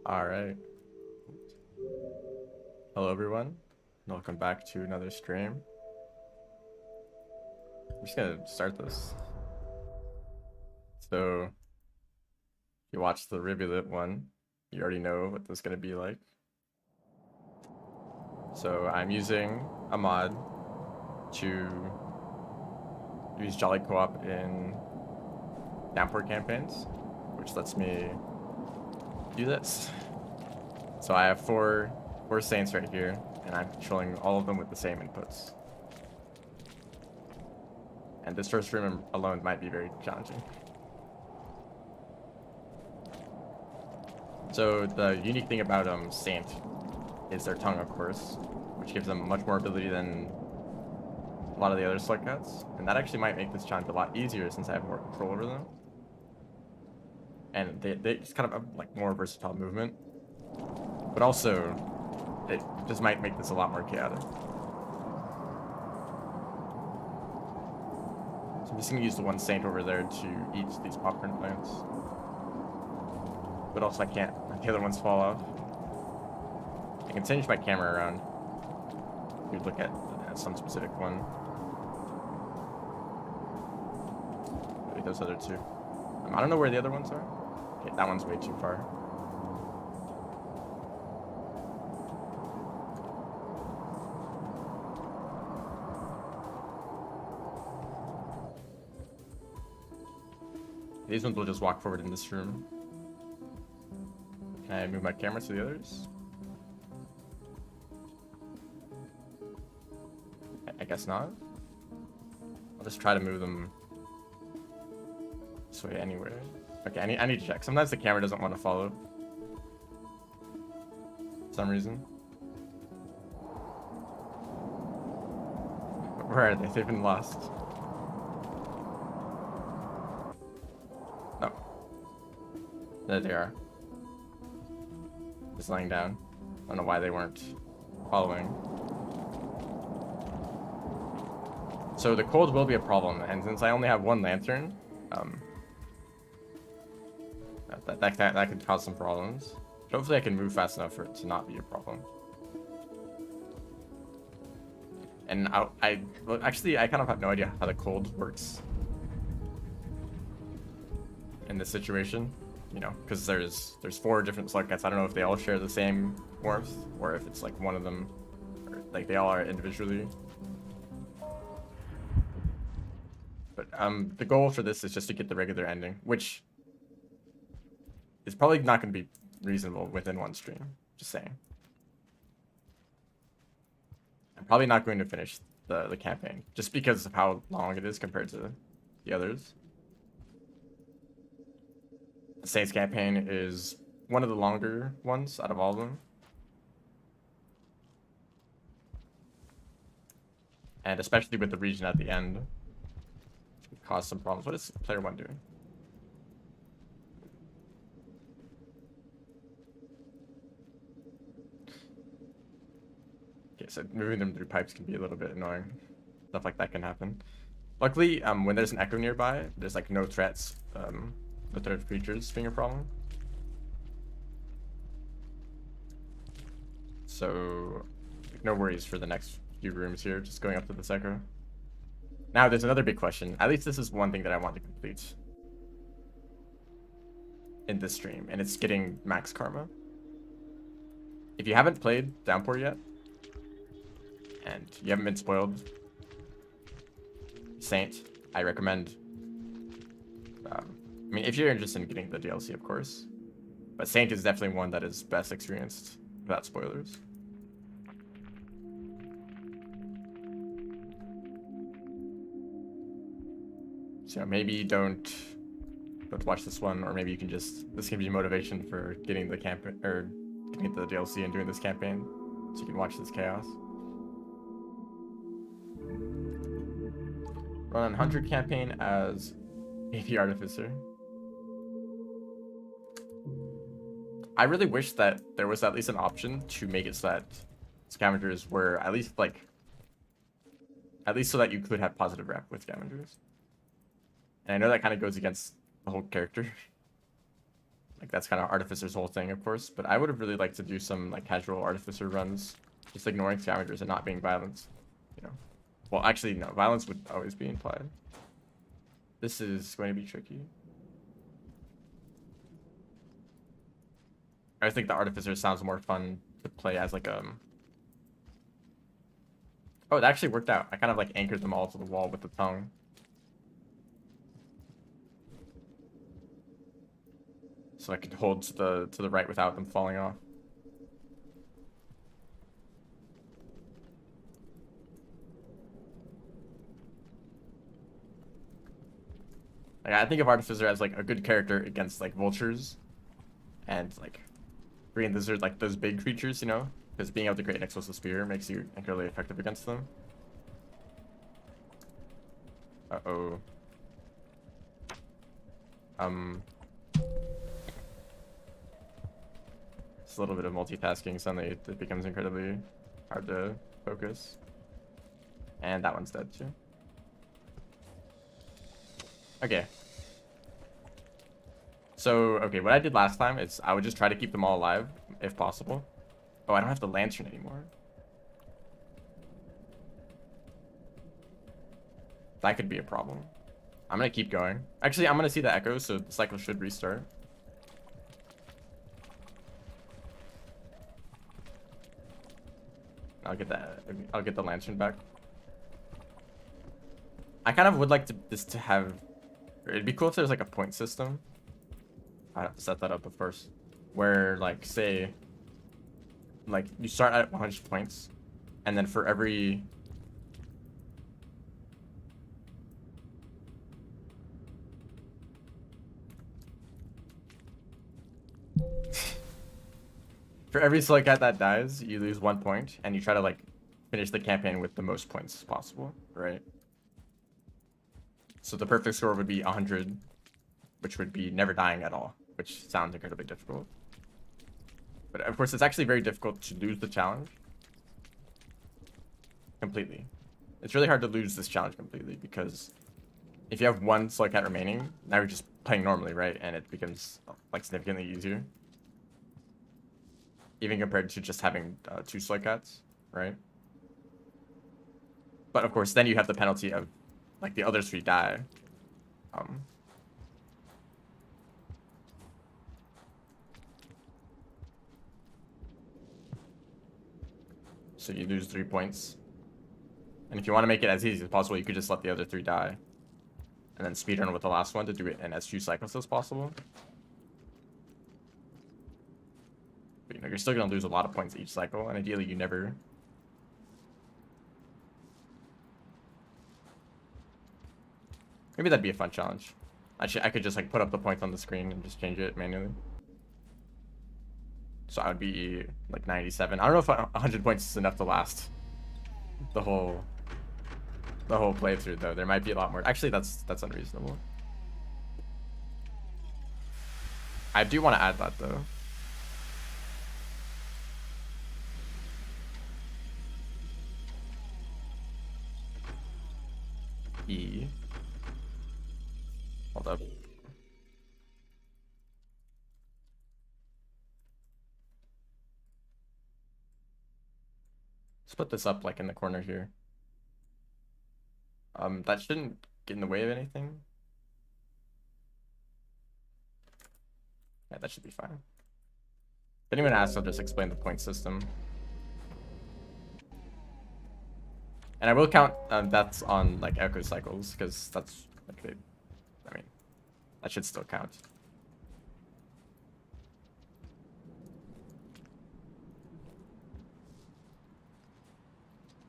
Alright. Hello everyone. Welcome back to another stream. I'm just gonna start this. So, if you watched the Rivulet one, you already know what this is gonna be like. So I'm using a mod to use Jolly Co-op in Downpour campaigns, which lets me do this. So I have four Saints right here, and I'm controlling all of them with the same inputs. And this first room alone might be very challenging. So the unique thing about Saint is their tongue, of course, which gives them much more ability than a lot of the other Slug Cats. And that actually might make this challenge a lot easier since I have more control over them. And they just kind of have like more versatile movement. But also, it just might make this a lot more chaotic. So I'm just going to use the one Saint over there to eat these popcorn plants. But also I can't let the other ones fall off. I can change my camera around. You look at some specific one. Maybe those other two. I don't know where the other ones are. Okay, that one's way too far. These ones will just walk forward in this room. Can I move my camera to the others? I guess not. I'll just try to move them this way anyway. Okay, I need to check. Sometimes the camera doesn't want to follow. For some reason. Where are they? They've been lost. No. There they are. Just laying down. I don't know why they weren't following. So the cold will be a problem, and since I only have one lantern, that could cause some problems. But hopefully I can move fast enough for it to not be a problem. And well, actually I kind of have no idea how the cold works in this situation, you know, because there's 4 different Slug Cats. I don't know if they all share the same warmth or if it's like one of them, or like they all are individually. But the goal for this is just to get the regular ending, which is probably not going to be reasonable within one stream. Just saying. I'm probably not going to finish the campaign just because of how long it is compared to the others. The Saints campaign is one of the longer ones out of all of them. And especially with the region at the end, it could cause some problems. What is player 1 doing? Okay, so moving them through pipes can be a little bit annoying. Stuff like that can happen. Luckily, when there's an echo nearby, there's like no threats with third creatures being a problem. So, no worries for the next few rooms here, just going up to this echo. Now, there's another big question. At least this is one thing that I want to complete in this stream, and it's getting max karma. If you haven't played Downpour yet, and you haven't been spoiled, Saint, I recommend. I mean, if you're interested in getting the DLC, of course, but Saint is definitely one that is best experienced without spoilers. So maybe don't watch this one, or maybe you can this can be motivation for getting the campaign or getting the DLC and doing this campaign, so you can watch this chaos. Run on 100 campaign as AP Artificer. I really wish that there was at least an option to make it so that scavengers were at least so that you could have positive rep with scavengers. And I know that kind of goes against the whole character. Like that's kind of Artificer's whole thing, of course. But I would have really liked to do some like casual Artificer runs, just ignoring scavengers and not being violent. You know. Well, actually, no. Violence would always be implied. This is going to be tricky. I think the Artificer sounds more fun to play as like Oh, it actually worked out. I kind of like anchored them all to the wall with the tongue. So I could hold to the right without them falling off. Like, I think of Artificer as like a good character against like vultures and like green lizard, like those big creatures, you know, because being able to create an explosive spear makes you incredibly effective against them. Uh-oh. It's a little bit of multitasking. Suddenly it becomes incredibly hard to focus. And that one's dead too. Okay. So, okay, what I did last time is I would just try to keep them all alive, if possible. Oh, I don't have the lantern anymore. That could be a problem. I'm gonna keep going. Actually, I'm gonna see the echoes, so the cycle should restart. I'll get the lantern back. I kind of would like this to have... It'd be cool if there's like a point system. I have to set that up at first. Where, like, say... Like, you start at 100 points. And then for every... For every Slug Cat that dies, you lose 1 point. And you try to, like, finish the campaign with the most points possible, right? So the perfect score would be 100, which would be never dying at all, which sounds incredibly difficult. But of course, it's actually very difficult to lose the challenge completely. It's really hard to lose this challenge completely because if you have one Slug Cat remaining, now you're just playing normally, right? And it becomes like significantly easier. Even compared to just having 2 Slug Cats, right? But of course, then you have the penalty of like the other 3 die. So you lose 3 points. And if you want to make it as easy as possible, you could just let the other 3 die. And then speedrun with the last one to do it in as few cycles as possible. But, you know, you're still going to lose a lot of points each cycle, and ideally you never... Maybe that'd be a fun challenge. Actually, I could just like put up the points on the screen and just change it manually. So I would be like 97. I don't know if 100 points is enough to last the whole playthrough though. There might be a lot more. Actually, that's unreasonable. I do want to add that though. E. Hold up. Let's put this up like in the corner here. That shouldn't get in the way of anything. Yeah, that should be fine. If anyone asks, I'll just explain the point system. And I will count deaths on like echo cycles because that's like I mean, that should still count.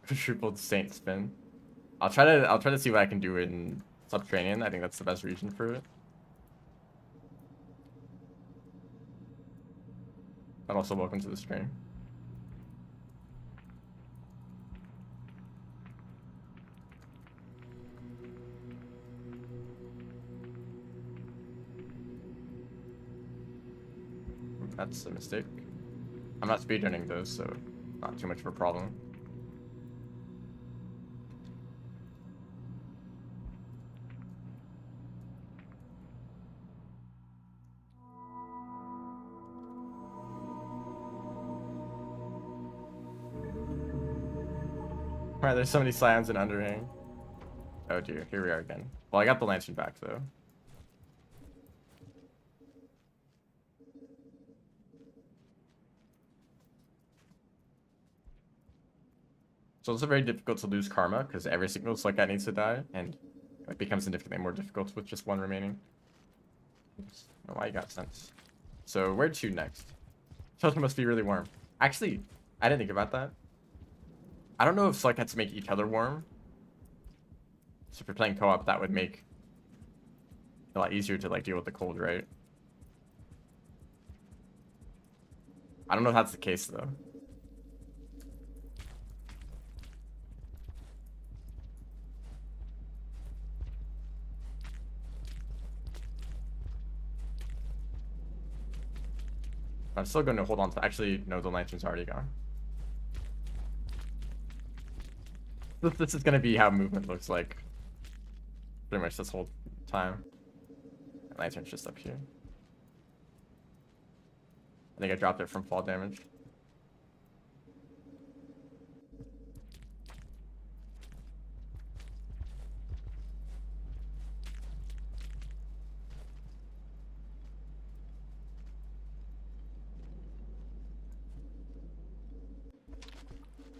Quadrupled Saint spin. I'll try to see what I can do in Subterranean. I think that's the best region for it. And also welcome to the stream. That's a mistake. I'm not speedrunning those, so not too much of a problem. Alright, there's so many slams in underhang. Oh dear, here we are again. Well, I got the lantern back though. So it's very difficult to lose karma because every single slug guy needs to die, and it becomes significantly more difficult with just one remaining. Oops. Oh, why you got sense. So where to next? Shelter must be really warm. Actually, I didn't think about that. I don't know if slug had to make each other warm. So if you're playing co-op, that would make it a lot easier to like deal with the cold, right? I don't know if that's the case though. I'm still going to hold on to. Actually, no, the lantern's already gone. This is going to be how movement looks like pretty much this whole time. The lantern's just up here. I think I dropped it from fall damage.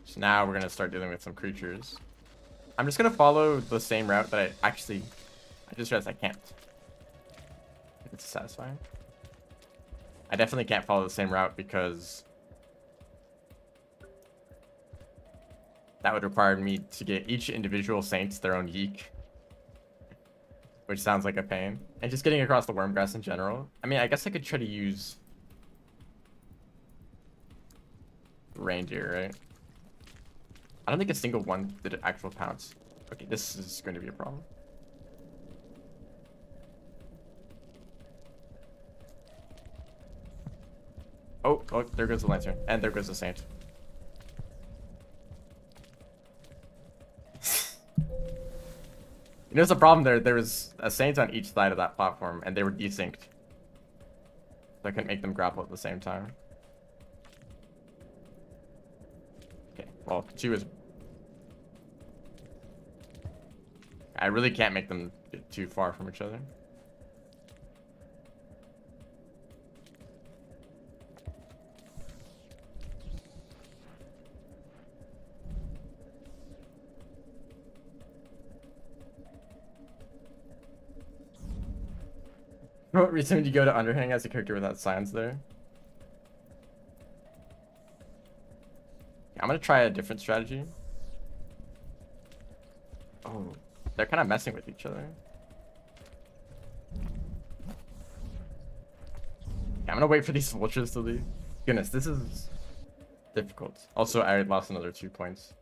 So now we're going to start dealing with some creatures. I'm just going to follow the same route that I just realized I can't. It's satisfying. I definitely can't follow the same route because that would require me to get each individual saint their own yeek, which sounds like a pain. And just getting across the wormgrass in general. I mean, I guess I could try to use reindeer, right? I don't think a single one did an actual pounce. Okay, this is going to be a problem. Oh, there goes the lantern. And there goes the saint. You know, there's a problem there. There was a saint on each side of that platform, and they were desynced. So I couldn't make them grapple at the same time. Okay, well, 2 is... I really can't make them get too far from each other. What reason would you go to Underhang as a character without signs there? I'm gonna try a different strategy. Oh, they're kind of messing with each other. I'm gonna wait for these vultures to leave. Goodness, this is difficult. Also, I lost another 2 points.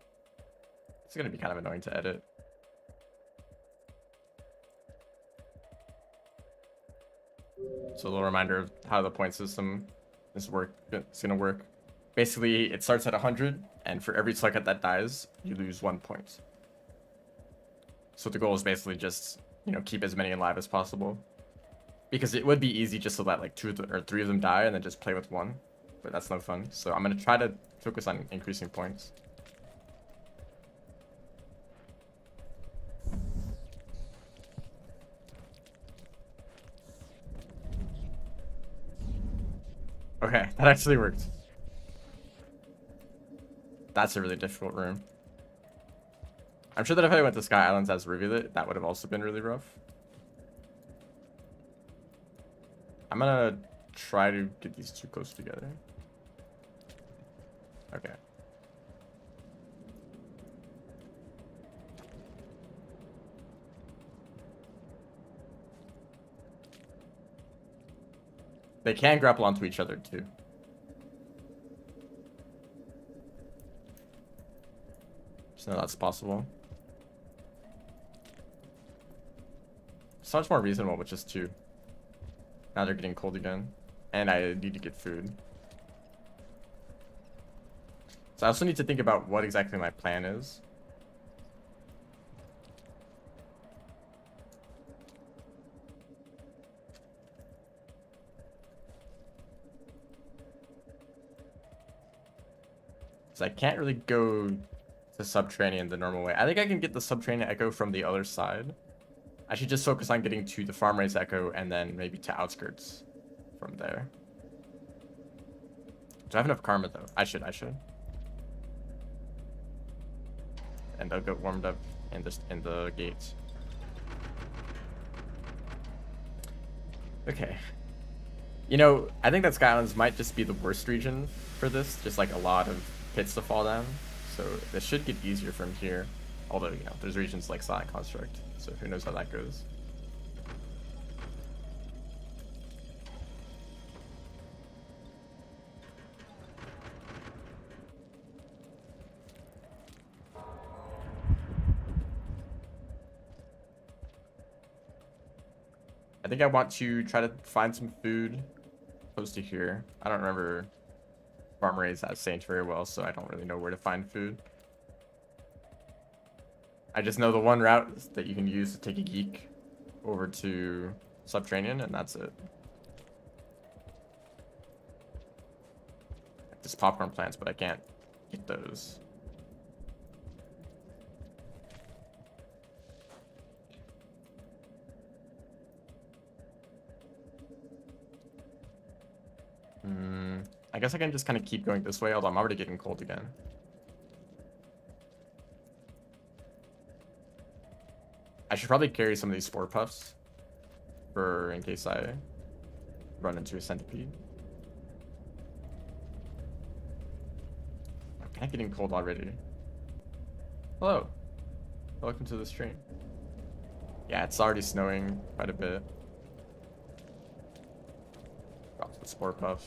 It's gonna be kind of annoying to edit. So a little reminder of how the point system is gonna work. Basically, it starts at 100, and for every slug that dies, you lose 1 point. So the goal is basically just, you know, keep as many alive as possible. Because it would be easy just to let like 2 or 3 of them die and then just play with 1. But that's no fun. So I'm gonna try to focus on increasing points. Okay, that actually worked. That's a really difficult room. I'm sure that if I went to Sky Islands as Rivulet, that would have also been really rough. I'm gonna try to get these 2 close together. Okay. They can grapple onto each other too. So that's possible. So much more reasonable with just 2. Now they're getting cold again. And I need to get food. So I also need to think about what exactly my plan is. So I can't really go to subterranean the normal way. I think I can get the subterranean echo from the other side. I should just focus on getting to the farm raised echo and then maybe to outskirts from there. Do I have enough karma though? I should. And I'll get warmed up in the gates. Okay. You know, I think that Skylands might just be the worst region for this. Just like a lot of pits to fall down. So this should get easier from here. Although, you know, there's regions like Silent Construct. So who knows how that goes. I think I want to try to find some food close to here. I don't remember farm raised as Saint very well, so I don't really know where to find food. I just know the one route that you can use to take a geek over to Subterranean, and that's it. Just popcorn plants, but I can't get those. I guess I can just kind of keep going this way, although I'm already getting cold again. I should probably carry some of these spore puffs for in case I run into a centipede. I'm kind of getting cold already. Hello. Welcome to the stream. Yeah, it's already snowing quite a bit. Drop the spore puff.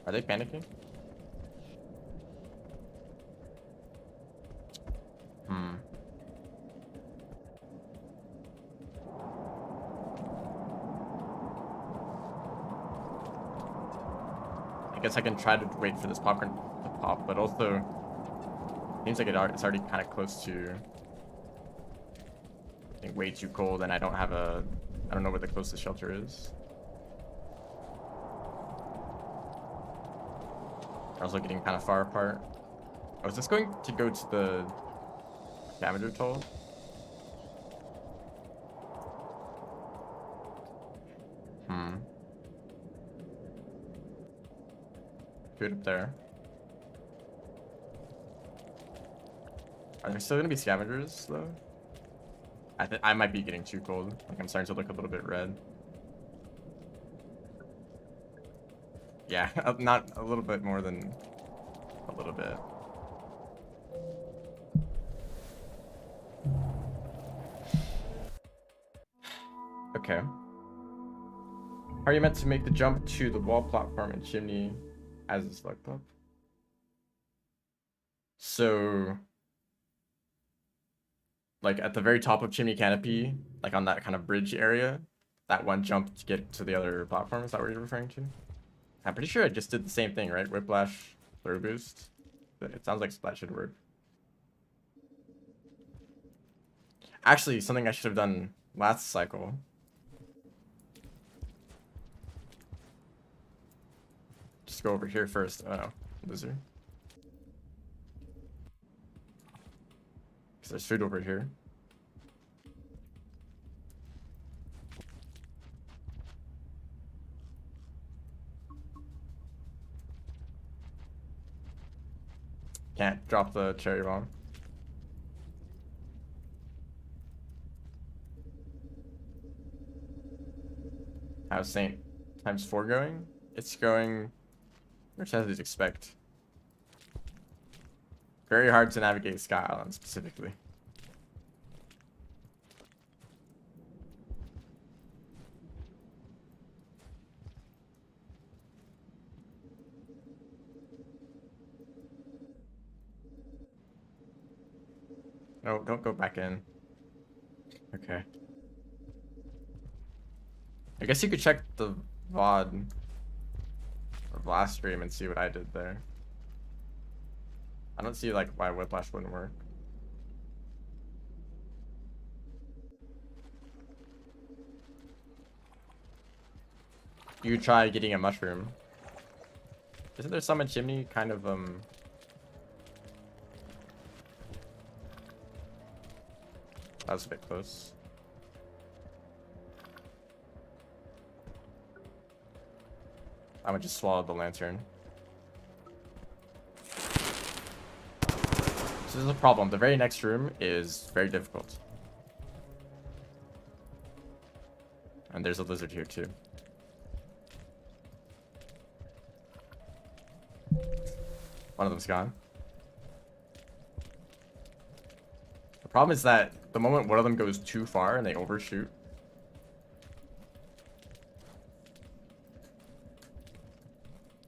Are they panicking? I guess I can try to wait for this popcorn to pop, but also seems like it's already kind of close to getting way too cold, and I don't know where the closest shelter is. They're also getting kind of far apart. Oh, is this going to go to the Scavenger Toll? Food up there. Are there still gonna be scavengers though? I might be getting too cold. Like I'm starting to look a little bit red. Yeah, not a little bit more than a little bit. Okay. How are you meant to make the jump to the wall platform and chimney as a slug pup? So, like at the very top of chimney canopy, like on that kind of bridge area, that one jump to get to the other platform, is that what you're referring to? I'm pretty sure I just did the same thing, right? Whiplash, throw boost. But it sounds like that should work. Actually, something I should have done last cycle. Just go over here first. Oh no, loser. Because there's food over here. Can't drop the cherry bomb. How's Saint times 4 going? It's going, which as you'd expect. Very hard to navigate Sky Island specifically. No, don't go back in. Okay. I guess you could check the VOD of last stream and see what I did there. I don't see like why Whiplash wouldn't work. You try getting a mushroom. Isn't there some in chimney kind of that was a bit close. I would just swallow the lantern. So there's a problem. The very next room is very difficult. And there's a lizard here too. One of them's gone. The problem is that the moment one of them goes too far and they overshoot,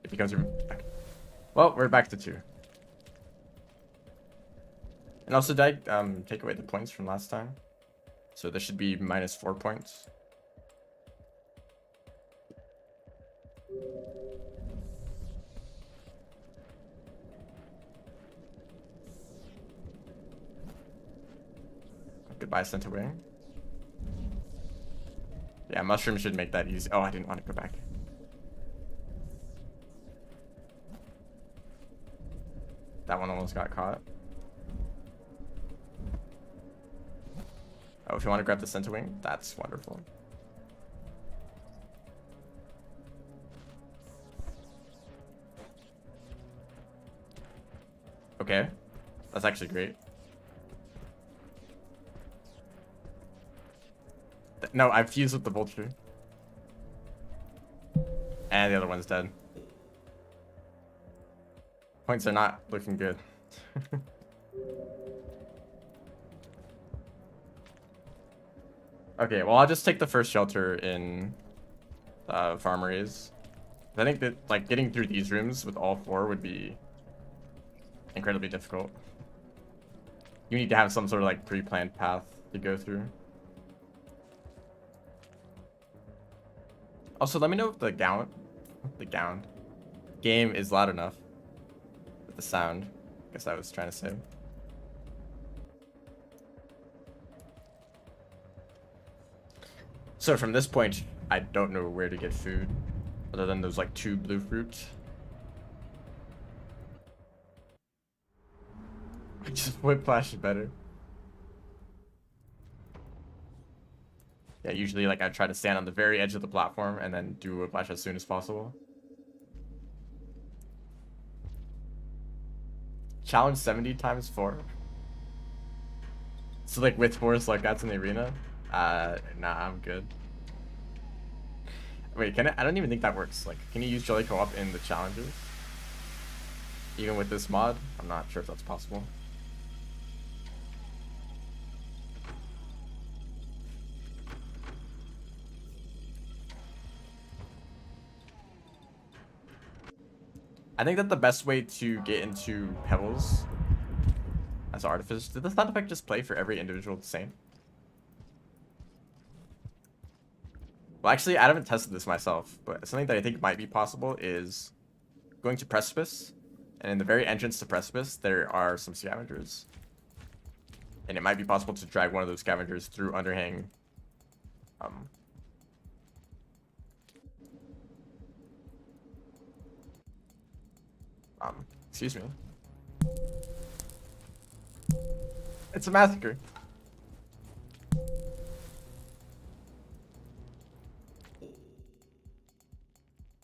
it becomes a... Well, we're back to 2. And also, did I take away the points from last time? So this should be -4 points. Goodbye, Center Wing. Yeah, mushroom should make that easy. Oh, I didn't want to go back. That one almost got caught. Oh, if you want to grab the Center Wing, that's wonderful. Okay, that's actually great. No, I've fused with the vulture. And the other one's dead. Points are not looking good. Okay, well, I'll just take the first shelter in Farmeries. I think that, like, getting through these rooms with all 4 would be incredibly difficult. You need to have some sort of, like, pre-planned path to go through. Also, let me know if the game is loud enough with the sound. I guess I was trying to say. So from this point, I don't know where to get food other than those like 2 blue fruits. Just whiplash is better. Yeah, usually like I try to stand on the very edge of the platform and then do whiplash as soon as possible. Challenge 70 times 4. So like with 4 Slugcats in the arena? Nah, I'm good. Wait, can I don't even think that works. Like, can you use Jelly Co-op in the challenges? Even with this mod? I'm not sure if that's possible. I think that the best way to get into Pebbles as Artifice... Did the sound effect just play for every individual the same? Well, actually, I haven't tested this myself, but something that I think might be possible is going to Precipice, and in the very entrance to Precipice, there are some scavengers. And it might be possible to drag one of those scavengers through Underhang. Excuse me. It's a massacre.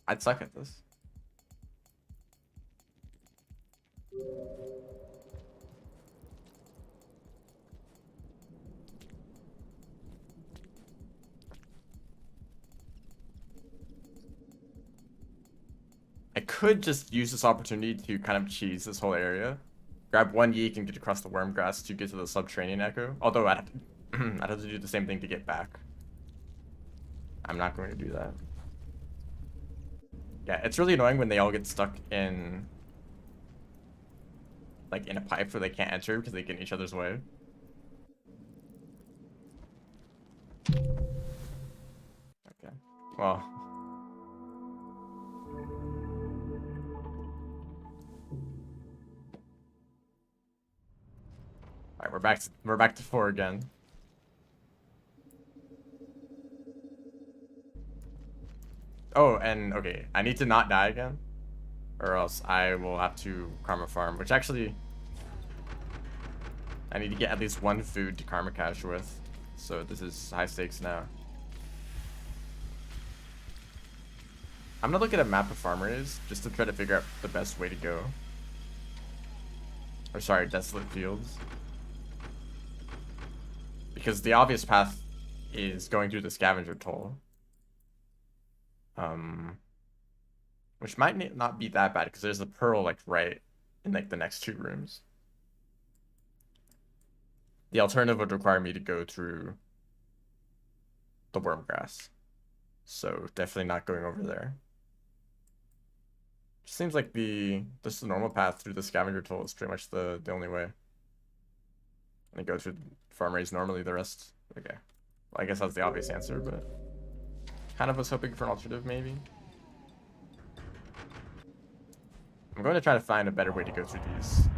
I'd suck at this. I could just use this opportunity to kind of cheese this whole area. Grab 1 yeek and get across the worm grass to get to the subterranean echo. Although I'd have to do the same thing to get back. I'm not going to do that. Yeah, it's really annoying when they all get stuck in like in a pipe where they can't enter because they get in each other's way. Okay. Well. Alright, we're back to 4 again. Oh, and okay, I need to not die again. or else I will have to karma farm, which actually I need to get at least one food to karma cash with. So this is high stakes now. I'm gonna look at a map of farm areas just to try to figure out the best way to go. Or sorry, desolate fields. Because the obvious path is going through the scavenger toll. Which might not be that bad because there's a pearl like right in like the next two rooms. The alternative would require me to go through the wormgrass. So definitely not going over there. Seems like this is the normal path through the scavenger toll is pretty much the only way. And go through farm raise normally, the rest. Okay. Well, I guess that's the obvious answer, but kind of was hoping for an alternative maybe. I'm going to try to find a better way to go through these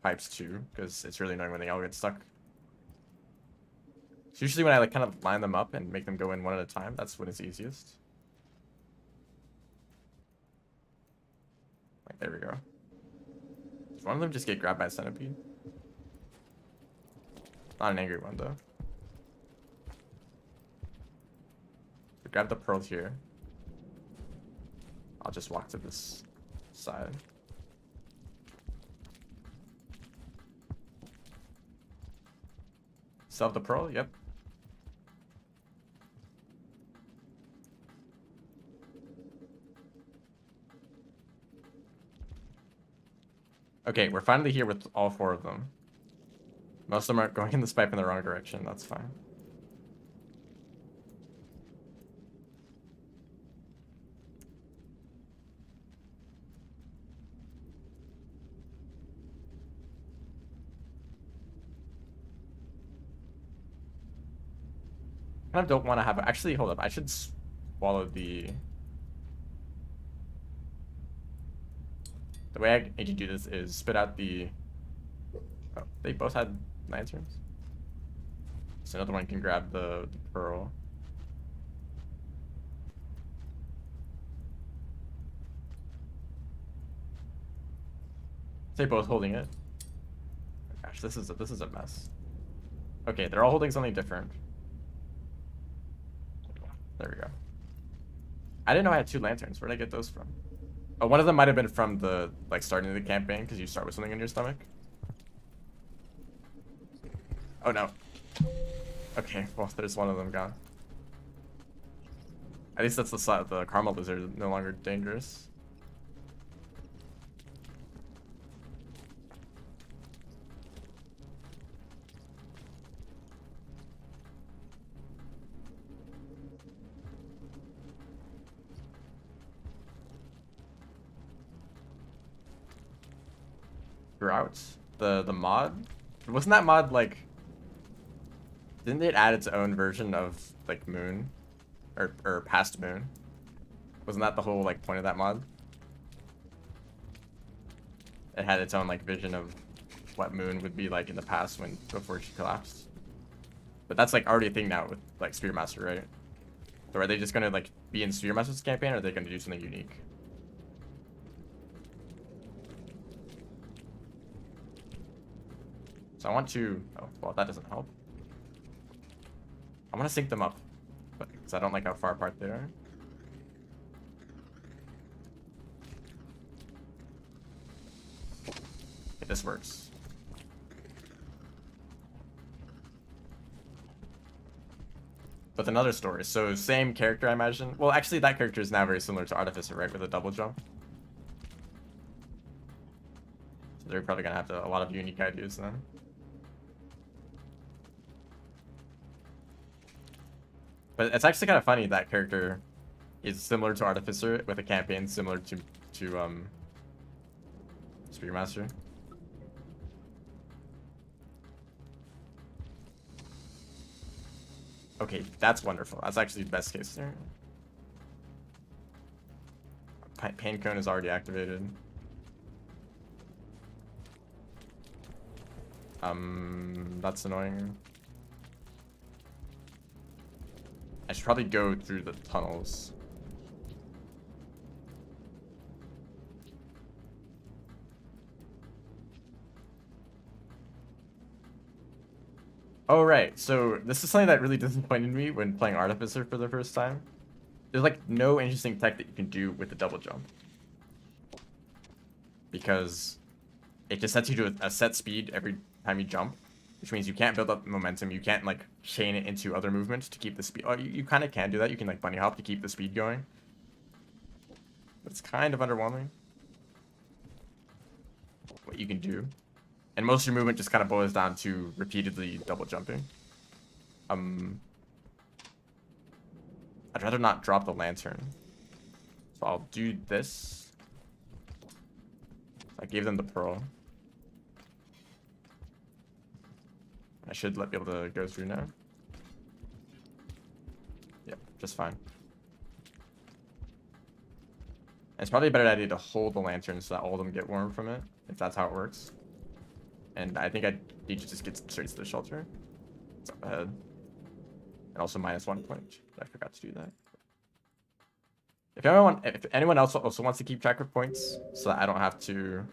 pipes too, because it's really annoying when they all get stuck. So usually when I like kind of line them up and make them go in one at a time, that's when it's easiest. Like, there we go. Does one of them just get grabbed by a centipede? Not an angry one, though. So grab the pearl here. I'll just walk to this side. Sell the pearl? Yep. Okay, we're finally here with all four of them. Most of them are going in this pipe in the wrong direction. That's fine. I kind of don't want to have... Actually, hold up. I should swallow the... The way I need to do this is spit out the... Oh, they both had lanterns. So another one can grab the pearl. They're both holding it. Oh gosh, this is a mess. Okay, they're all holding something different. There we go. I didn't know I had two lanterns. Where did I get those from? Oh, one of them might have been from the like starting the campaign because you start with something in your stomach. Oh no. Okay, well there's one of them gone. At least that's the caramel lizard no longer dangerous. Throughout the mod, wasn't that mod like? Didn't it add its own version of like Moon, or Past Moon? Wasn't that the whole like point of that mod? It had its own like vision of what Moon would be like in the past before she collapsed. But that's like already a thing now with like Spearmaster, right? So are they just gonna like be in Spearmaster's campaign, or are they gonna do something unique? So I want to... Oh, well, that doesn't help. I want to sync them up, but because I don't like how far apart they are. Okay, this works. With another story. So same character, I imagine. Well, actually, that character is now very similar to Artificer, right? With a double jump. So they're probably gonna have a lot of unique ideas then. But it's actually kind of funny that character is similar to Artificer with a campaign similar to Spearmaster. Okay, that's wonderful. That's actually the best case scenario. Pain cone is already activated. That's annoying. I should probably go through the tunnels. Oh, right. So this is something that really disappointed me when playing Artificer for the first time. There's like no interesting tech that you can do with the double jump. Because it just sets you to a set speed every time you jump. Which means you can't build up momentum. You can't like chain it into other movements to keep the speed. Oh, you kind of can do that. You can like bunny hop to keep the speed going. But it's kind of underwhelming what you can do. And most of your movement just kind of boils down to repeatedly double jumping. I'd rather not drop the lantern. So I'll do this. I gave them the pearl. I should be able to go through now. Yep, just fine. And it's probably a better idea to hold the lantern so that all of them get warm from it, if that's how it works. And I think I need to just get straight to the shelter. It's up ahead. And also -1 point. I forgot to do that. If anyone else also wants to keep track of points, so that I don't have to,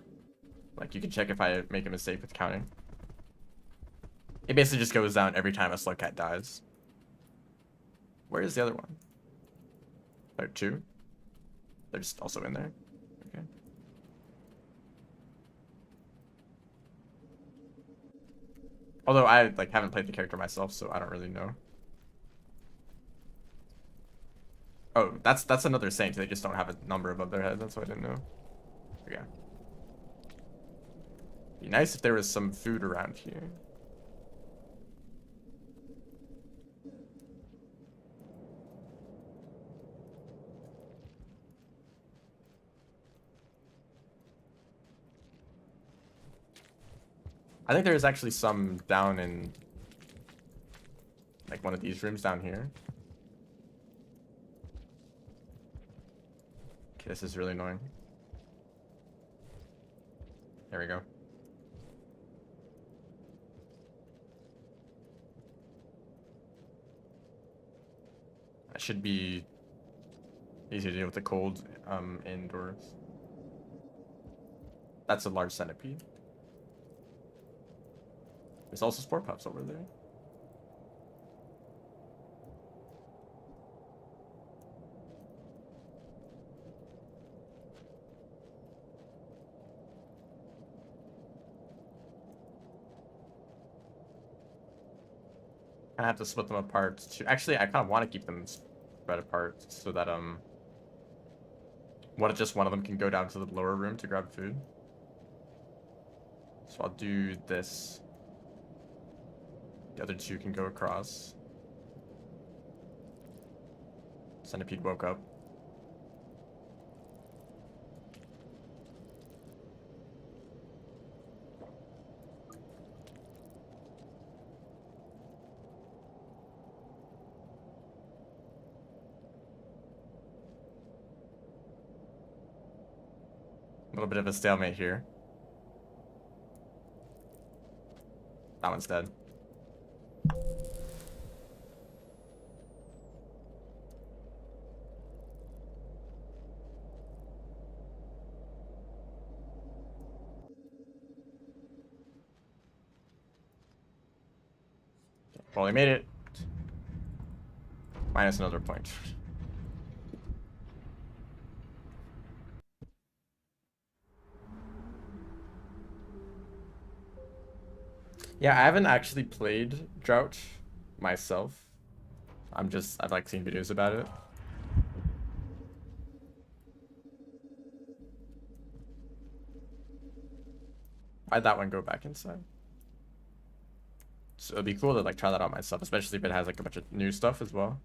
like, you can check if I make a mistake with counting. It basically just goes down every time a slug cat dies. Where is the other one? There are 2. They're just also in there. Okay. Although I like haven't played the character myself, so I don't really know. Oh, that's another saint. They just don't have a number above their head. That's why I didn't know. Yeah. Be nice if there was some food around here. I think there's actually some down in like one of these rooms down here. Okay, this is really annoying. There we go. That should be easy to deal with the cold indoors. That's a large centipede. There's also spore pups over there. I have to split them apart. Actually, I kind of want to keep them spread apart so that what if just one of them can go down to the lower room to grab food. So I'll do this. The other 2 can go across. Centipede woke up. A little bit of a stalemate here. That one's dead. Well, we made it. Minus another point. Yeah, I haven't actually played Drought myself. I've like seen videos about it. Why'd that one go back inside? So it'd be cool to like try that out myself, especially if it has like a bunch of new stuff as well.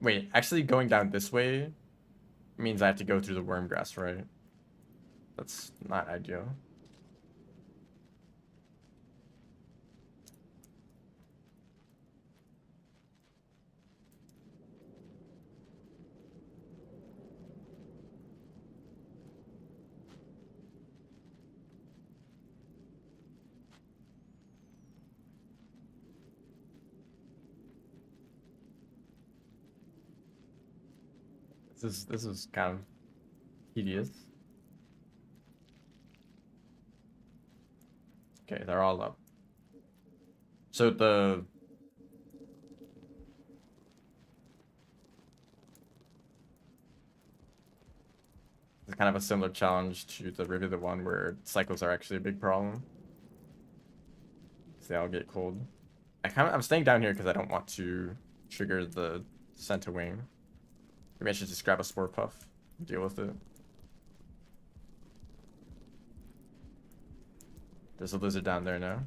Wait, actually going down this way means I have to go through the worm grass, right? That's not ideal. This is kind of tedious. Okay, they're all up. So it's kind of a similar challenge to the Rivulet one where cycles are actually a big problem. So they all get cold. I'm staying down here because I don't want to trigger the Centa Wing. Maybe I should just grab a Spore Puff and deal with it. There's a lizard down there now.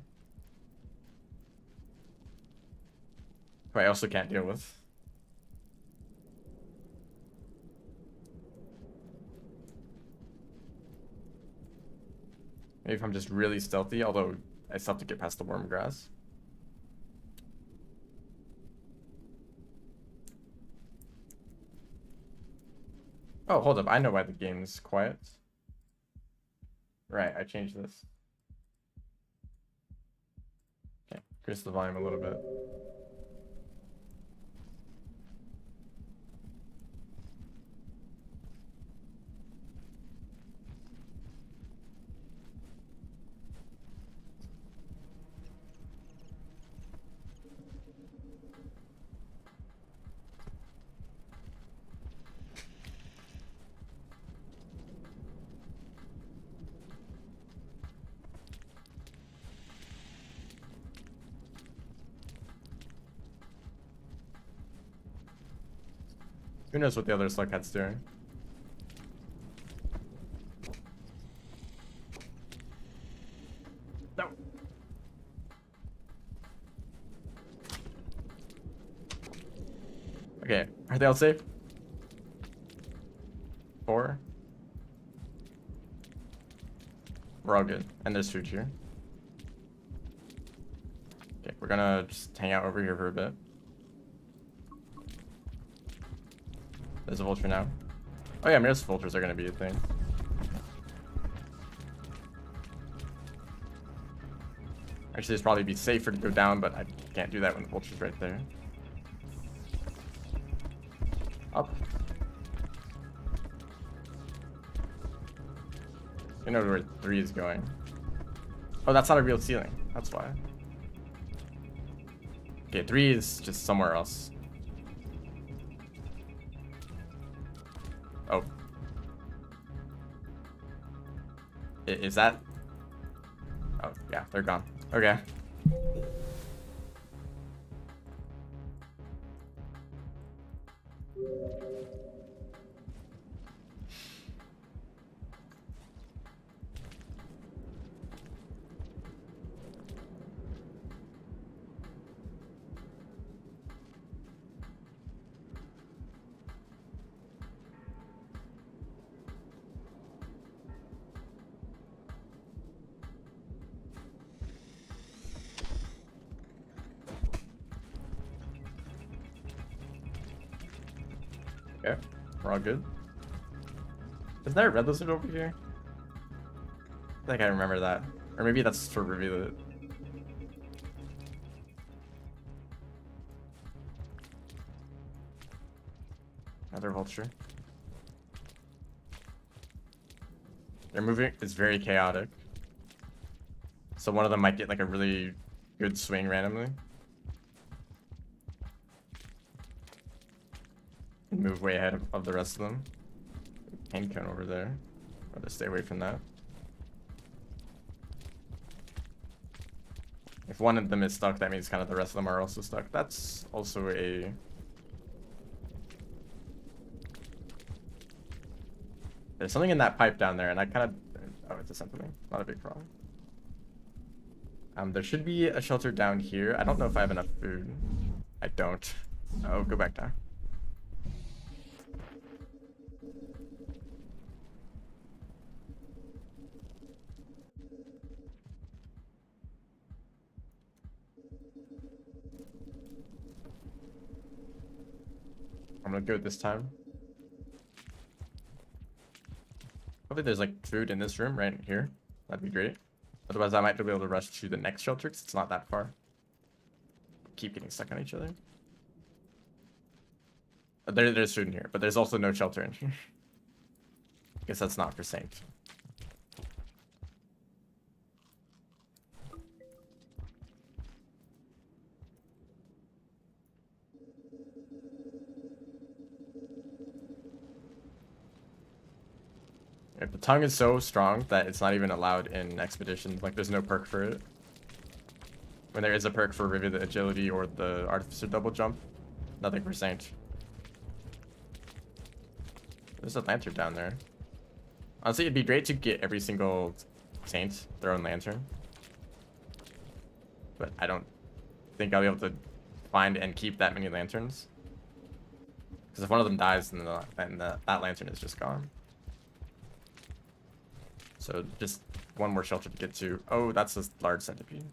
Who I also can't deal with. Maybe if I'm just really stealthy, although I still have to get past the worm grass. Oh, hold up. I know why the game's quiet. Right, I changed this. Okay, increase the volume a little bit. Who knows what the other Slugcat's doing? No. Okay, are they all safe? 4. We're all good. And there's food here. Okay, we're gonna just hang out over here for a bit. There's a vulture now. Oh yeah, Mirror's vultures are gonna be a thing. Actually, it's probably be safer to go down, but I can't do that when the vulture's right there. Up. You know where 3 is going. Oh, that's not a real ceiling. That's why. Okay, 3 is just somewhere else. Oh. Is that? Oh, yeah, they're gone. Okay. Okay, we're all good. Isn't there a red lizard over here? I think I remember that. Or maybe that's for reveal it. Another vulture. Their movement is very chaotic. So one of them might get like a really good swing randomly. And move way ahead of the rest of them. Pain cone over there. Rather stay away from that. If one of them is stuck, that means kind of the rest of them are also stuck. That's also a... There's something in that pipe down there, and I kind of... Oh, it's a something. Not a big problem. There should be a shelter down here. I don't know if I have enough food. I don't. Oh, go back down. I'm gonna go this time. Hopefully there's like food in this room right here. That'd be great. Otherwise I might be able to rush to the next shelter because it's not that far. Keep getting stuck on each other. There's food in here, but there's also no shelter in here. Guess that's not for Saint. If the tongue is so strong that it's not even allowed in expeditions, like there's no perk for it. When there is a perk for Rivet Agility or the Artificer double jump, nothing for Saint. There's a lantern down there. Honestly, it'd be great to get every single Saint their own lantern. But I don't think I'll be able to find and keep that many lanterns. Because if one of them dies, then that lantern is just gone. So just one more shelter to get to. Oh, that's a large centipede.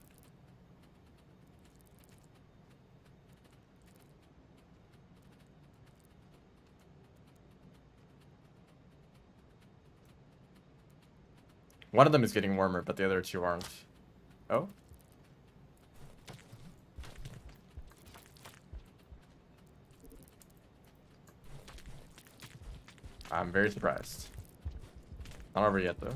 One of them is getting warmer, but the other two aren't. Oh? I'm very surprised. Not over yet, though.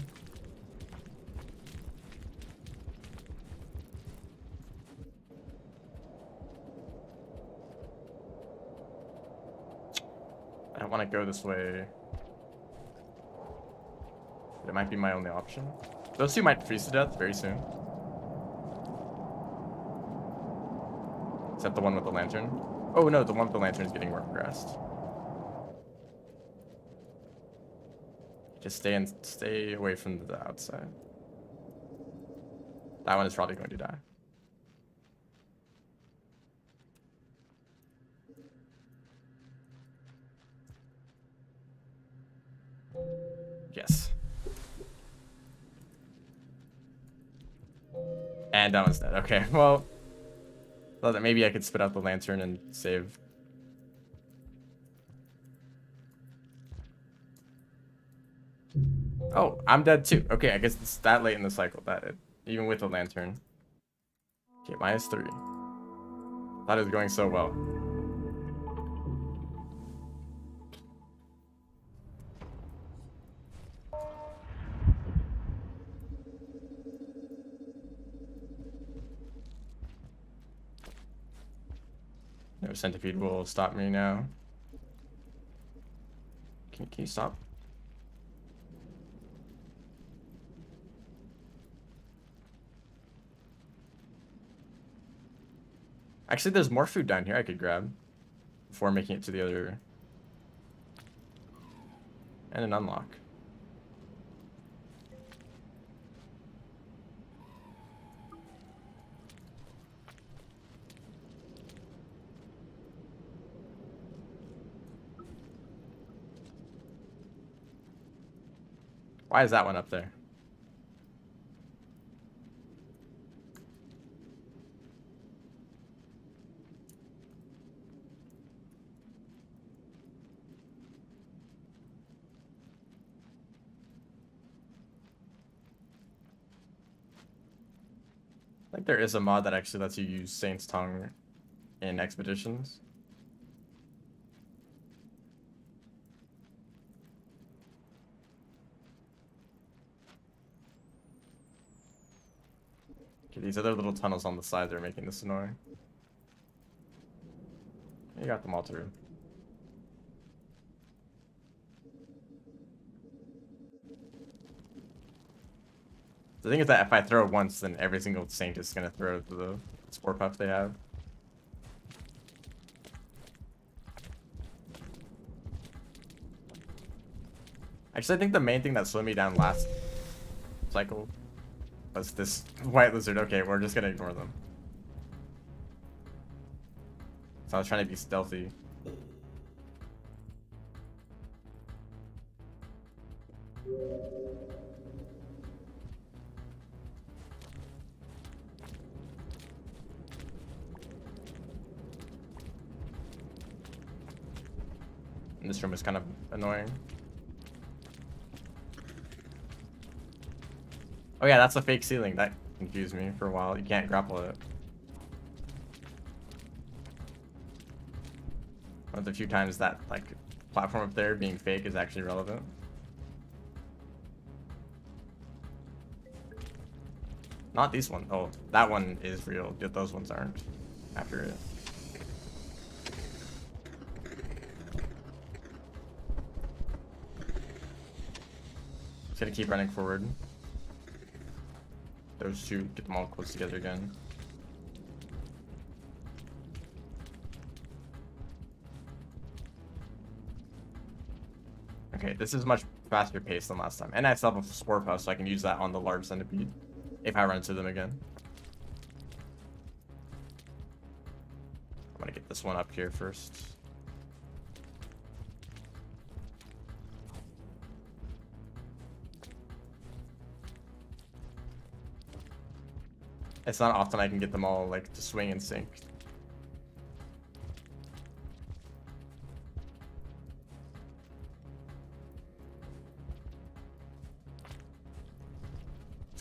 I don't want to go this way. It might be my only option. Those two might freeze to death very soon. Except the one with the lantern. Oh no, the one with the lantern is getting more progressed. Just stay away from the outside. That one is probably going to die. Yes. And that one's dead. Okay, well, thought that maybe I could spit out the lantern and save. Oh, I'm dead too. Okay, I guess it's that late in the cycle that even with the lantern. Okay, -3. Thought it was going so well. No centipede will stop me now. Can you stop? Actually, there's more food down here I could grab before making it to the other. And an unlock. Why is that one up there? I think there is a mod that actually lets you use Saint's Tongue in expeditions. Okay, these other little tunnels on the side are making this annoying. You got them all through. The thing is that if I throw it once, then every single Saint is going to throw the Spore Puff they have. Actually, I think the main thing that slowed me down last cycle was this white lizard. Okay, we're just going to ignore them. So I was trying to be stealthy. And this room is kind of annoying. Oh yeah, that's a fake ceiling. That confused me for a while. You can't grapple it. One of the few times that like platform up there being fake is actually relevant. Not these ones. Oh, that one is real. Yet those ones aren't. After it. Just gonna keep running forward. Those two, get them all close together again. Okay, this is much faster pace than last time. And I still have a spore puff, so I can use that on the large centipede if I run into them again. I'm gonna get this one up here first. It's not often I can get them all like to swing in sync.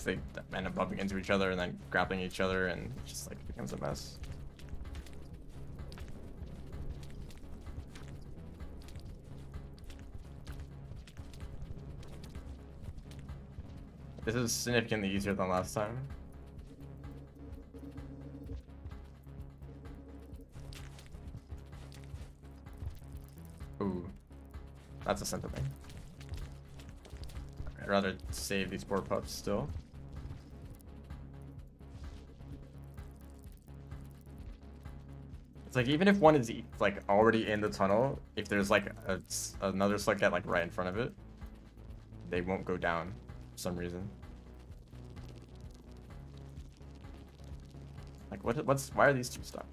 They end up bumping into each other and then grappling each other, and it just like becomes a mess. This is significantly easier than last time. Ooh, that's a sentiment. I'd rather save these poor pups still. It's like, even if one is like already in the tunnel, if there's like another Slugcat like right in front of it, they won't go down for some reason. Like why are these two stuck?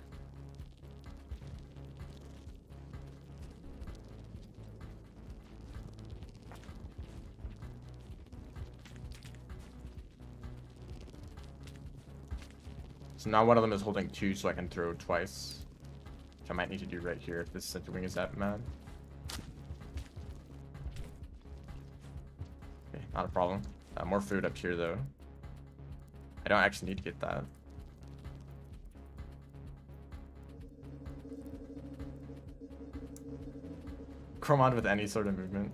So now one of them is holding two, so I can throw twice. I might need to do right here if this center wing is that mad. Okay, not a problem. More food up here though. I don't actually need to get that. Chromon with any sort of movement.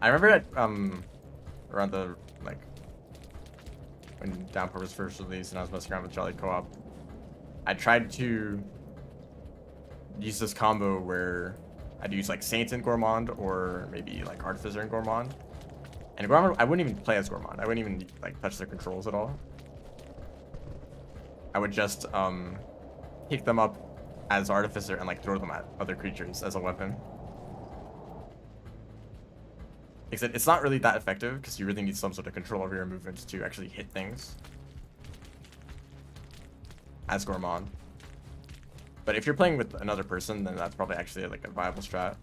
I remember at around the like when Downpour was first released and I was messing around with Jolly Co-op, I tried to use this combo where I'd use like Saint and Gourmand, or maybe like Artificer and Gourmand. And Gourmand, I wouldn't even play as Gourmand. I wouldn't even like touch their controls at all. I would just pick them up as Artificer and like throw them at other creatures as a weapon. Except it's not really that effective because you really need some sort of control over your movements to actually hit things as Gourmand. But if you're playing with another person, then that's probably actually like a viable strat.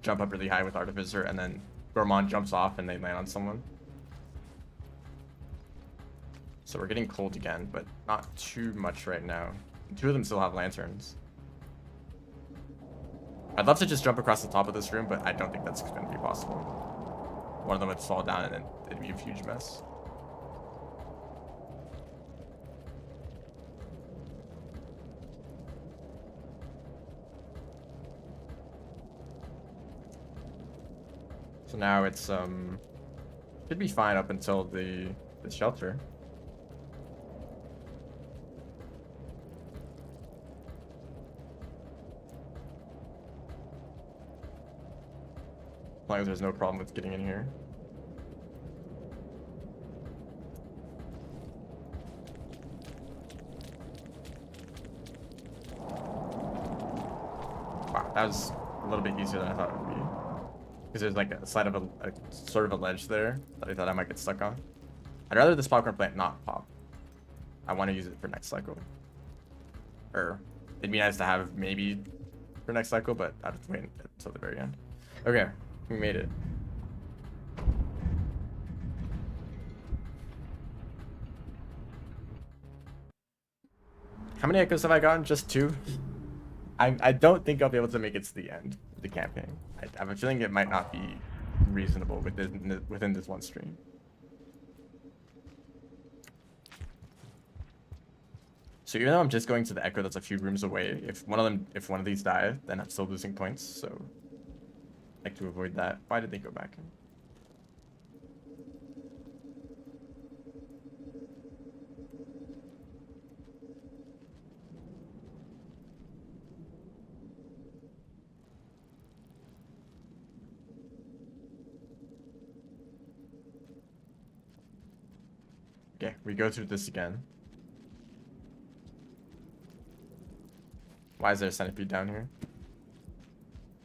Jump up really high with Artificer, and then Gourmand jumps off and they land on someone. So we're getting cold again, but not too much right now. Two of them still have lanterns. I'd love to just jump across the top of this room, but I don't think that's going to be possible. One of them would fall down and then it'd be a huge mess. So now it's should be fine up until the shelter. As long as there's no problem with getting in here. Wow, that was a little bit easier than I thought it would be. Because there's like a side of a sort of a ledge there that I thought I might get stuck on. I'd rather this popcorn plant not pop. I want to use it for next cycle. Or it'd be nice to have maybe for next cycle, but I have to wait until the very end. Okay, we made it. How many echoes have I gotten? Just 2? I don't think I'll be able to make it to the end of the campaign. I have a feeling it might not be reasonable within this one stream. So even though I'm just going to the echo that's a few rooms away, if one of these die, then I'm still losing points, so I like to avoid that. Why did they go back in? Okay, we go through this again. Why is there a centipede down here?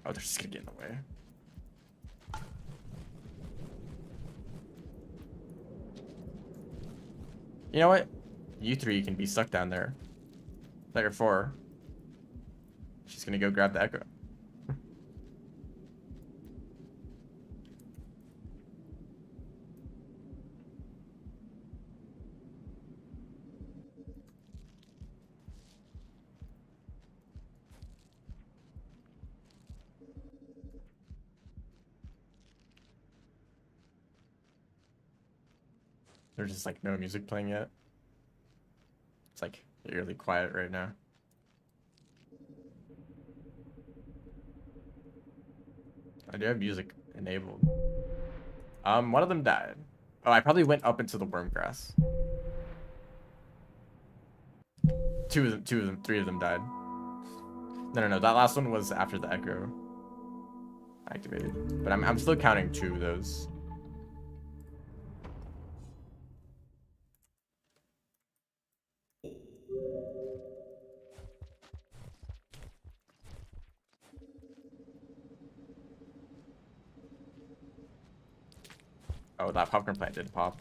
Oh, they're just gonna get in the way. You know what? You three can be stuck down there. Player 4. She's gonna go grab the echo. There's just like no music playing yet. It's like eerily quiet right now. I do have music enabled. One of them died. Oh, I probably went up into the worm grass. Two of them, 3 of them died. No. That last one was after the echo activated. But I'm still counting 2 of those. Oh, that popcorn plant did pop.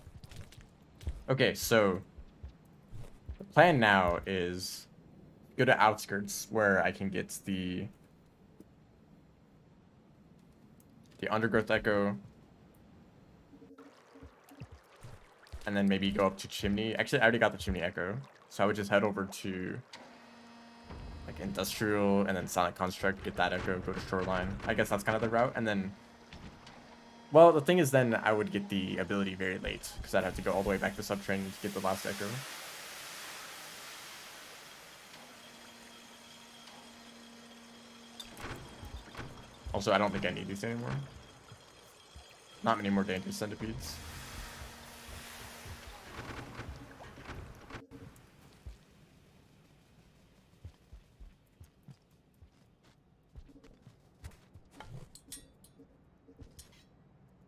Okay, so the plan now is go to outskirts where I can get the undergrowth echo, and then maybe go up to chimney. Actually, I already got the chimney echo, so I would just head over to like industrial and then silent construct, get that echo, go to shoreline. I guess that's kind of the route, and then. Well, the thing is, then I would get the ability very late, because I'd have to go all the way back to Subterranean to get the last echo. Also, I don't think I need these anymore. Not many more dangerous centipedes.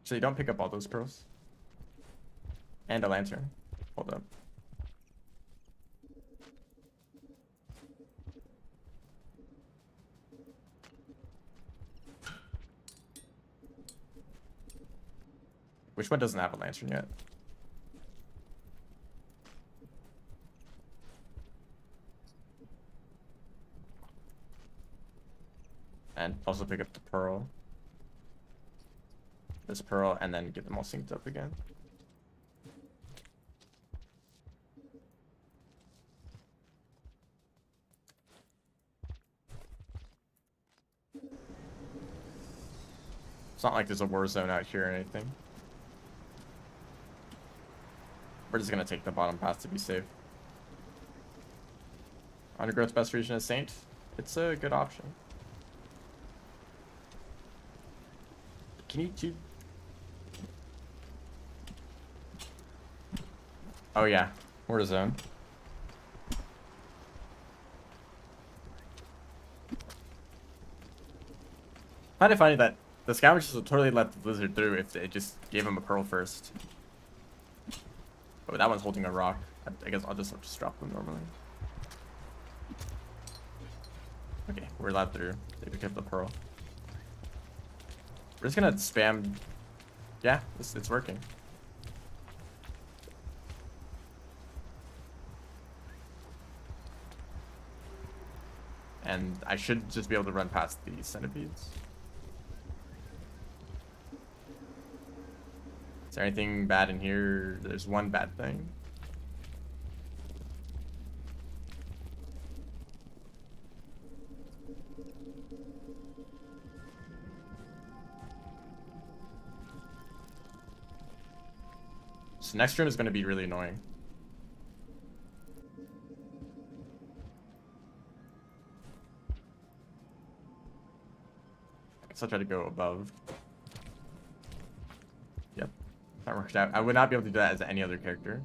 So you don't pick up all those pearls. And a lantern. Hold up. Which one doesn't have a lantern yet? And also pick up the pearl. This pearl, and then get them all synced up again. It's not like there's a war zone out here or anything. We're just gonna take the bottom path to be safe. Undergrowth's best region is Saint. It's a good option. Can you do? Oh yeah, war zone. Find it funny that the scavengers would totally let the lizard through if they just gave him a pearl first. Oh, that one's holding a rock. I guess I'll just drop them normally. Okay, we're allowed through. They pick up the pearl. We're just gonna spam. Yeah, it's working. And I should just be able to run past the centipedes. Is there anything bad in here? There's one bad thing. So next room is going to be really annoying. I guess I'll try to go above. Yep, that worked out. I would not be able to do that as any other character.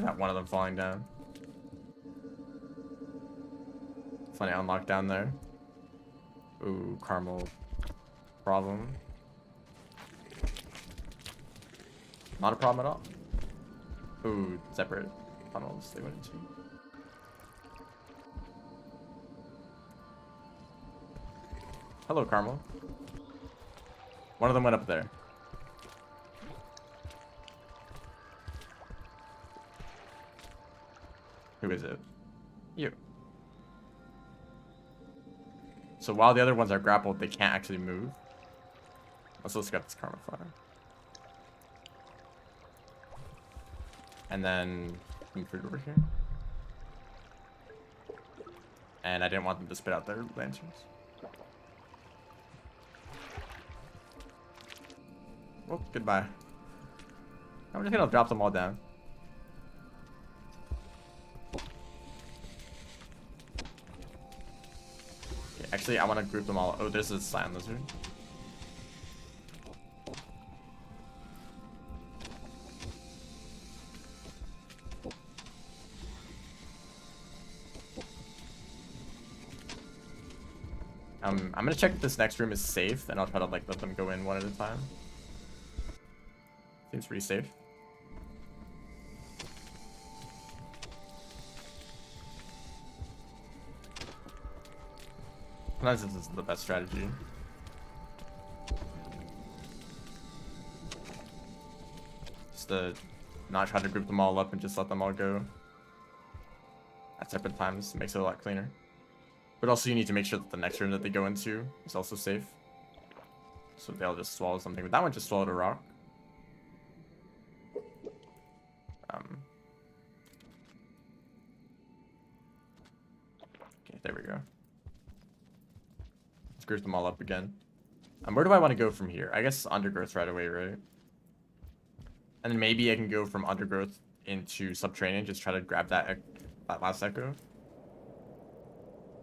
Not one of them falling down. Funny unlock down there. Ooh, caramel problem. Not a problem at all. Ooh, separate tunnels they went into. Hello, Carmel. One of them went up there. Who is it? You. So while the other ones are grappled, they can't actually move. Also, let's get this Karma Fire. And then some food over here. And I didn't want them to spit out their lanterns. Well, goodbye. I'm just gonna drop them all down. Okay, actually, I want to group them all. Oh, there's a Sand Lizard. I'm gonna check if this next room is safe, and I'll try to like let them go in one at a time. Seems pretty safe. Sometimes this is the best strategy. Just to not try to group them all up and just let them all go at separate times. Makes it a lot cleaner. But also you need to make sure that the next room that they go into is also safe. So they'll just swallow something. But that one just swallowed a rock. Okay, there we go. Let's group them all up again. Where do I want to go from here? I guess Undergrowth right away, right? And then maybe I can go from Undergrowth into Subterranean, just try to grab that last echo.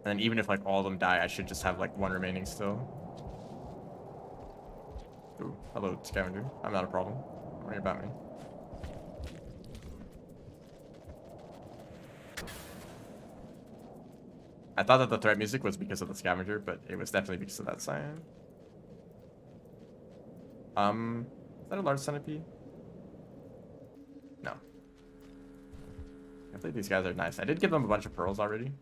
And then even if like all of them die, I should just have like one remaining still. Ooh, hello, Scavenger. I'm not a problem. Don't worry about me. I thought that the threat music was because of the Scavenger, but it was definitely because of that Cyan. Is that a large centipede? No. I think these guys are nice. I did give them a bunch of pearls already.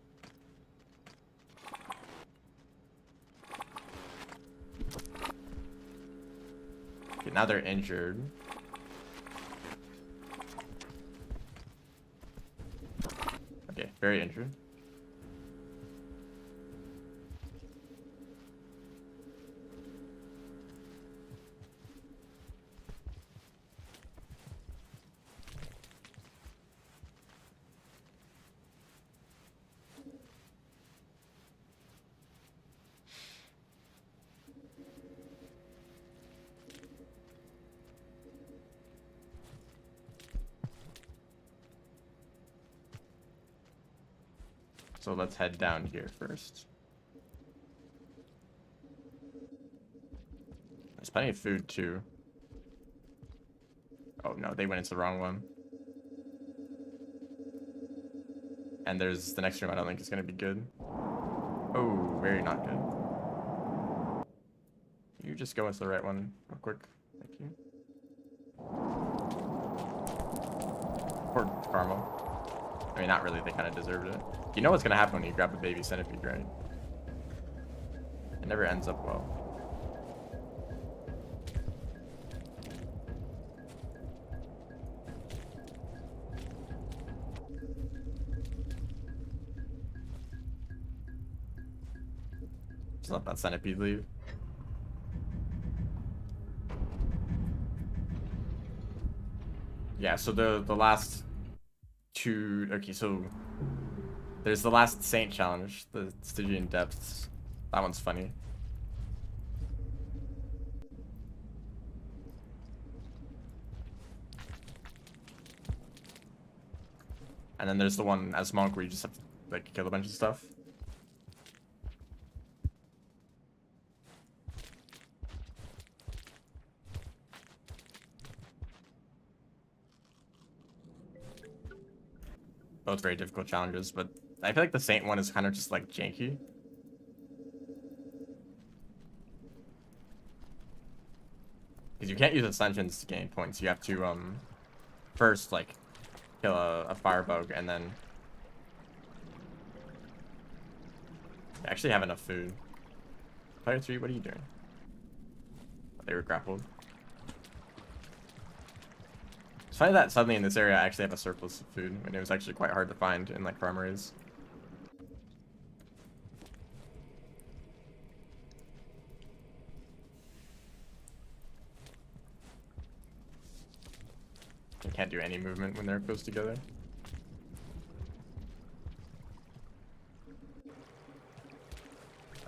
Okay, now they're injured. Okay, very injured. So let's head down here first. There's plenty of food too. Oh no, they went into the wrong one. And there's the next room I don't think is gonna be good. Oh, very not good. You just go into the right one real quick. Thank you. Poor Carmel. I mean, not really. They kind of deserved it. You know what's going to happen when you grab a baby centipede, right? It never ends up well. Just let that centipede leave. Yeah, so the last two... Okay, so... There's the last Saint challenge, the Stygian Depths. That one's funny. And then there's the one as Monk where you just have to like kill a bunch of stuff. Both very difficult challenges, but I feel like the Saint one is kind of just like janky. Because you can't use Ascensions to gain points. You have to first like kill a firebug, and then I actually have enough food. Player 3, what are you doing? They were grappled. It's funny that suddenly in this area I actually have a surplus of food when it was actually quite hard to find in like farmeries. You can't do any movement when they're close together.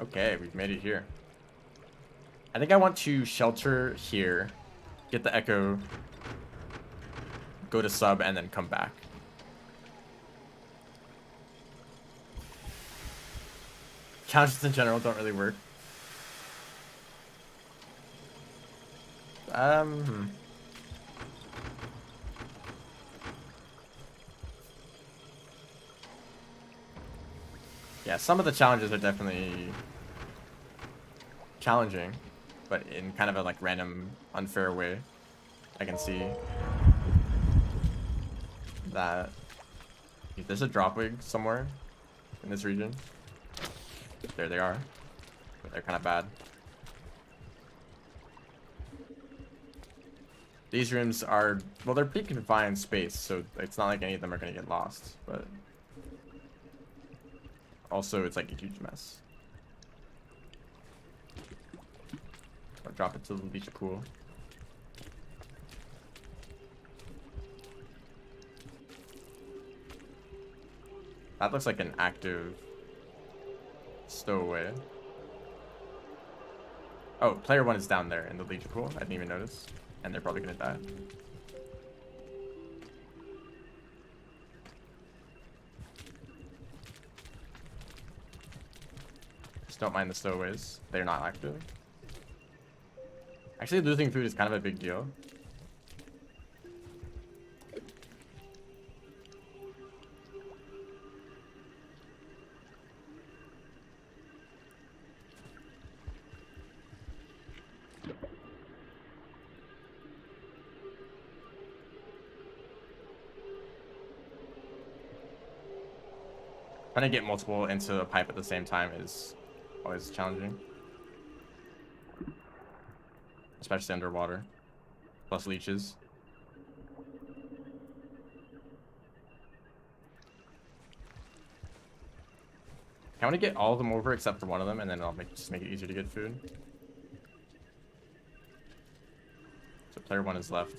Okay, we've made it here. I think I want to shelter here, get the echo, go to sub, and then come back. Challenges in general don't really work. Yeah, some of the challenges are definitely challenging, but in kind of a like random, unfair way. I can see that there's a dropwig somewhere in this region. There they are, but they're kind of bad. These rooms are, well, they're pretty confined space, so it's not like any of them are going to get lost, but also it's like a huge mess. I'll drop it to the leech pool. That looks like an active stowaway. Oh, player 1 is down there in the leech pool. I didn't even notice. And they're probably gonna die. Just don't mind the stowaways. They're not active. Actually, losing food is kind of a big deal. Trying to get multiple into a pipe at the same time is always challenging. Especially underwater. Plus leeches. I want to get all of them over except for one of them, and then I'll just make it easier to get food. So player 1 is left.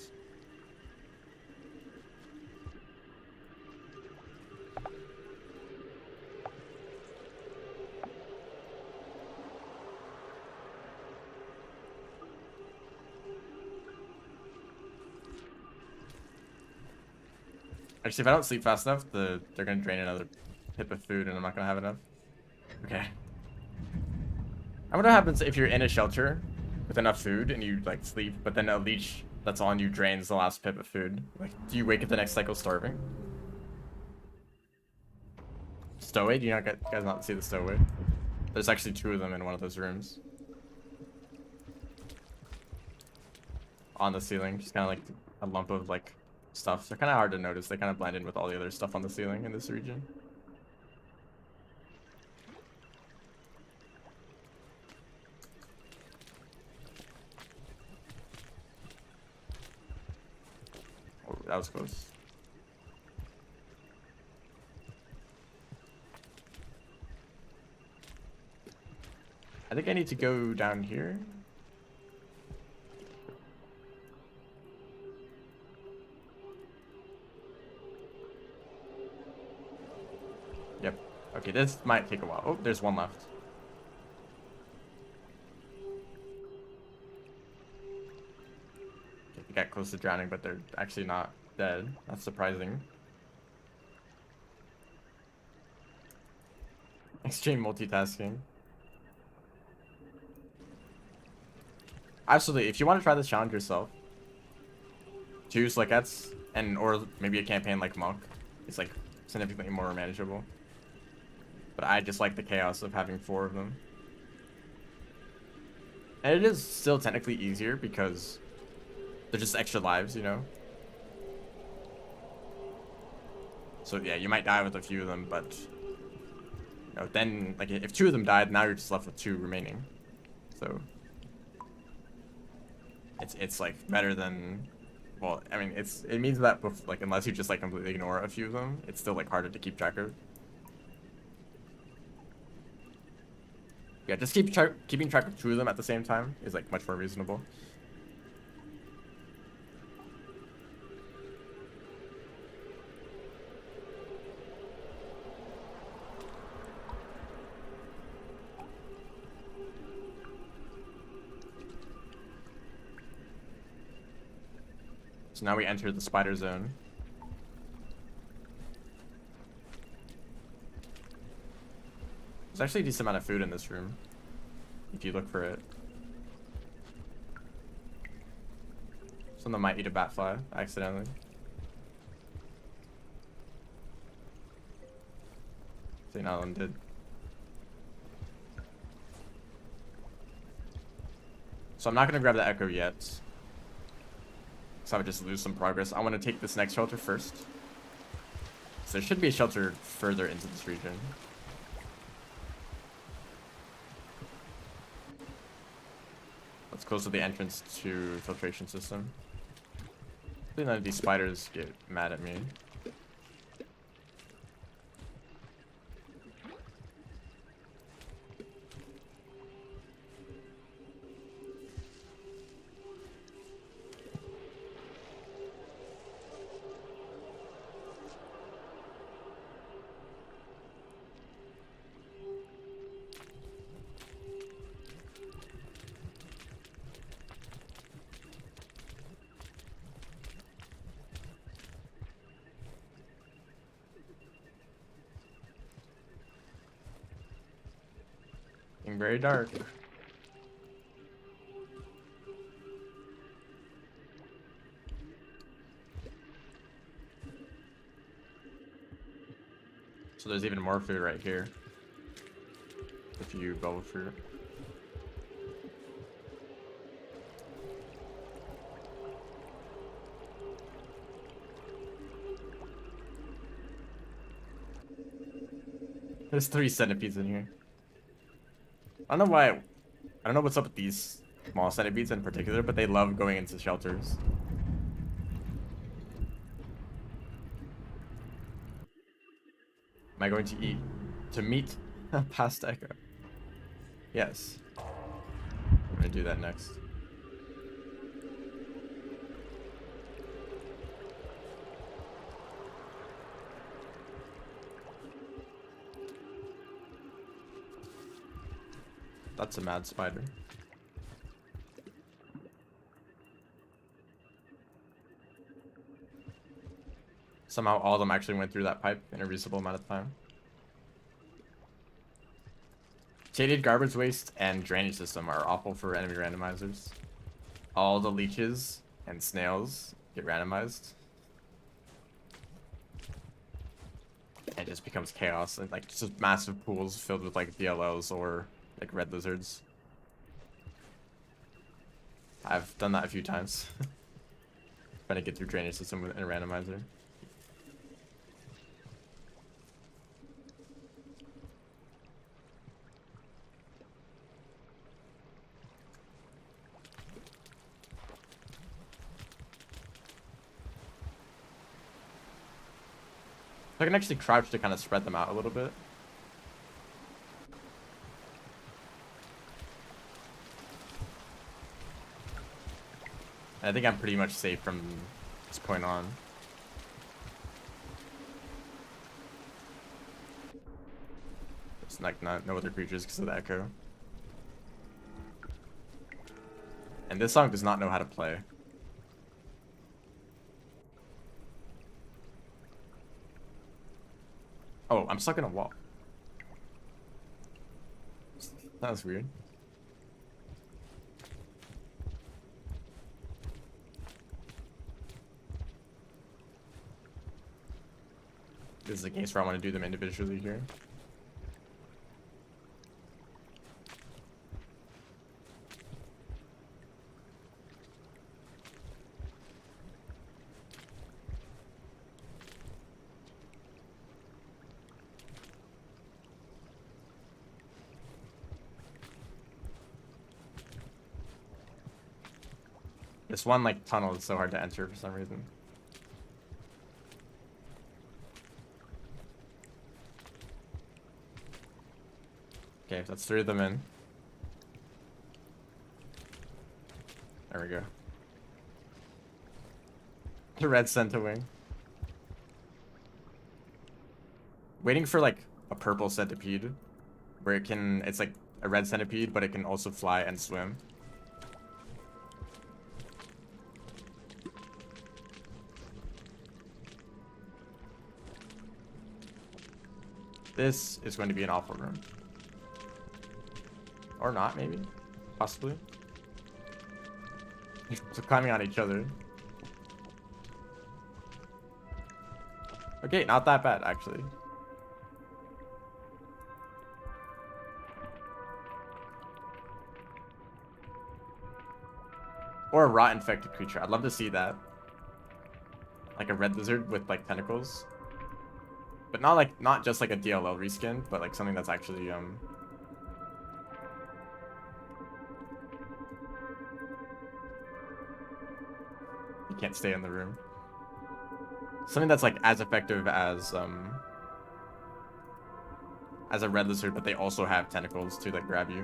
Actually, if I don't sleep fast enough, they're gonna drain another hip of food, and I'm not gonna have enough. Okay. I wonder what happens if you're in a shelter with enough food and you like sleep, but then a leech that's on you drains the last pip of food. Like, do you wake up the next cycle starving? Stowaway? Do you guys not see the stowaway? There's actually 2 of them in one of those rooms. On the ceiling, just kind of like a lump of like stuff. They're kind of hard to notice. They kind of blend in with all the other stuff on the ceiling in this region. Oh, that was close. I think I need to go down here. Yep. Okay, this might take a while. Oh, there's one left. Okay, they got close to drowning, but they're actually not dead. That's surprising. Extreme multitasking. Absolutely. If you want to try this challenge yourself, choose like that's or maybe a campaign like Monk. It's like significantly more manageable. But I just like the chaos of having 4 of them. And it is still technically easier because they're just extra lives, you know? So yeah, you might die with a few of them, but you know, then like if 2 of them died, now you're just left with 2 remaining. So it's like better than, well, I mean it means that like unless you just like completely ignore a few of them, it's still like harder to keep track of. Yeah, just keeping track of 2 of them at the same time is like much more reasonable. So now we enter the spider zone. There's actually a decent amount of food in this room, if you look for it. Someone might eat a bat fly accidentally. St. Alan did. So I'm not going to grab the echo yet, so I would just lose some progress. I want to take this next shelter first. So there should be a shelter further into this region. Let's close to the entrance to filtration system. Hopefully none of these spiders get mad at me. Getting very dark. So there's even more food right here. If you bubble fruit. There's 3 centipedes in here. I don't know why. I don't know what's up with these small centipedes in particular, but they love going into shelters. Am I going to meet past echo? Yes. I'm gonna do that next. That's a mad spider. Somehow all of them actually went through that pipe in a reasonable amount of time. Shaded garbage waste and drainage system are awful for enemy randomizers. All the leeches and snails get randomized. And it just becomes chaos, and like just massive pools filled with like DLLs or like red lizards. I've done that a few times. Trying to get through drainage system with a randomizer. I can actually crouch to kind of spread them out a little bit. I think I'm pretty much safe from this point on. There's like no other creatures because of the echo. And this song does not know how to play. Oh, I'm stuck in a wall. That was weird. This is a case where I want to do them individually here. This one like tunnel is so hard to enter for some reason. Okay, that's 3 of them in. There we go. The red center wing. Waiting for like a purple centipede, where it's like a red centipede, but it can also fly and swim. This is going to be an awful room. Or not, maybe? Possibly. So climbing on each other. Okay, not that bad, actually. Or a rot-infected creature. I'd love to see that. Like a red lizard with, like, tentacles. But not just like a DLL reskin, but like something that's actually, You can't stay in the room. Something that's like as effective as a red lizard, but they also have tentacles to like grab you.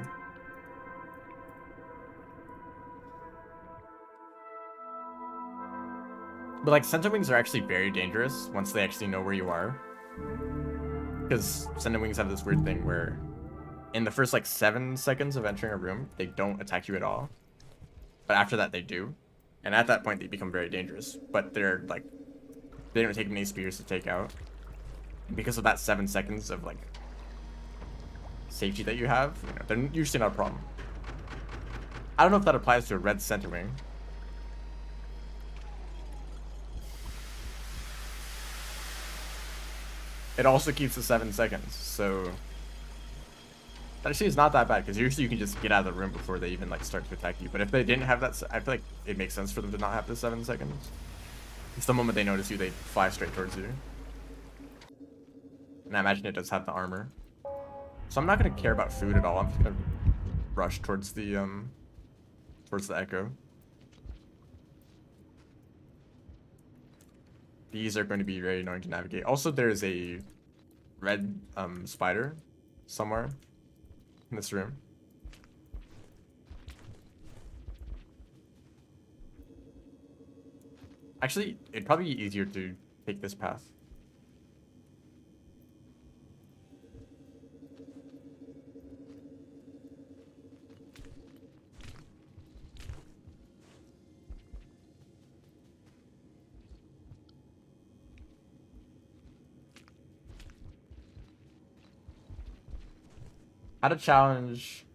But like Centipede are actually very dangerous once they actually know where you are. Because Centipede have this weird thing where in the first like 7 seconds of entering a room, they don't attack you at all. But after that they do. And at that point they become very dangerous. But they're like, they don't take many spears to take out. And because of that 7 seconds of like safety that you have, you know, they're usually not a problem. I don't know if that applies to a red Centipede. It also keeps the 7 seconds, so that actually is not that bad because usually you can just get out of the room before they even like start to attack you. But if they didn't have that, I feel like it makes sense for them to not have the 7 seconds. It's the moment they notice you, they fly straight towards you. And I imagine it does have the armor. So I'm not gonna care about food at all. I'm just gonna rush towards the echo. These are going to be very annoying to navigate. Also, there's a red spider somewhere in this room. Actually, it'd probably be easier to take this path. How to challenge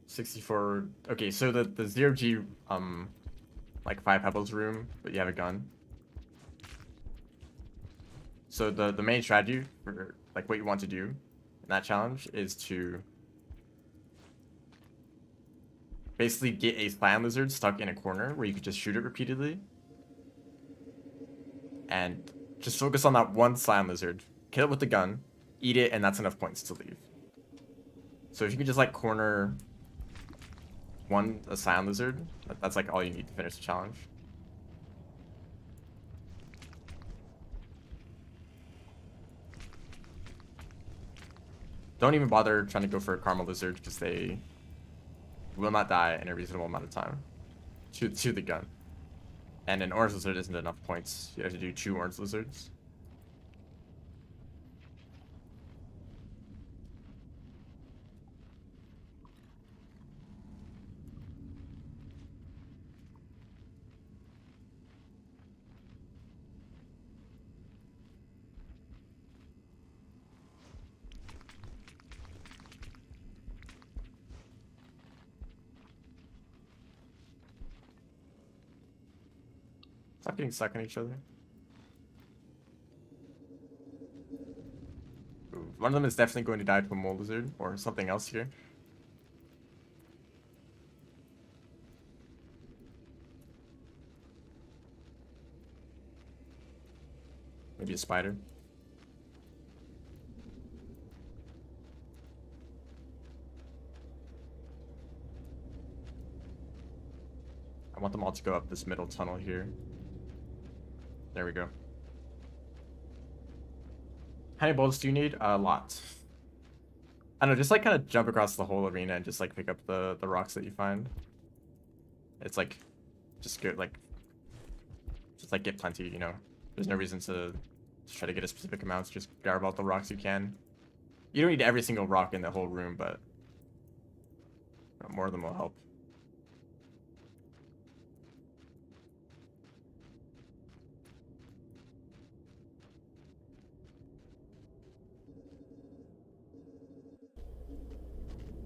64. Okay, so the 0G like 5 pebbles room, but you have a gun. So the main strategy for like what you want to do in that challenge is to basically get a slime lizard stuck in a corner where you could just shoot it repeatedly. And just focus on that one slime lizard, kill it with the gun, eat it, and that's enough points to leave. So if you can just like corner a slime lizard, that's like all you need to finish the challenge. Don't even bother trying to go for a caramel lizard because they will not die in a reasonable amount of time to the gun. And an orange lizard isn't enough points. You have to do 2 orange lizards. Stop getting stuck on each other. Ooh, one of them is definitely going to die to a mole lizard or something else here. Maybe a spider. I want them all to go up this middle tunnel here. There we go. How many bullets do you need? A lot. I don't know, just like kind of jump across the whole arena and just like pick up the rocks that you find. It's like just good, like just like get plenty, you know. There's no reason to try to get a specific amount. Just grab all the rocks you can. You don't need every single rock in the whole room, but more of them will help.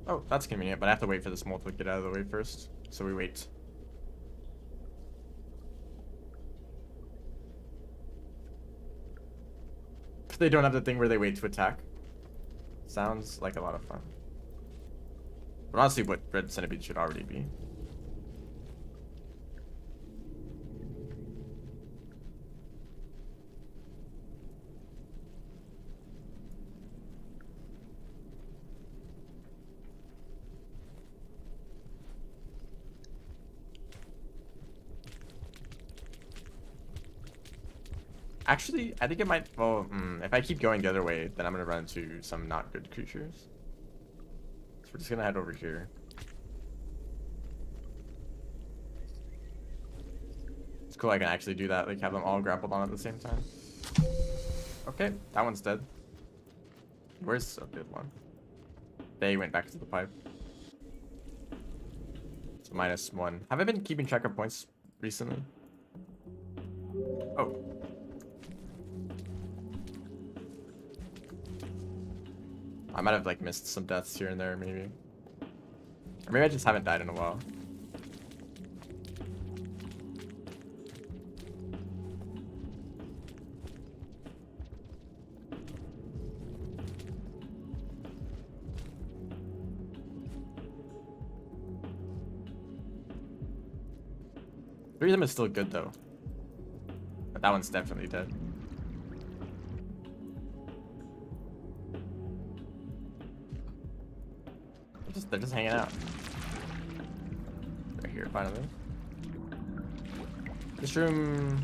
Oh, that's convenient, but I have to wait for this mole to get out of the way first. So we wait. They don't have the thing where they wait to attack. Sounds like a lot of fun. But honestly, what red centipede should already be. Actually, I think it might. Well, if I keep going the other way, then I'm gonna run into some not good creatures. So we're just gonna head over here. It's cool I can actually do that, like have them all grappled on at the same time. Okay, that one's dead. Where's a good one? They went back to the pipe. So -1. Have I been keeping track of points recently? Oh. I might have like missed some deaths here and there, maybe. Or maybe I just haven't died in a while. Three of them is still good though. But that one's definitely dead. They're just hanging out. Right here, finally. This room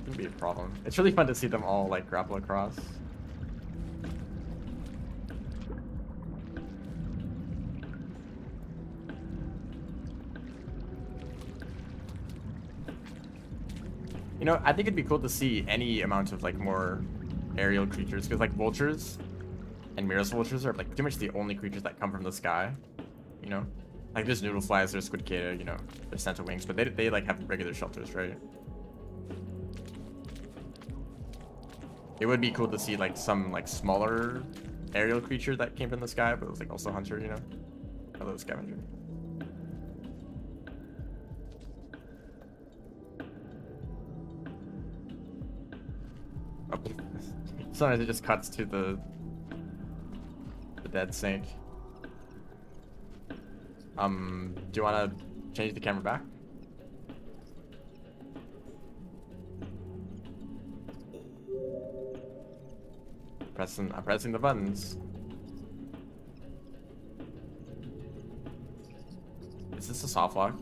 shouldn't be a problem. It's really fun to see them all like grapple across. You know, I think it'd be cool to see any amount of like more aerial creatures, because like vultures and Mirror's vultures are like pretty much the only creatures that come from the sky, you know? Like there's noodle flies, there's squidcata, you know, there's centiwings, but they like have regular shelters, right? It would be cool to see like some like smaller aerial creature that came from the sky, but it was like also hunter, you know? Hello, scavenger. Oh. Sometimes it just cuts to the dead sink. Do you want to change the camera back? I'm pressing the buttons. Is this a soft lock?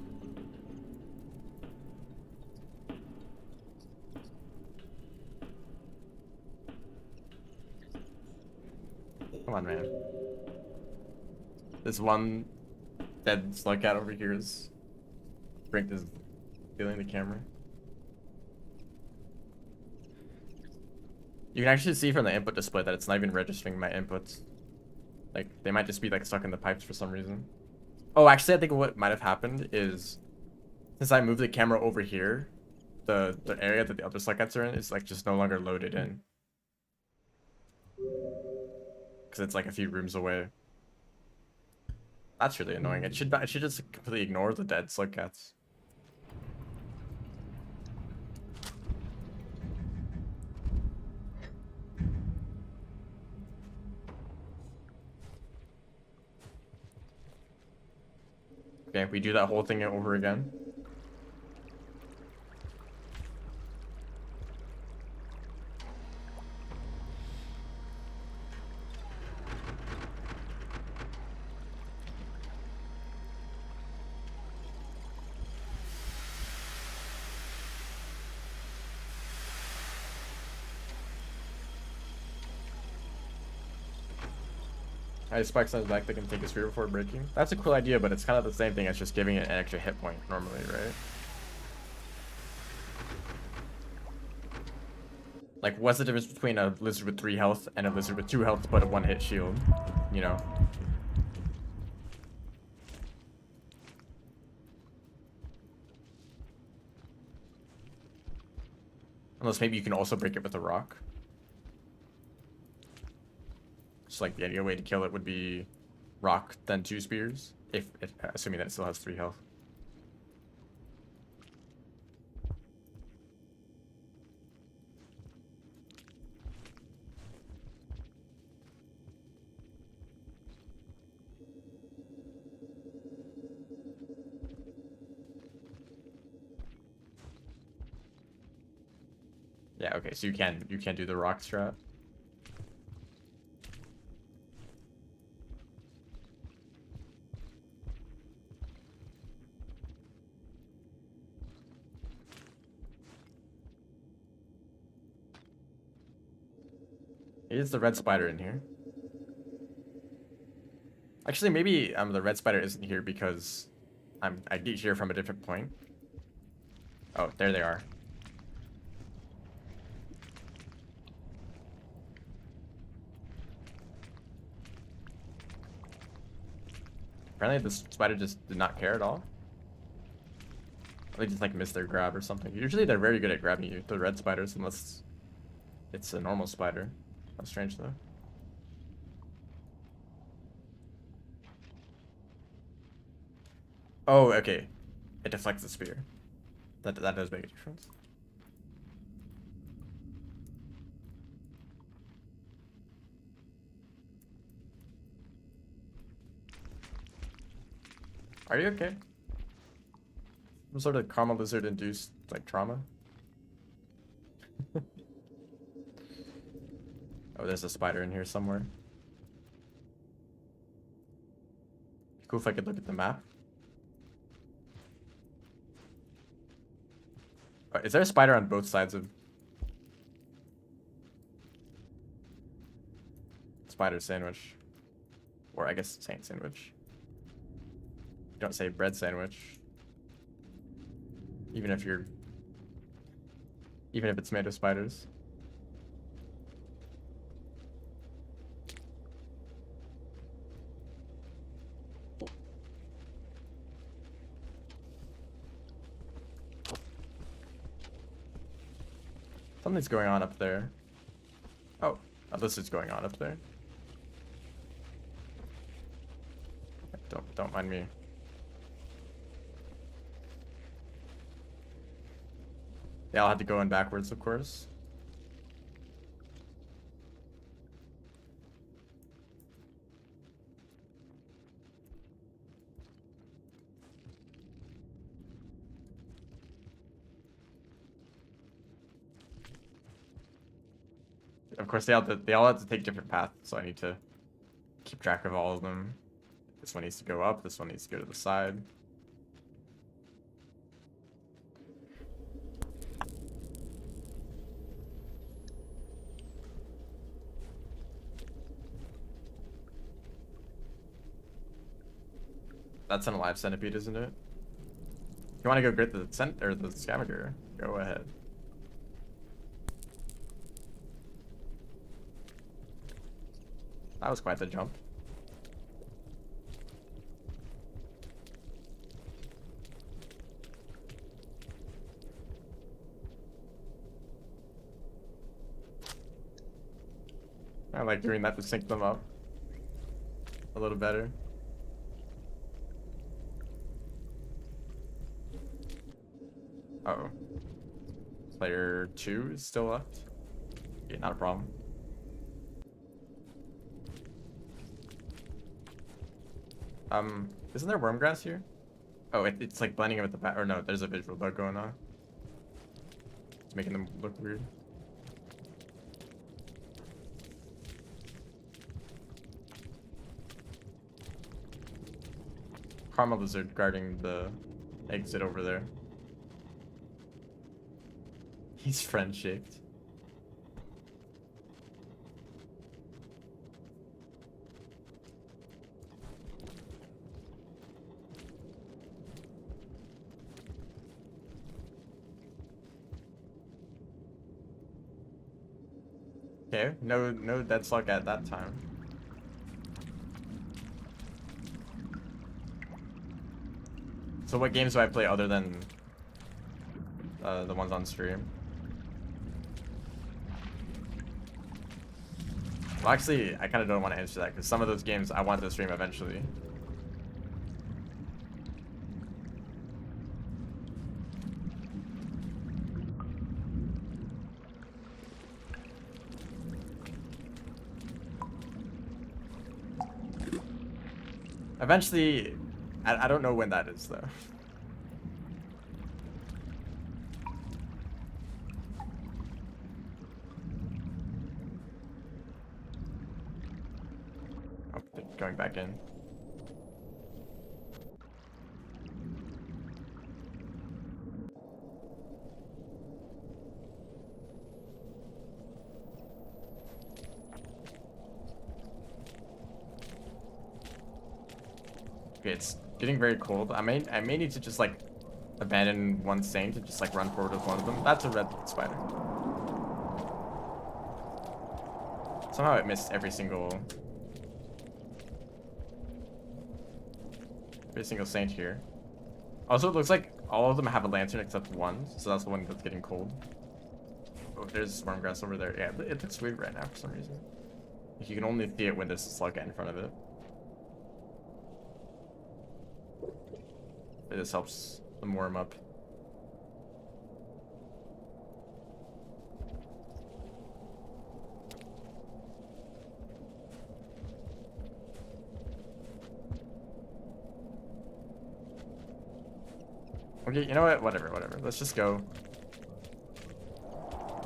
Come on, man. This one dead slug cat over here is Brink is stealing the camera. You can actually see from the input display that it's not even registering my inputs. Like they might just be like stuck in the pipes for some reason. Oh, actually, I think what might have happened is since I moved the camera over here, the area that the other slug cats are in is like just no longer loaded in. Because it's like a few rooms away. That's really annoying. It should just completely ignore the dead slug cats. Okay, we do that whole thing over again. Ice spikes on his back that can take a spear before breaking. That's a cool idea, but it's kind of the same thing as just giving it an extra hit point normally, right? Like, what's the difference between a lizard with 3 health and a lizard with 2 health but a 1-hit shield? You know? Unless maybe you can also break it with a rock. Just like the ideal way to kill it would be rock, then 2 spears. If it, assuming that it still has 3 health. Yeah, okay, so you can do the rock strat. Is the red spider in here? Actually, maybe the red spider isn't here because I get here from a different point. Oh, there they are. Apparently the spider just did not care at all. They just like missed their grab or something. Usually they're very good at grabbing you, the red spiders, unless it's a normal spider. That's strange though. Oh, okay. It deflects the spear. That does make a difference. Are you okay? Some sort of karma lizard induced like trauma? Oh, there's a spider in here somewhere. Cool if I could look at the map. Oh, is there a spider on both sides of spider sandwich? Or I guess saint sandwich. Don't say bread sandwich. Even if it's made of spiders. Something's going on up there. Oh, this is going on up there. Don't mind me. Yeah, I'll have to go in backwards, of course. Of course, they all have to take different paths, so I need to keep track of all of them. This one needs to go up, this one needs to go to the side. That's an alive centipede, isn't it? You want to go get the the scavenger? Go ahead. That was quite the jump. I like doing that to sync them up a little better. Uh-oh. Player 2 is still left. Yeah, not a problem. Isn't there worm grass here? Oh, it's like blending in with the back. Or no, there's a visual bug going on. It's making them look weird. Karma lizard guarding the exit over there. He's friend-shaped. Okay, no dead slug at that time. So what games do I play other than the ones on stream? Well, actually, I kind of don't want to answer that because some of those games I want to stream eventually. Eventually, I don't know when that is though. Oh, they're going back in. Okay, it's getting very cold. I may need to just like abandon one saint and just like run forward with one of them. That's a red spider. Somehow it missed every single saint here. Also, it looks like all of them have a lantern except one, so that's the one that's getting cold. Oh, there's worm grass over there. Yeah, it looks weird right now for some reason. Like, you can only see it when there's a slug in front of it. This helps them warm up. Okay, you know what? Whatever. Let's just go.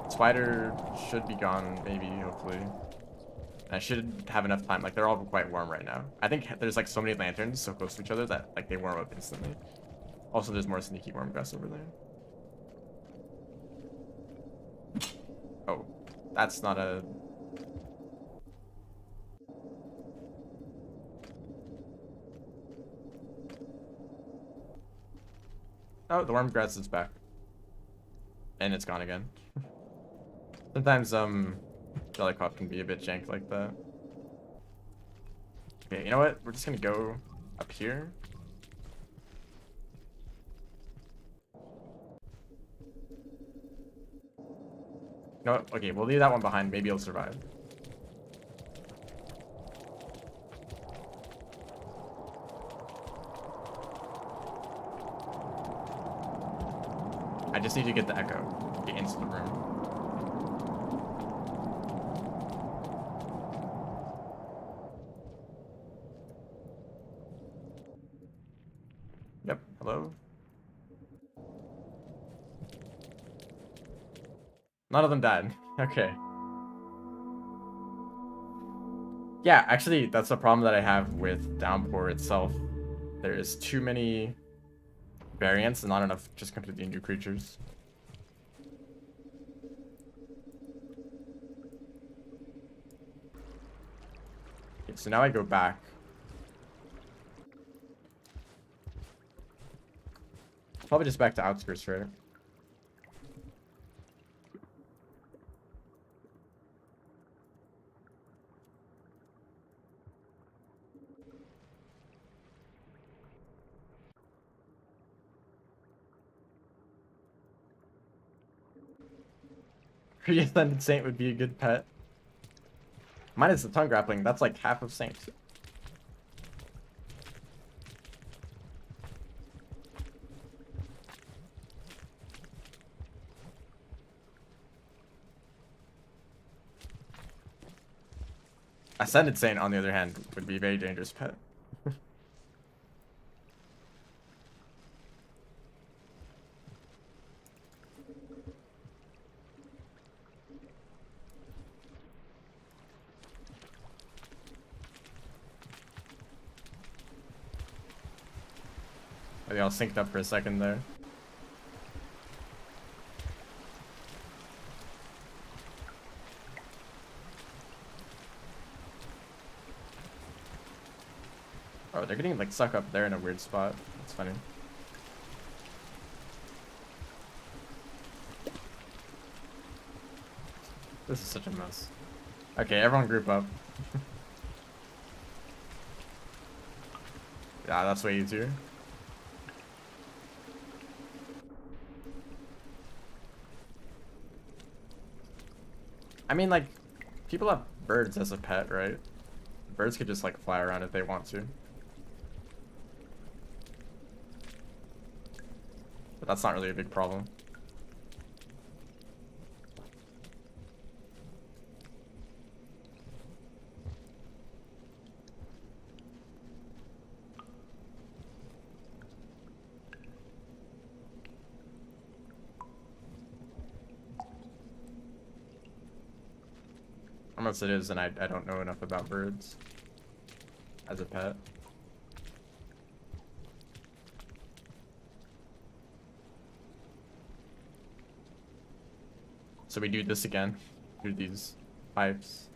Spider should be gone, maybe, hopefully. I should have enough time. Like, they're all quite warm right now. I think there's like so many lanterns so close to each other that like they warm up instantly. Also, there's more sneaky worm grass over there. Oh, that's not a... Oh, the worm grass is back. And it's gone again. Sometimes, Jellycop can be a bit jank like that. Okay, you know what? We're just gonna go up here. No, okay, we'll leave that one behind. Maybe it'll survive. I just need to get the echo. Get into the room. Yep, hello? None of them died. Okay. Yeah, actually, that's the problem that I have with Downpour itself. There is too many variants and not enough just completely new creatures. Okay, so now I go back. Probably just back to outskirts, right? Pre-ascended Saint would be a good pet. Minus the tongue grappling, that's like half of Saint. Ascended Saint, on the other hand, would be a very dangerous pet. Maybe I'll synced up for a second there. Oh, they're getting like stuck up there in a weird spot. That's funny. This is such a mess. Okay, everyone group up. Yeah, that's way easier. I mean, like, people have birds as a pet, right? Birds could just, like, fly around if they want to. But that's not really a big problem. Unless it is, and I don't know enough about birds as a pet. So we do this again through these pipes.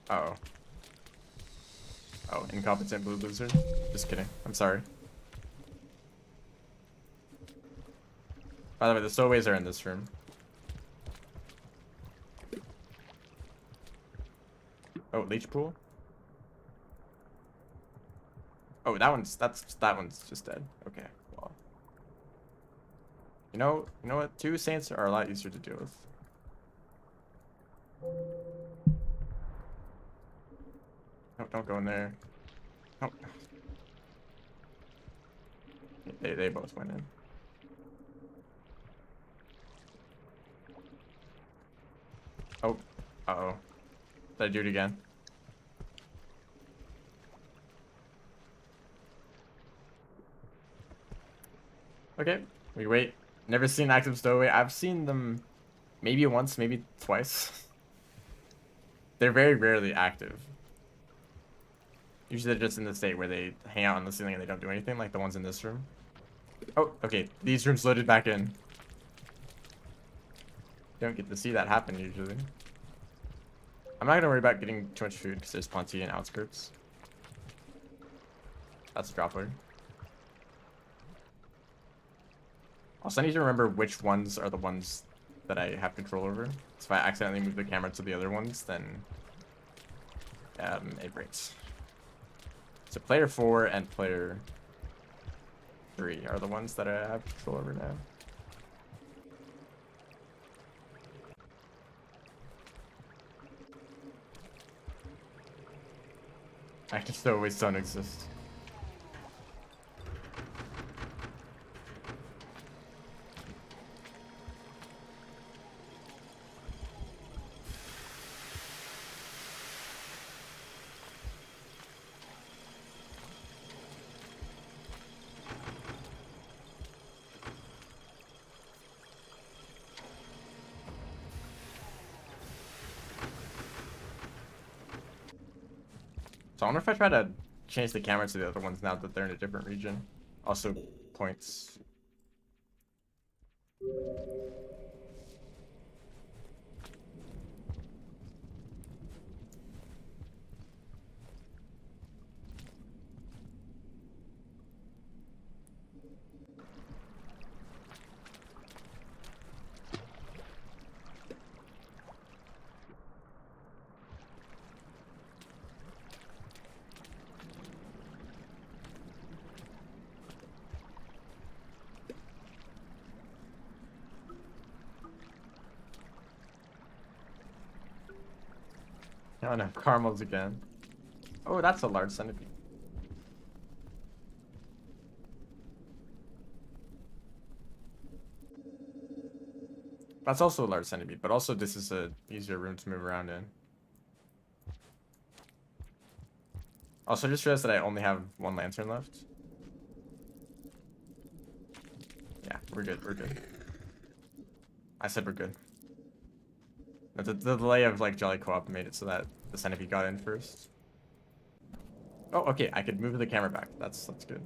Uh-oh. Oh, incompetent blue loser. Just kidding. I'm sorry. By the way, the stowaways are in this room. Oh, leech pool? Oh, that one's just dead. Okay, well. You know what? 2 saints are a lot easier to deal with. No, don't go in there. No. They both went in. Oh, uh-oh. Did I do it again? Okay, we wait. Never seen active stowaway. I've seen them maybe once, maybe twice. They're very rarely active. Usually they're just in the state where they hang out on the ceiling and they don't do anything, like the ones in this room. Oh, okay. These rooms loaded back in. Don't get to see that happen usually. I'm not gonna worry about getting too much food because there's plenty in outskirts. That's a dropper. Also, I need to remember which ones are the ones that I have control over. So if I accidentally move the camera to the other ones, then it breaks. So player 4 and player 3 are the ones that I have control over now. Active stowaways don't exist. So I wonder if I try to change the camera to the other ones now that they're in a different region. Also, points. Oh no, caramels again. Oh, that's a large centipede. That's also a large centipede, but also this is a easier room to move around in. Also, I just realized that I only have 1 lantern left. Yeah, we're good. We're good. I said we're good. The delay of like Jolly Co-op made it so that the centipede got in first. Oh, okay. I could move the camera back. That's good.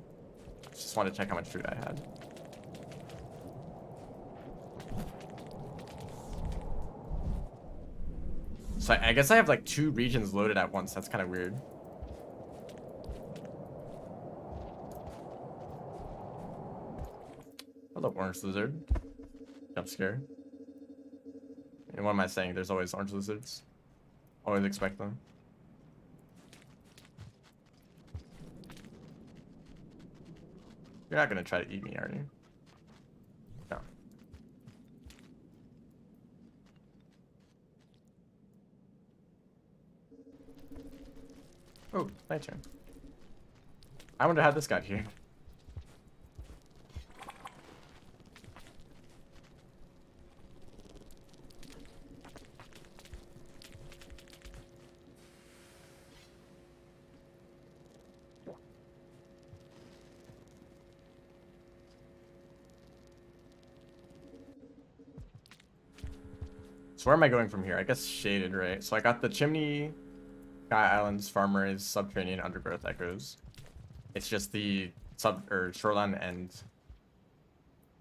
Just wanted to check how much food I had. So I guess I have like 2 regions loaded at once. That's kind of weird. Hello, orange lizard. Jump scare. And what am I saying? There's always orange lizards. Always expect them. You're not gonna try to eat me, are you? No. Oh, my turn. I wonder how this got here. So where am I going from here? I guess shaded, right? So I got the Chimney, Sky Islands, Farmers, Subterranean, Undergrowth Echoes. It's just the Shoreline and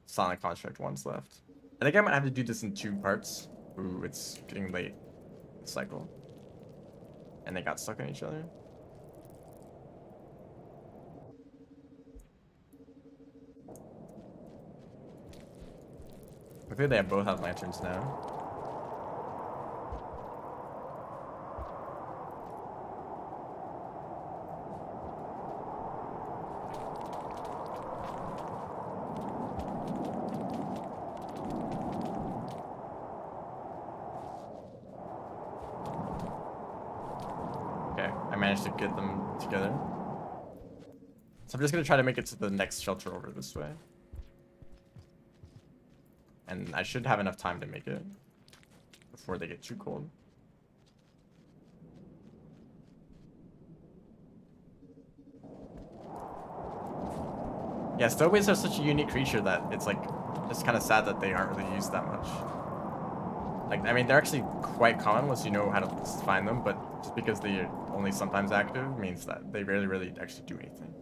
Sonic Construct ones left. I think I might have to do this in 2 parts. Ooh, it's getting late. Cycle. And they got stuck on each other. Luckily they both have lanterns now. I managed to get them together. So I'm just gonna try to make it to the next shelter over this way. And I should have enough time to make it before they get too cold. Yeah, stowaways are such a unique creature that it's like just kind of sad that they aren't really used that much. Like, I mean, they're actually quite common once you know how to find them, but just because they're only sometimes active means that they rarely really actually do anything.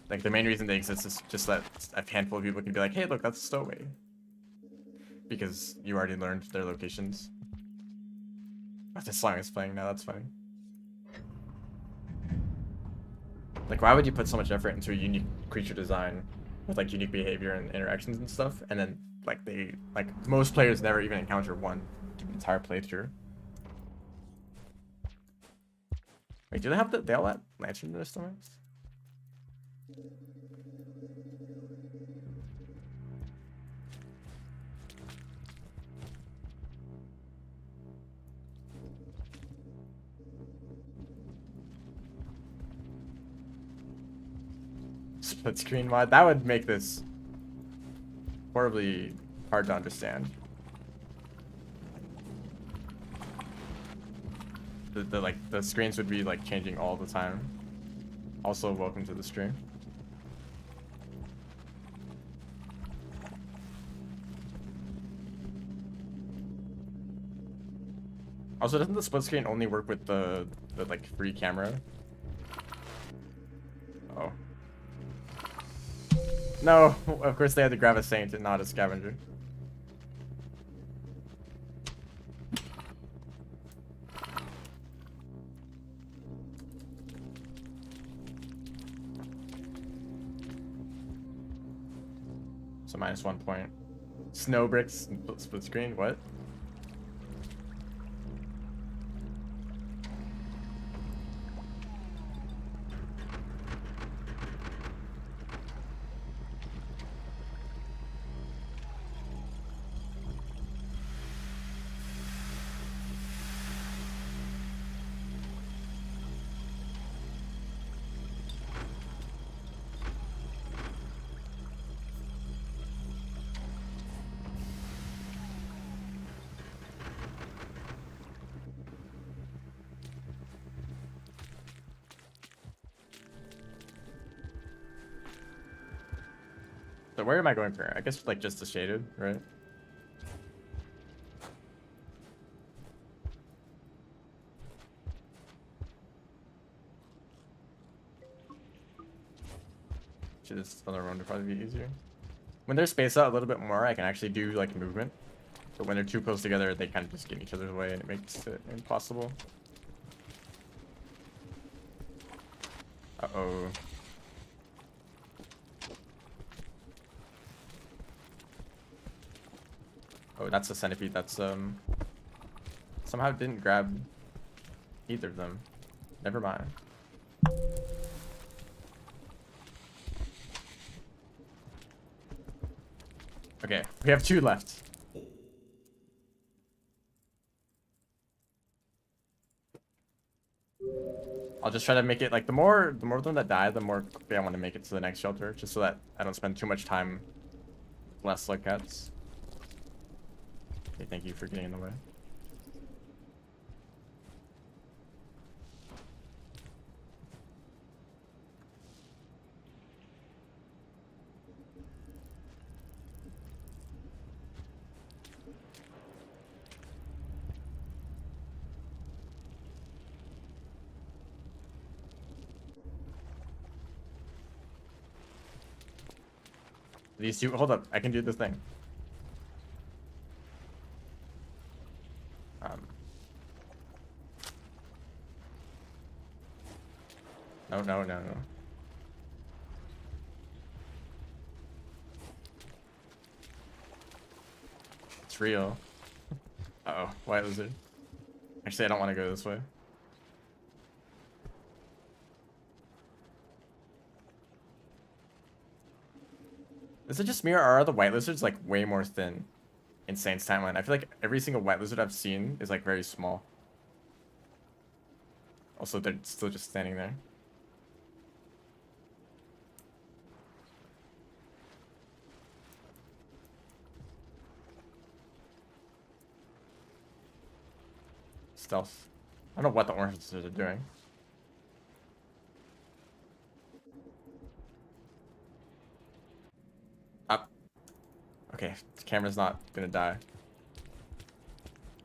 Like, the main reason they exist is just that a handful of people can be like, hey, look, that's a stowaway. Because you already learned their locations. But this song is playing now, that's funny. Like, why would you put so much effort into a unique creature design with, like, unique behavior and interactions and stuff, and then like most players never even encounter one entire playthrough. Wait, do they have they all have lantern in their stomachs? Split screen mod, that would make this horribly hard to understand. The screens would be like changing all the time. Also, welcome to the stream. Also, doesn't the split screen only work with the like free camera? Oh. No, of course they had to grab a saint and not a scavenger. So -1 point. Snow bricks, split screen, what? So where am I going for? I guess like just the shaded, right? Should this other one would probably be easier. When they're spaced out a little bit more, I can actually do like movement. But when they're too close together, they kind of just get in each other's way and it makes it impossible. Uh-oh. Oh, that's a centipede. That's, somehow didn't grab either of them. Never mind. Okay, we have 2 left. I'll just try to make it like the more of them that die, the more quickly I want to make it to the next shelter, just so that I don't spend too much time less slug cats. Okay, thank you for getting in the way. These 2, hold up, I can do this thing. No. It's real. Uh-oh, white lizard. Actually, I don't want to go this way. Is it just me or are the white lizards like way more thin in Saints timeline? I feel like every single white lizard I've seen is like very small. Also, they're still just standing there. Stealth. I don't know what the orange lizards are doing. Up. Okay, the camera's not gonna die.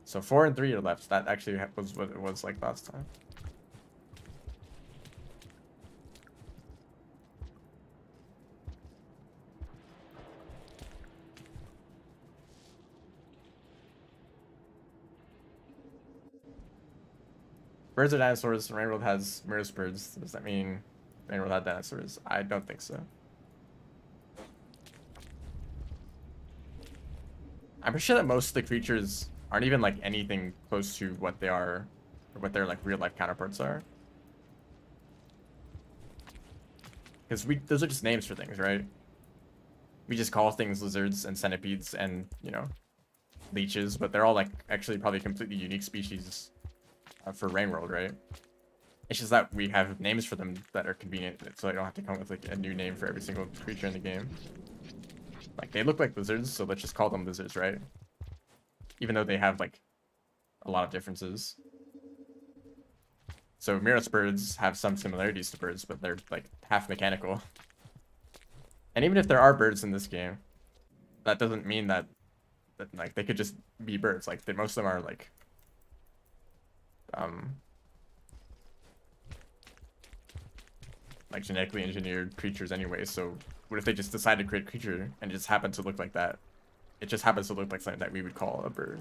So 4 and 3 are left. That actually was what it was like last time. Birds are dinosaurs, and Rainworld has Mirror's birds. Does that mean Rainworld had dinosaurs? I don't think so. I'm pretty sure that most of the creatures aren't even like anything close to what they are, or what their like real life counterparts are. Because those are just names for things, right? We just call things lizards and centipedes and, you know, leeches, but they're all like actually probably completely unique species for Rainworld, right? It's just that we have names for them that are convenient, so I don't have to come up with like a new name for every single creature in the game. Like, they look like lizards, so let's just call them lizards, right? Even though they have like a lot of differences. So Miros birds have some similarities to birds, but they're like half mechanical. And even if there are birds in this game, that doesn't mean that like they could just be birds. Like most of them are like genetically engineered creatures anyway. So what if they just decide to create a creature and it just happens to look like that? It just happens to look like something that we would call a bird.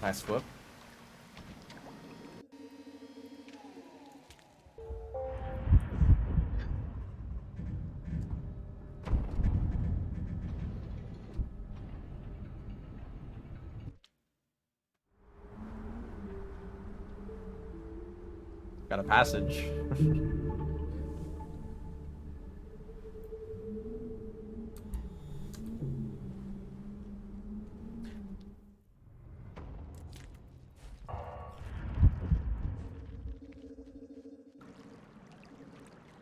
Nice flip. Got a passage.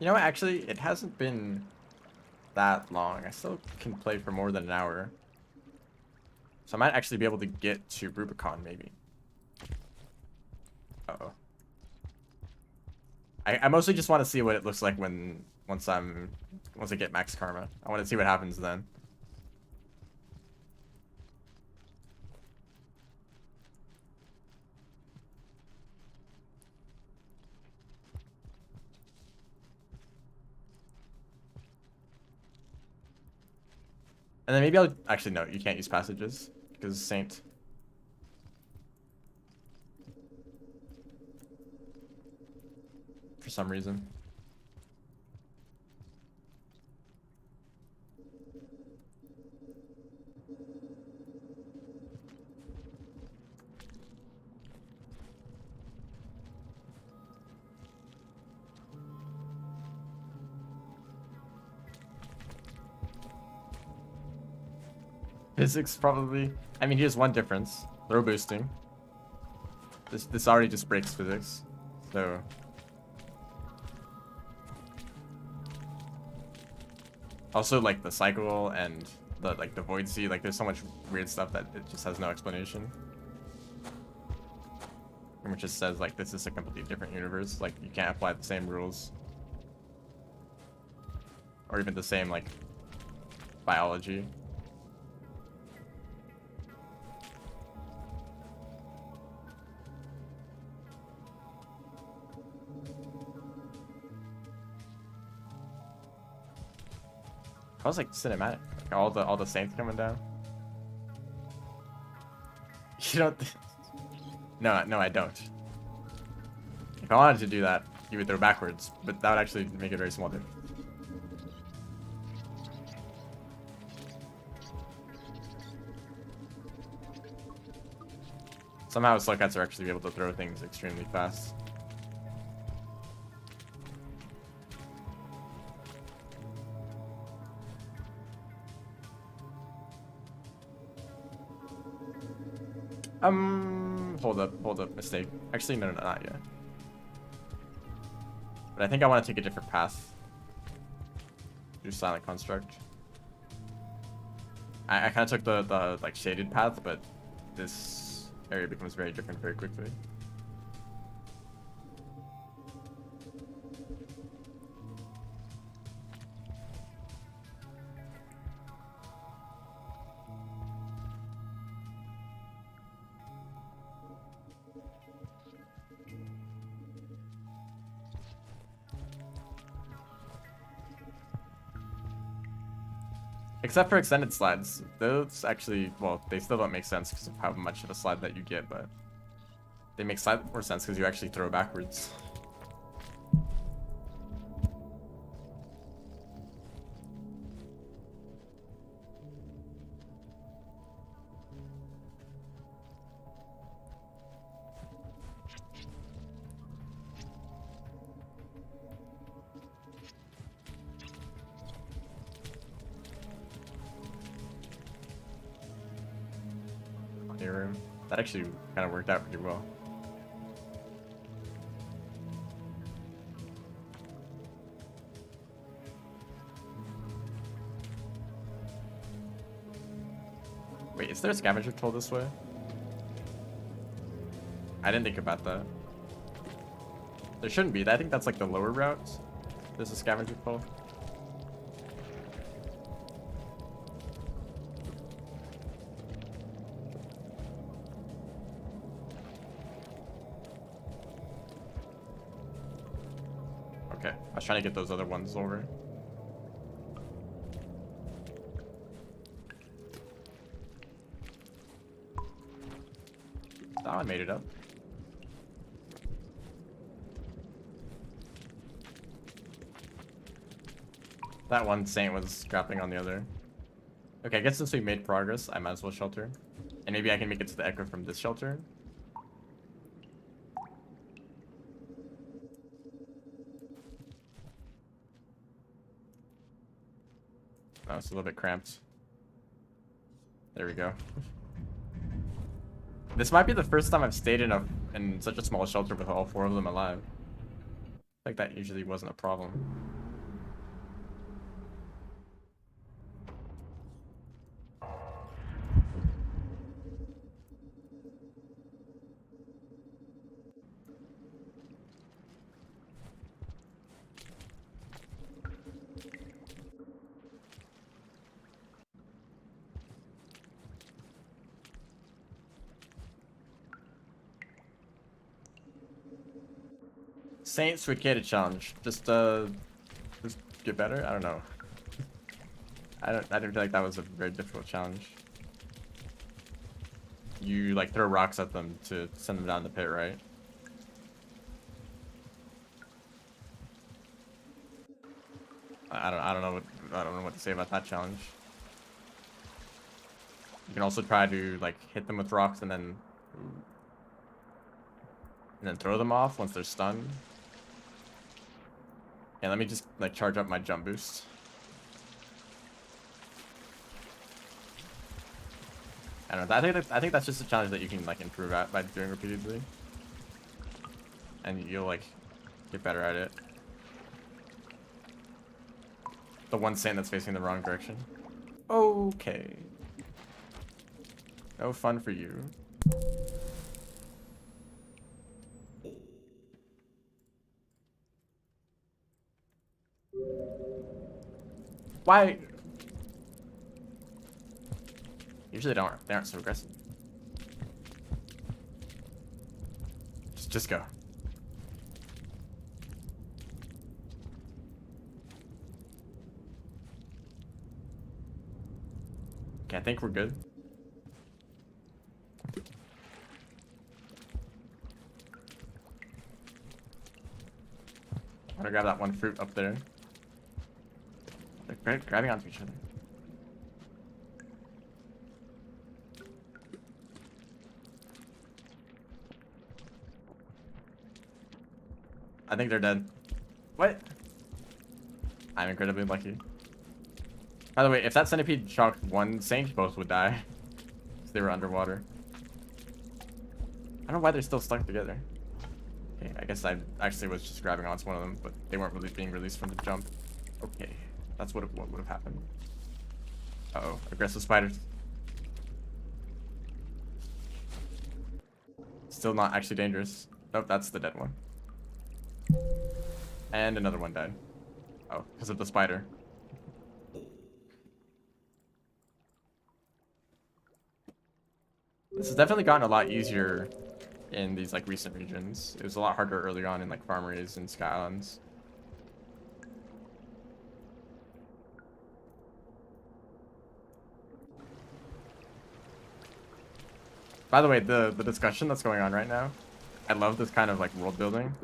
You know, actually, it hasn't been that long. I still can play for more than an hour. So I might actually be able to get to Rubicon, maybe. Uh-oh. I mostly just want to see what it looks like once I get max karma. I want to see what happens then. And then maybe I'll actually no, you can't use passages because Saint. For some reason. Physics probably. I mean, here's one difference. Throw boosting. This already just breaks physics. So also like the cycle and the void sea, like there's so much weird stuff that it just has no explanation. And which just says like this is a completely different universe. Like you can't apply the same rules. Or even the same like biology. I was like cinematic. Like, all the saints coming down. You don't. No, I don't. If I wanted to do that, you would throw backwards, but that would actually make it very small. Somehow Slugcats are actually able to throw things extremely fast. Hold up, mistake. Actually, no, not yet. But I think I want to take a different path. Do Silent Construct. I kind of took the like shaded path, but this area becomes very different very quickly. Except for extended slides. Those actually, well, they still don't make sense because of how much of a slide that you get, but they make slightly more sense because you actually throw backwards. Room. That actually kind of worked out pretty well. Wait, is there a scavenger toll this way? I didn't think about that. There shouldn't be. I think that's like the lower route. There's a scavenger toll. Okay, I was trying to get those other ones over. Oh, I made it up. That one saint was grappling on the other. Okay, I guess since we made progress, I might as well shelter. And maybe I can make it to the echo from this shelter. Oh, it's a little bit cramped. There we go. This might be the first time I've stayed in such a small shelter with all 4 of them alive. Like that usually wasn't a problem. Saints Wicked challenge. Just get better? I don't know. I didn't feel like that was a very difficult challenge. You like throw rocks at them to send them down the pit, right? I don't know what to say about that challenge. You can also try to like hit them with rocks and then throw them off once they're stunned. Yeah, let me just like charge up my jump boost. I don't know. I think that's just a challenge that you can like improve at by doing repeatedly, and you'll like get better at it. The one saint that's facing the wrong direction. Okay. No fun for you. Why? Usually they aren't so aggressive. Just go. Okay, I think we're good. I'm gonna grab that one fruit up there. They're grabbing onto each other. I think they're dead. What? I'm incredibly lucky. By the way, if that centipede shocked one saint, both would die. Because they were underwater. I don't know why they're still stuck together. Okay, I guess I actually was just grabbing onto one of them, but they weren't really being released from the jump. Okay, that's what would have happened. Uh-oh, aggressive spiders. Still not actually dangerous. Nope, that's the dead one. And another one died. Oh, because of the spider. This has definitely gotten a lot easier in these like recent regions. It was a lot harder early on in like farmeries and Sky Islands. By the way, the discussion that's going on right now, I love this kind of like world building.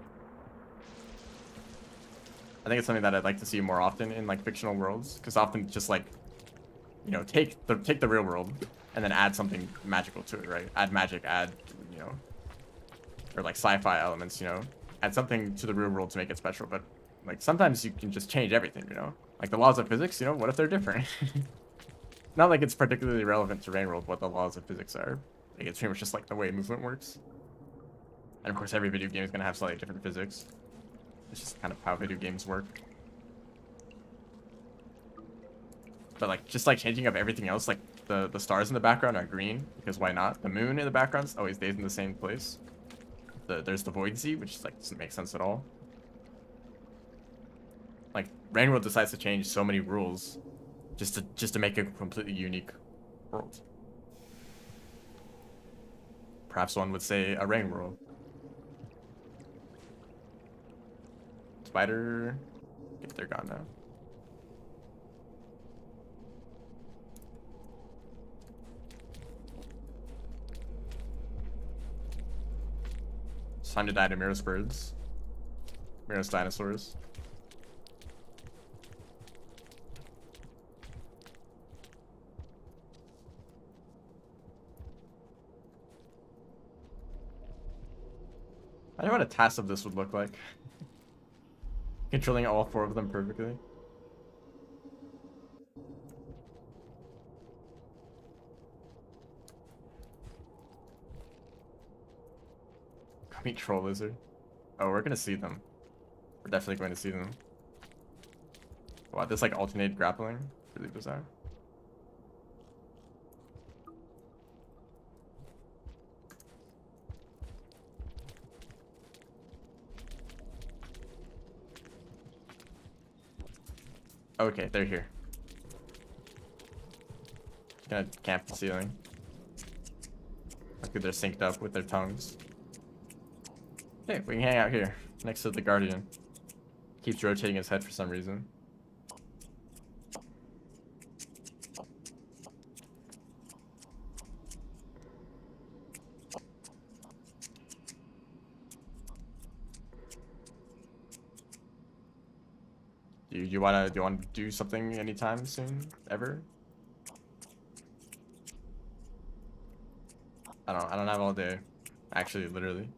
I think it's something that I'd like to see more often in like fictional worlds, because often just like, you know, take the real world and then add something magical to it, right? Add magic, add, you know, or like sci-fi elements, you know, add something to the real world to make it special. But like sometimes you can just change everything, you know, like the laws of physics, you know, what if they're different? Not like it's particularly relevant to Rain World what the laws of physics are. Like it's pretty much just like the way movement works. And of course, every video game is gonna have slightly different physics. It's just kind of how video games work. But like, just like changing up everything else, like the stars in the background are green, because why not? The moon in the background always stays in the same place. There's the Void Sea, which like doesn't make sense at all. Like, Rain World decides to change so many rules just to make a completely unique world. Perhaps one would say a Rain World. Spider, if they're gone now. It's time to die to Miros birds. Miros dinosaurs. I know what a task of this would look like. Controlling all four of them perfectly. Meet Troll Lizard. Oh, we're gonna see them. We're definitely going to see them. Wow, this like alternate grappling, really bizarre. Okay, they're here. Gonna camp the ceiling. Luckily they're synced up with their tongues. Okay, we can hang out here, next to the Guardian. Keeps rotating his head for some reason. Do you wanna do something anytime soon? Ever? I don't have all day. Actually, literally.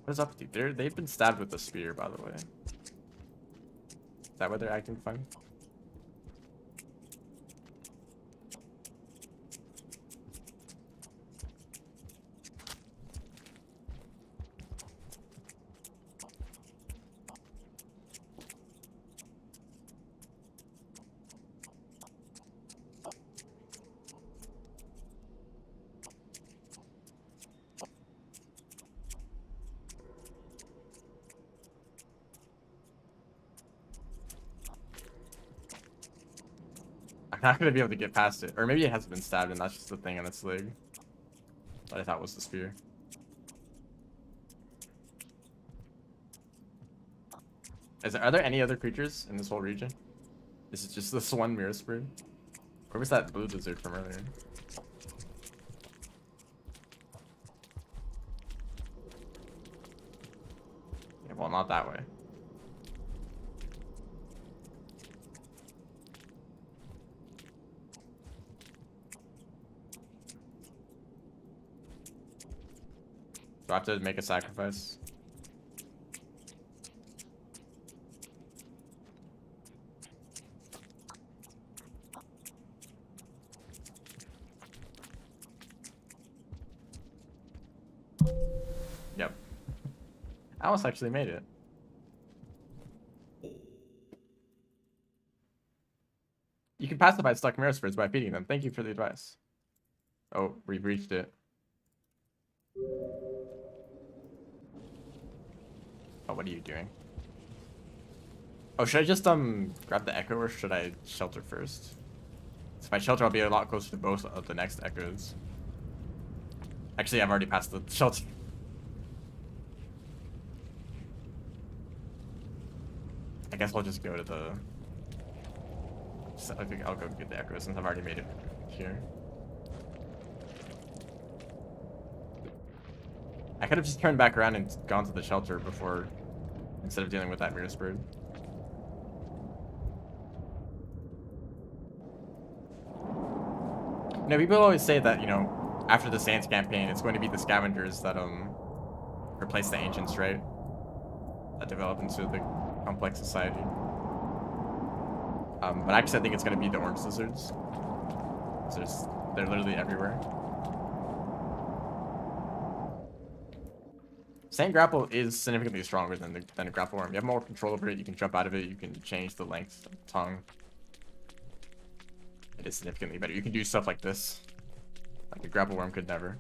What is up with you? They've been stabbed with a spear, by the way. Is that why they're acting funny? I'm not gonna be able to get past it. Or maybe it hasn't been stabbed and that's just the thing on its leg. That I thought was the spear. Are there any other creatures in this whole region? Is it just this one mirror spirit? Where was that blue lizard from earlier? Yeah, well, not that way. Do I have to make a sacrifice? Yep. I almost actually made it. You can pacify stuck mirror spirits by feeding them. Thank you for the advice. Oh, we've reached it. Oh, what are you doing? Oh, should I just grab the echo or should I shelter first? So if I shelter, I'll be a lot closer to both of the next echoes. Actually, I've already passed the shelter. I guess I'll just go to the... I think I'll go get the echo since I've already made it here. I could have just turned back around and gone to the shelter before, instead of dealing with that mirror spirit. You know, people always say that, you know, after the Sands campaign, it's going to be the scavengers that replace the ancients, right? That develop into the complex society. But actually, I think it's going to be the orange lizards. They're literally everywhere. Sand grapple is significantly stronger than a grapple worm. You have more control over it. You can jump out of it. You can change the length of the tongue. It is significantly better. You can do stuff like this, like a grapple worm could never.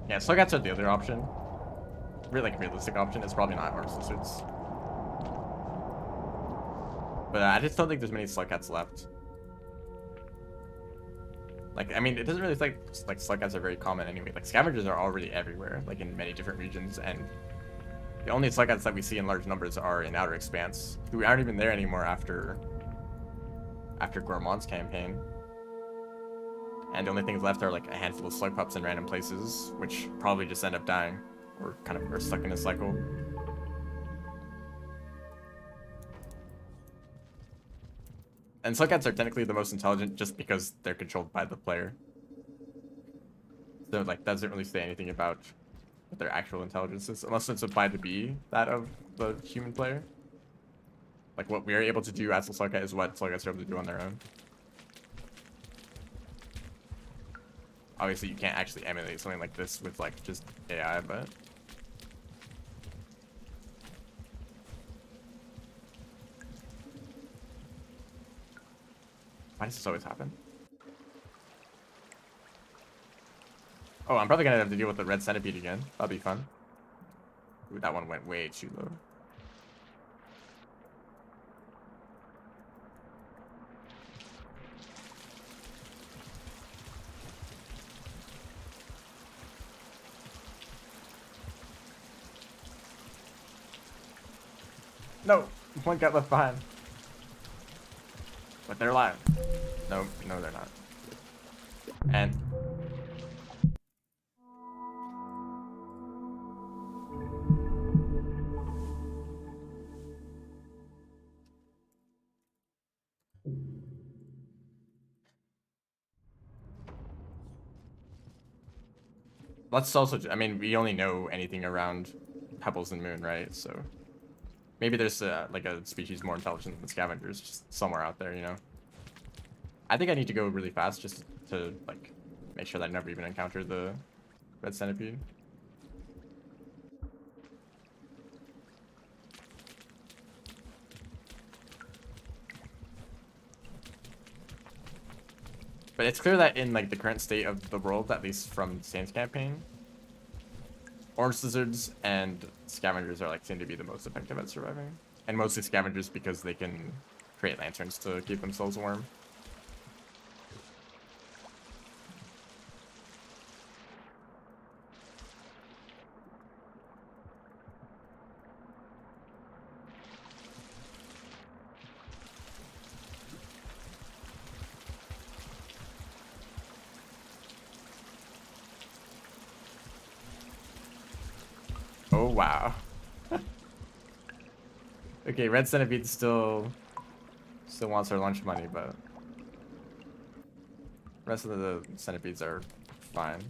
Yeah, Slugcats are the other option. Really, like, realistic option. It's probably not Orange Lizards. But I just don't think there's many Slugcats left. Like, I mean, it doesn't really like Slugcats are very common anyway. Like, Scavengers are already everywhere, like in many different regions, and the only Slugcats that we see in large numbers are in Outer Expanse, who aren't even there anymore after Gourmand's campaign. And the only things left are like a handful of slug pups in random places, which probably just end up dying or kind of are stuck in a cycle. And Slugcats are technically the most intelligent just because they're controlled by the player. So like doesn't really say anything about what their actual intelligence is, unless it's implied to be that of the human player. Like what we are able to do as a Slugcat is what Slugcats are able to do on their own. Obviously, you can't actually emulate something like this with like just AI, but why does this always happen? Oh, I'm probably gonna have to deal with the red centipede again. That'll be fun. Ooh, that one went way too low. No, one got left behind. But they're alive. No, no, they're not. And let's also, I mean, we only know anything around Pebbles and Moon, right? So maybe there's like a species more intelligent than Scavengers just somewhere out there, you know? I think I need to go really fast just to like make sure that I never even encounter the red centipede. But it's clear that in like the current state of the world, at least from Saint's campaign, Orange Lizards and Scavengers are like seem to be the most effective at surviving. And mostly Scavengers because they can create lanterns to keep themselves warm. Oh wow. Okay, red centipede still wants her lunch money, but the rest of the centipedes are fine.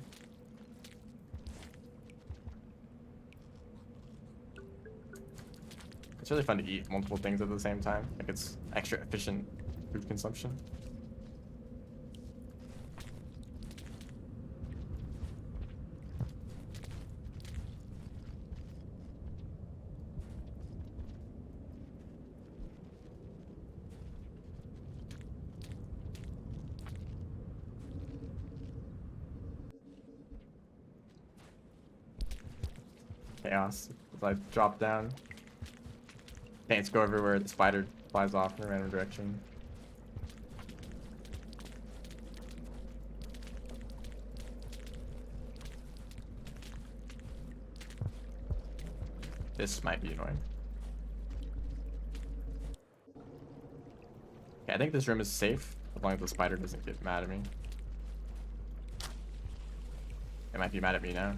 It's really fun to eat multiple things at the same time. Like it's extra efficient food consumption. Chaos. As I drop down. Paints go everywhere, the spider flies off in a random direction. This might be annoying. Okay, I think this room is safe, as long as the spider doesn't get mad at me. It might be mad at me now.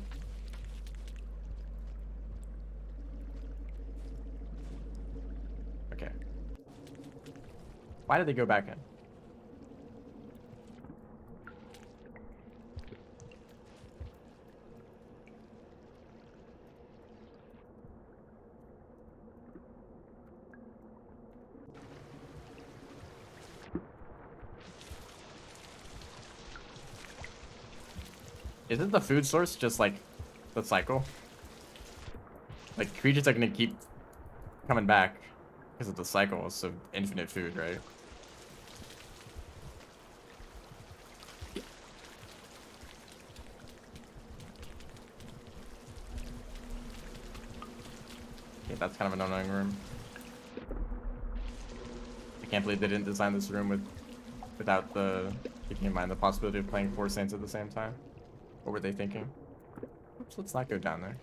Okay. Why did they go back in? Isn't the food source just like the cycle? Like creatures are gonna keep coming back because of the cycle of infinite food, right? that's kind of an annoying room. I can't believe they didn't design this room without keeping in mind the possibility of playing 4 Saints at the same time. What were they thinking? Oops, let's not go down there.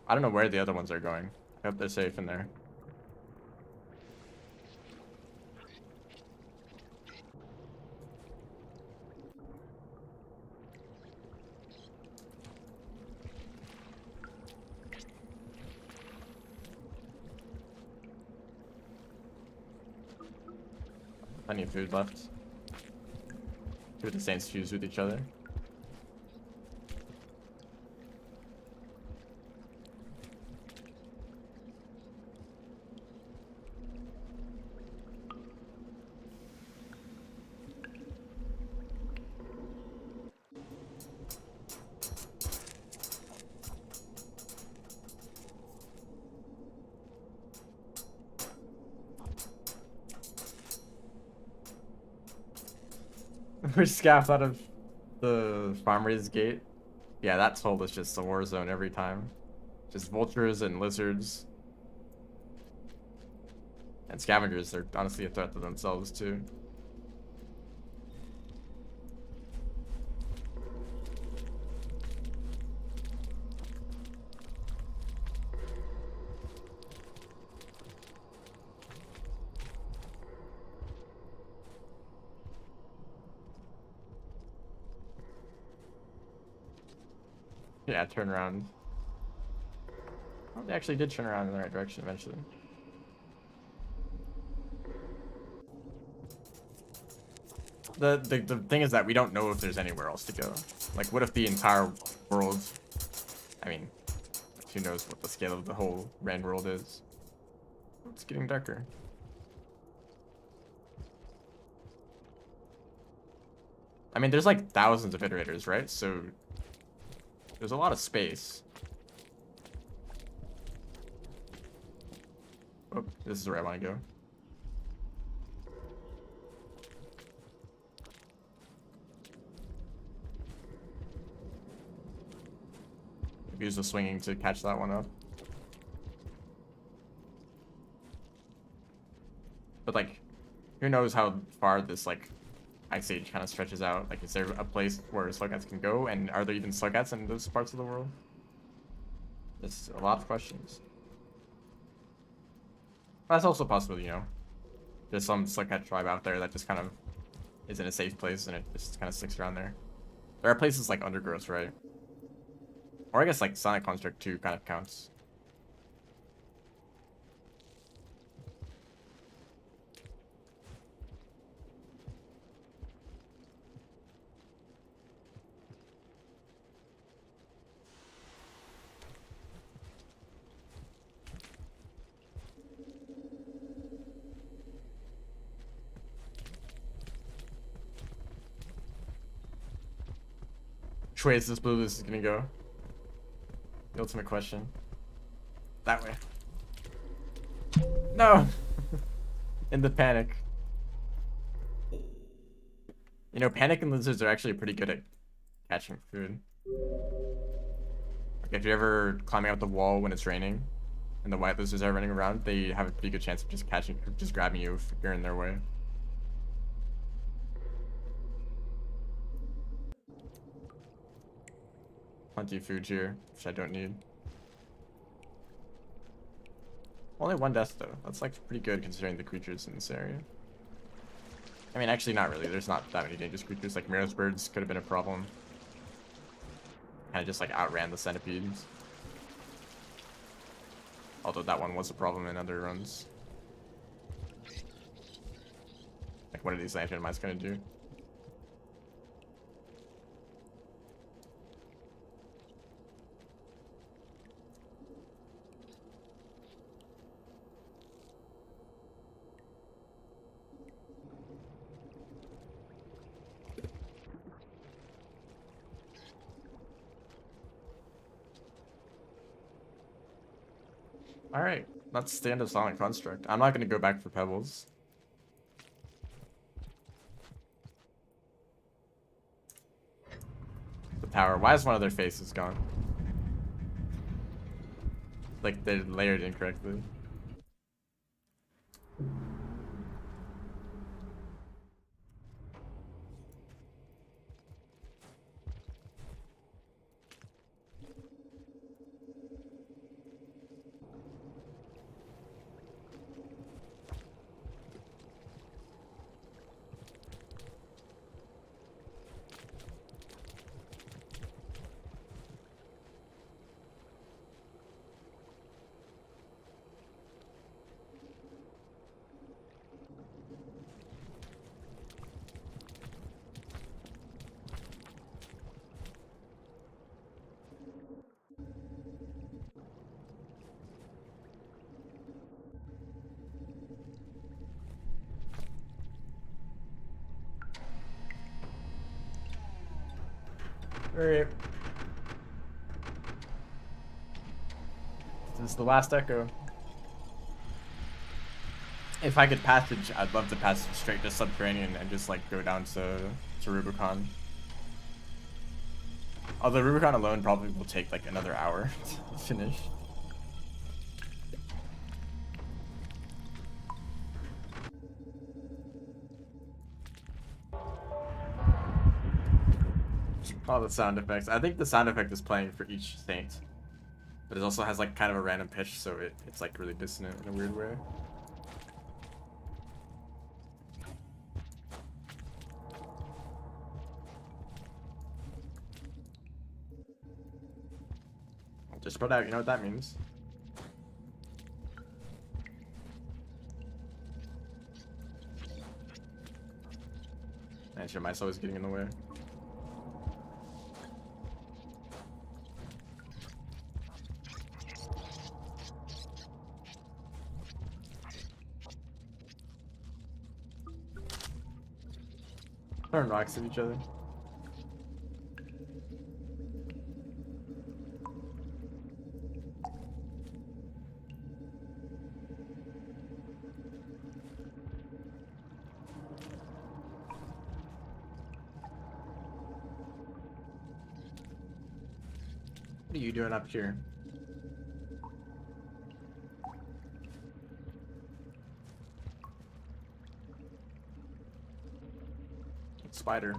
I don't know where the other ones are going. I hope they're safe in there. Plenty of food left. Two of the Saints fuse with each other. We're scaffed out of the farmer's gate. Yeah, that toll is just a war zone every time. Just vultures and lizards. And scavengers, they're honestly a threat to themselves too. Yeah, turn around. Oh, they actually did turn around in the right direction eventually. The thing is that we don't know if there's anywhere else to go. Like, what if the entire world... I mean, who knows what the scale of the whole Rand world is. It's getting darker. I mean, there's like thousands of iterators, right? So there's a lot of space. Oh, this is where I want to go. Use the swinging to catch that one up. But like, who knows how far this like Ice Age kind of stretches out? Like, is there a place where Sluggats can go, and are there even Sluggats in those parts of the world? There's a lot of questions. That's also possible, you know. There's some Sluggat tribe out there that just kind of is in a safe place, and it just kind of sticks around there. There are places like Undergrowth, right? Or I guess like Sonic Construct 2 kind of counts. Which way is this blue this is gonna go? The ultimate question. That way. No! In the panic. You know, panic and lizards are actually pretty good at catching food. Like, if you're ever climbing up the wall when it's raining and the white lizards are running around, they have a pretty good chance of just grabbing you if you're in their way. Plenty of food here, which I don't need. Only one death though. That's like pretty good considering the creatures in this area. I mean, actually not really. There's not that many dangerous creatures. Like Miros birds could have been a problem. Kind of just like outran the centipedes. Although that one was a problem in other runs. Like, what are these lantern mice gonna do? All right. That's the end of Sonic Construct. I'm not gonna go back for Pebbles. The tower. Why is one of their faces gone? Like they're layered incorrectly. Alright. This is the last echo. If I could passage, I'd love to passage straight to Subterranean and just like go down to Rubicon. Although Rubicon alone probably will take like another hour to finish. All the sound effects. I think the sound effect is playing for each saint. But it also has like kind of a random pitch, so it's like really dissonant in a weird way. Just spread out, you know what that means. And sure, my soul is getting in the way. Throwing rocks at each other. What are you doing up here? Spider.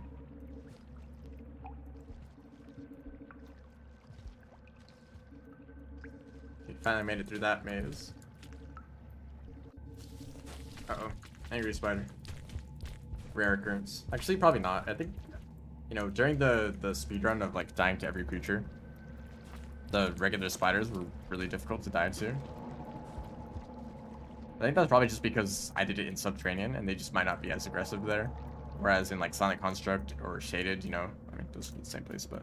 Okay, finally made it through that maze. Uh-oh. Angry spider. Rare occurrence. Actually, probably not. I think, you know, during the speedrun of like dying to every creature, the regular spiders were really difficult to die to. I think that's probably just because I did it in Subterranean and they just might not be as aggressive there. Whereas in like Sonic Construct or Shaded, you know, I mean, those are the same place, but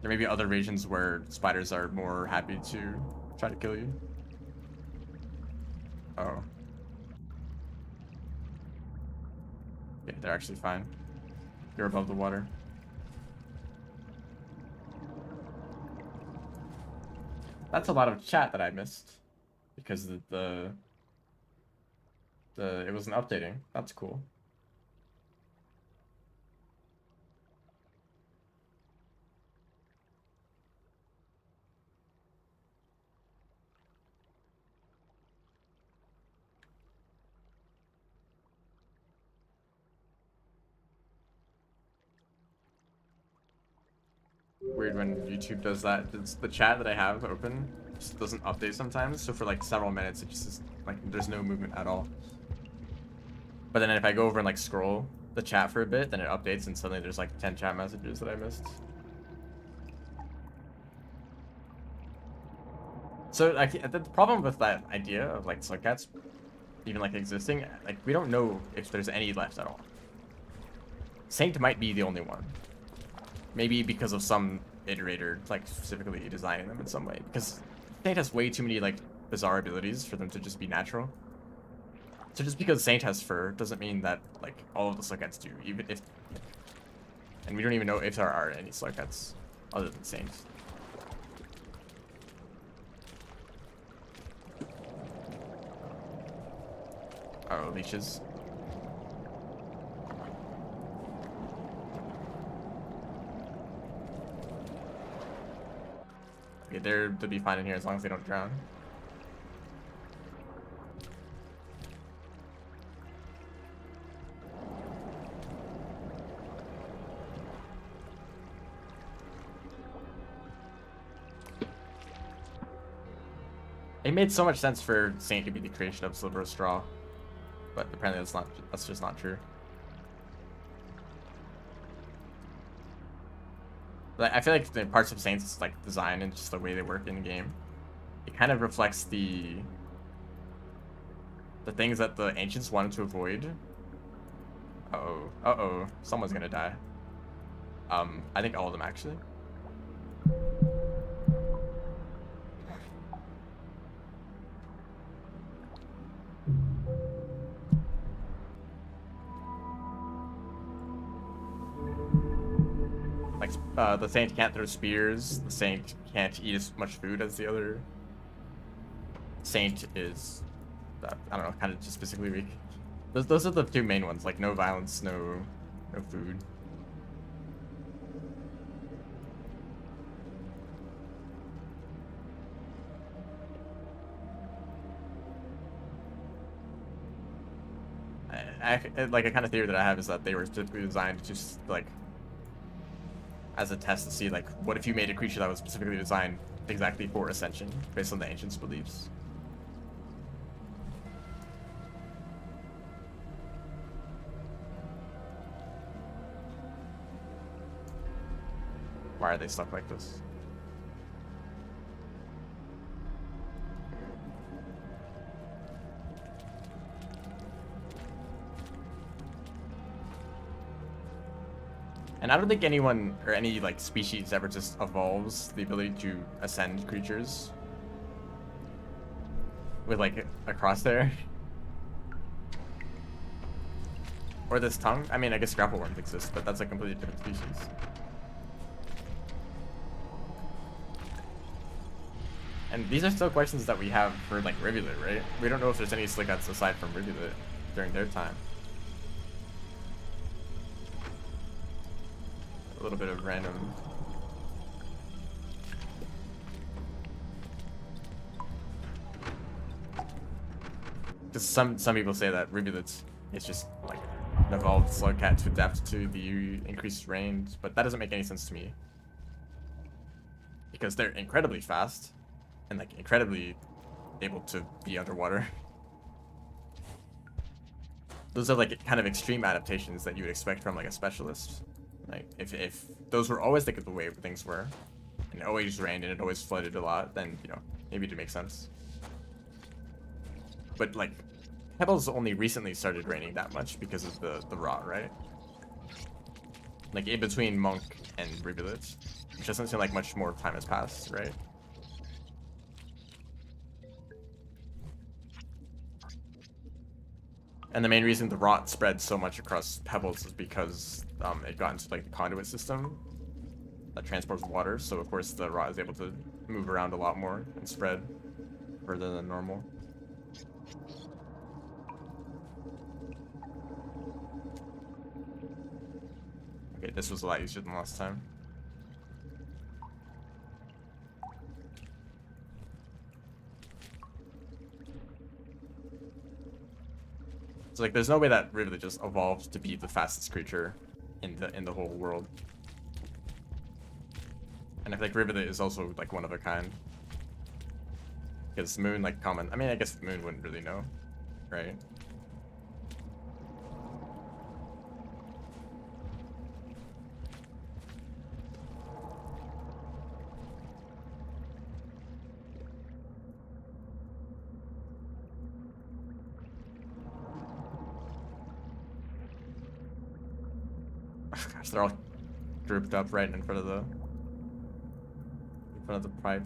there may be other regions where spiders are more happy to try to kill you. Oh. Yeah, they're actually fine. You're above the water. That's a lot of chat that I missed because it wasn't updating. That's cool. Weird when YouTube does that. It's the chat that I have open just doesn't update sometimes. So for like several minutes, it just is like there's no movement at all. But then if I go over and like scroll the chat for a bit, then it updates and suddenly there's like 10 chat messages that I missed. So like the problem with that idea of like Slugcats even like existing, like we don't know if there's any left at all. Saint might be the only one. Maybe because of some iterator, like specifically designing them in some way. Because Saint has way too many like bizarre abilities for them to just be natural. So just because Saint has fur doesn't mean that like all of the Slugcats do, even if. And we don't even know if there are any Slugcats other than Saint. Oh, leeches. Okay, they'll be fine in here as long as they don't drown. It made so much sense for Saint to be the creation of Sliver of Straw, but apparently that's just not true. But I feel like the parts of Saint's like design and just the way they work in the game, it kind of reflects the things that the ancients wanted to avoid. Uh-oh, someone's gonna die. I think all of them actually. Like, the Saint can't throw spears, the Saint can't eat as much food as the other Saint is, I don't know, kind of just physically weak. Those are the two main ones, like no violence, no food. Like a kind of theory that I have is that they were specifically designed just like as a test to see like what if you made a creature that was specifically designed exactly for ascension based on the ancients' beliefs. Why are they stuck like this? And I don't think anyone or any like species ever just evolves the ability to ascend creatures with like a crosshair. Or this tongue. I mean, I guess grapple worms exist, but that's a completely different species. And these are still questions that we have for like Rivulet, right? We don't know if there's any Slickuts aside from Rivulet during their time. A little bit of random. Because some people say that Rivulets is just like an evolved Slugcat to adapt to the increased range, but that doesn't make any sense to me. Because they're incredibly fast and like incredibly able to be underwater. Those are like kind of extreme adaptations that you would expect from like a specialist. Like, if those were always like the way things were, and it always rained and it always flooded a lot, then, you know, maybe it'd make sense. But, like, Pebbles only recently started raining that much because of the rot, right? Like, in between Monk and Rivulet, which doesn't seem like much more time has passed, right? And the main reason the rot spread so much across Pebbles is because it got into like the conduit system that transports water. So of course the rot is able to move around a lot more and spread further than normal. Okay, this was a lot easier than last time. So like, there's no way that Rivulet just evolved to be the fastest creature in the whole world. And I feel like Rivulet is also like one of a kind. Because Moon like common. I mean, I guess Moon wouldn't really know, right? Gosh, they're all grouped up right in front of the pipe.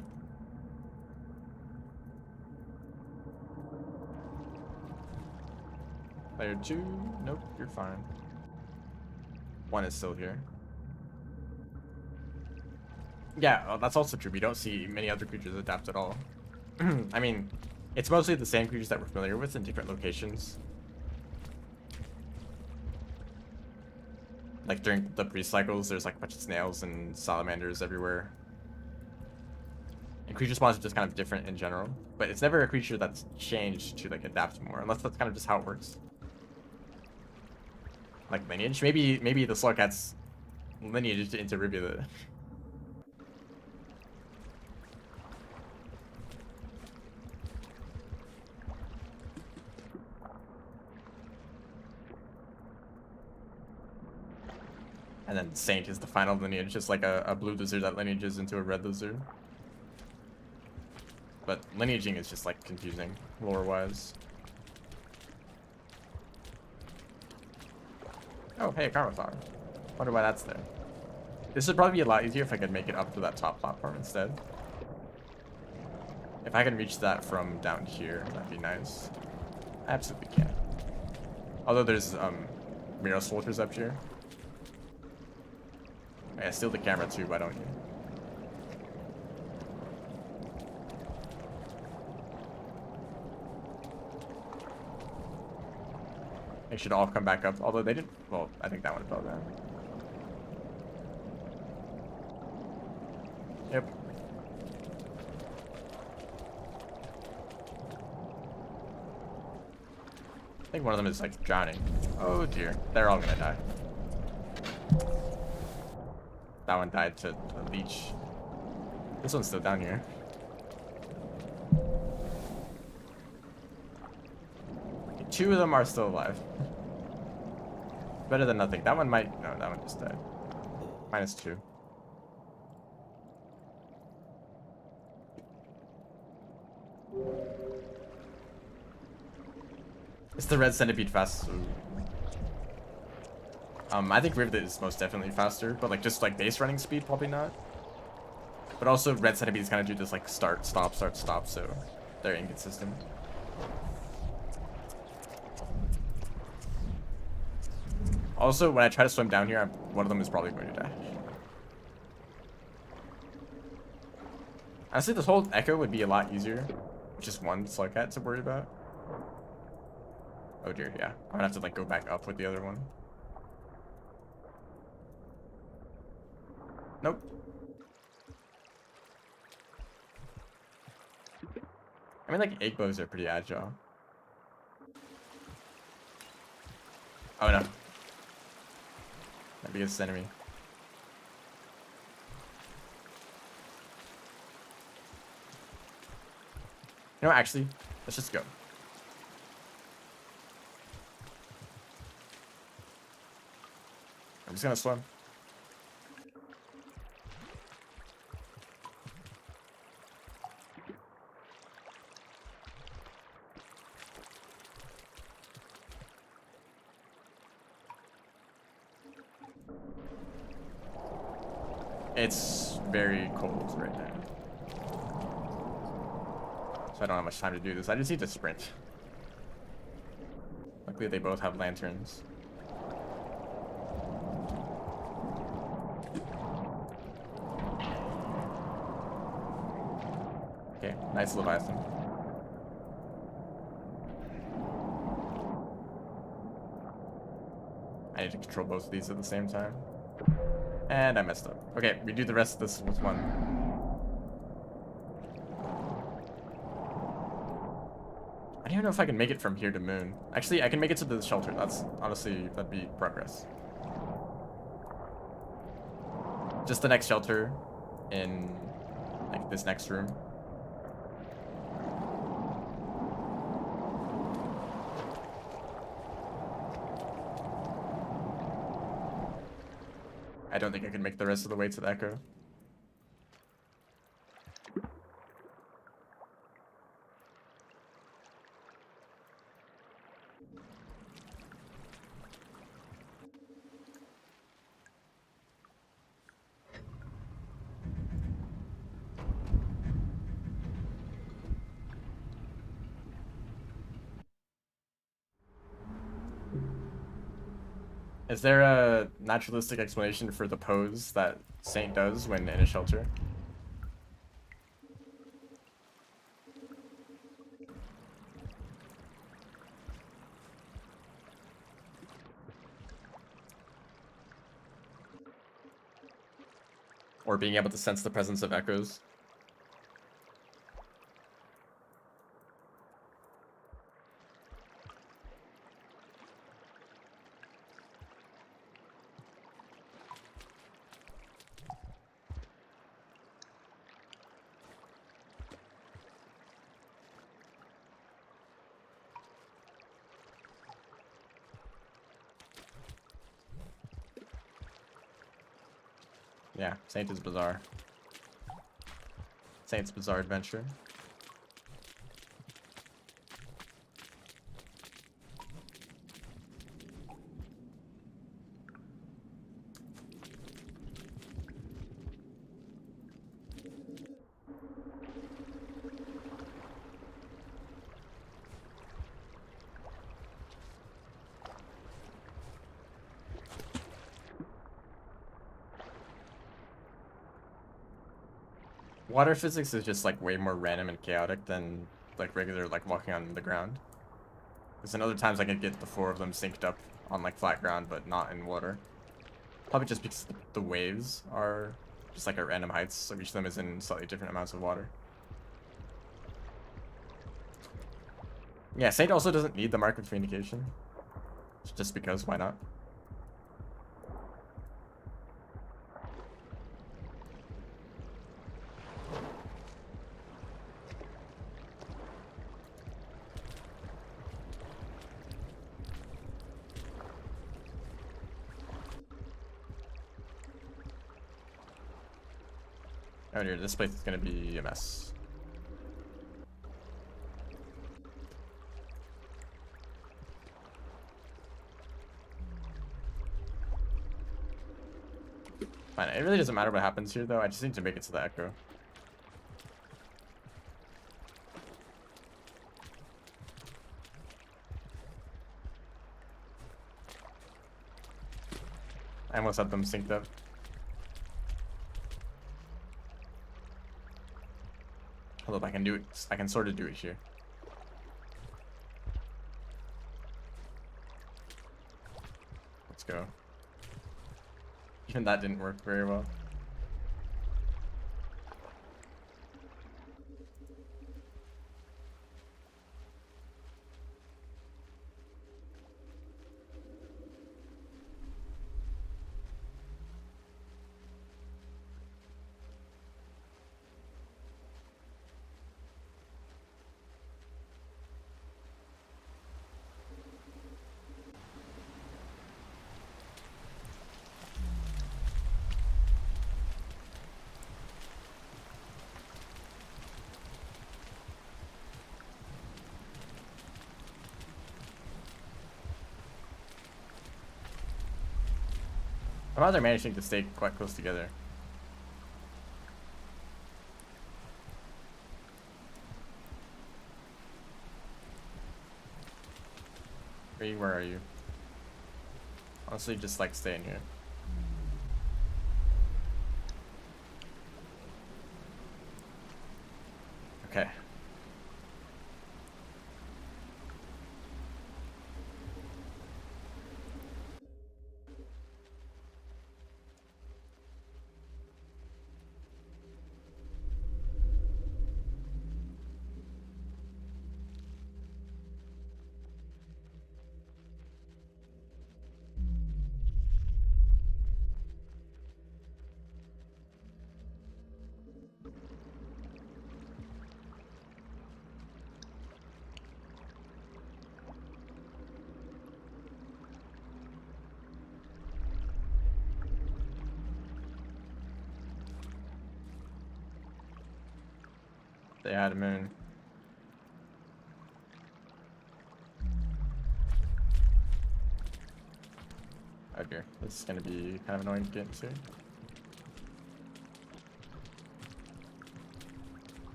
Player 2, nope, you're fine. 1 is still here. Yeah, well, that's also true. We don't see many other creatures adapt at all. I mean, it's mostly the same creatures that we're familiar with in different locations. Like during the breeze cycles, there's like a bunch of snails and salamanders everywhere. And creature spawns are just kind of different in general, but it's never a creature that's changed to like adapt more, unless that's kind of just how it works. Like lineage, maybe the Slugcat's lineage into Rivula. And then Saint is the final lineage, just like a blue lizard that lineages into a red lizard. But lineaging is just like confusing, lore-wise. Oh, hey, Karma Flower. Wonder why that's there. This would probably be a lot easier if I could make it up to that top platform instead. If I can reach that from down here, that'd be nice. I absolutely can. Although there's Mirror Soldiers up here. Yeah, steal the camera too, why don't you? They should all come back up, although they didn't. Well, I think that one fell down. Yep. I think one of them is like drowning. Oh dear, they're all gonna die. That one died to a leech. This one's still down here. Two of them are still alive. Better than nothing. That one might... No, that one just died. -2. It's the red centipede fast. I think Rivet is most definitely faster, but like just like base running speed, probably not. But also red centipedes kind of do this like start, stop, so they're inconsistent. Also, when I try to swim down here, one of them is probably going to die. Honestly, this whole echo would be a lot easier with just one Slugcat to worry about. Oh dear, yeah. I'm gonna have to like go back up with the other one. Nope. I mean, like, egg bows are pretty agile. Oh no. My biggest enemy. You know what, actually, let's just go. I'm just gonna swim. It's very cold right now. So I don't have much time to do this. I just need to sprint. Luckily they both have lanterns. Okay, nice Leviathan. I need to control both of these at the same time. And I messed up. Okay, we do the rest of this with one. I don't even know if I can make it from here to Moon. Actually, I can make it to the shelter. That's honestly, that'd be progress. Just the next shelter in like this next room. I don't think I can make the rest of the way to the Echo. Is there a naturalistic explanation for the pose that Saint does when in a shelter? Or being able to sense the presence of echoes. Yeah, Saint is bizarre. Saint's Bizarre Adventure. Water physics is just like way more random and chaotic than like regular like walking on the ground. Because in other times I can get the 4 of them synced up on like flat ground, but not in water. Probably just because the waves are just like at random heights, so each of them is in slightly different amounts of water. Yeah, Saint also doesn't need the mark of communication. Just because, why not? Oh dear, this place is gonna be a mess. Fine, it really doesn't matter what happens here though, I just need to make it to the echo. I almost had them synced up. Hold up, I can do it. I can sort of do it here. Let's go. Even that didn't work very well. Somehow they're managing to stay quite close together. Where are you? Honestly, just like stay in here. Okay. They had a moon. Oh dear, this is gonna be kind of annoying to get into.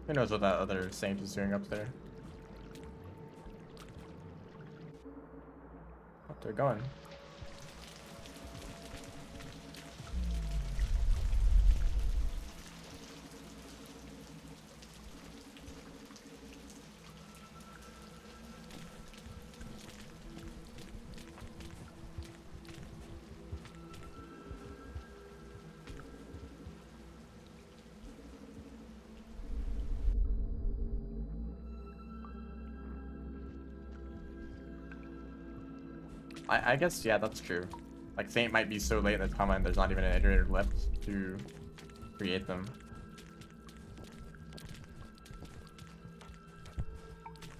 Who knows what that other saint is doing up there? Oh, they're going. I guess, yeah, that's true. Like, Saint might be so late in the timeline, there's not even an iterator left to create them.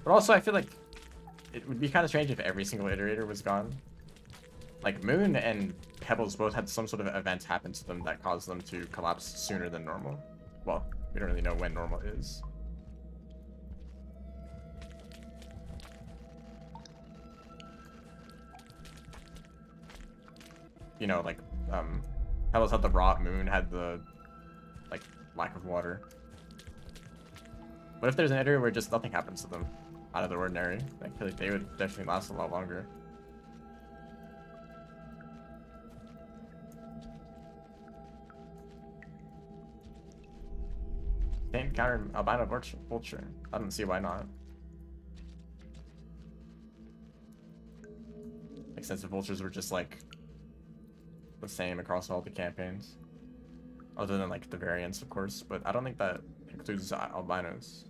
But also, I feel like it would be kind of strange if every single iterator was gone. Like, Moon and Pebbles both had some sort of event happen to them that caused them to collapse sooner than normal. Well, we don't really know when normal is. You know, like, Pebbles had the rot, Moon had the, like, lack of water. What if there's an iterator where just nothing happens to them out of the ordinary? I feel like they would definitely last a lot longer. Can't encounter albino vulture. I don't see why not. Makes sense if vultures were just like the same across all the campaigns. Other than like the variants, of course, but I don't think that includes albinos.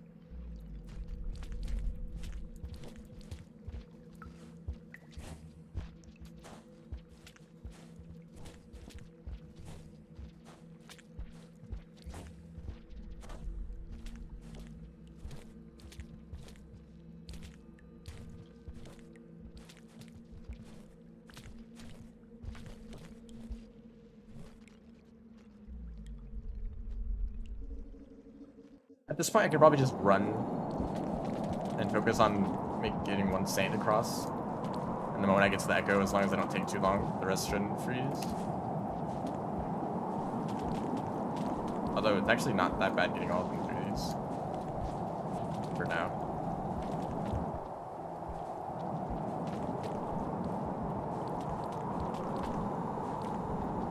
At this point, I could probably just run and focus on getting one Saint across. And the moment I get to the Echo, as long as I don't take too long, the rest shouldn't freeze. Although it's actually not that bad getting all of them through these. For now.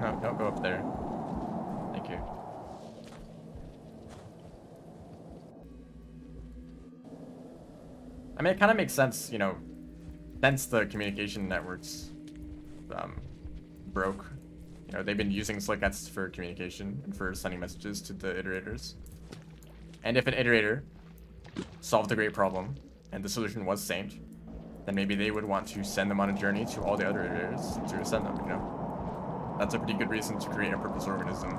No, don't go up there. Thank you. I mean, it kind of makes sense, you know, since the communication networks broke. You know, they've been using Slickets for communication and for sending messages to the iterators. And if an iterator solved a great problem and the solution was Saint, then maybe they would want to send them on a journey to all the other iterators to send them, you know? That's a pretty good reason to create a purpose organism.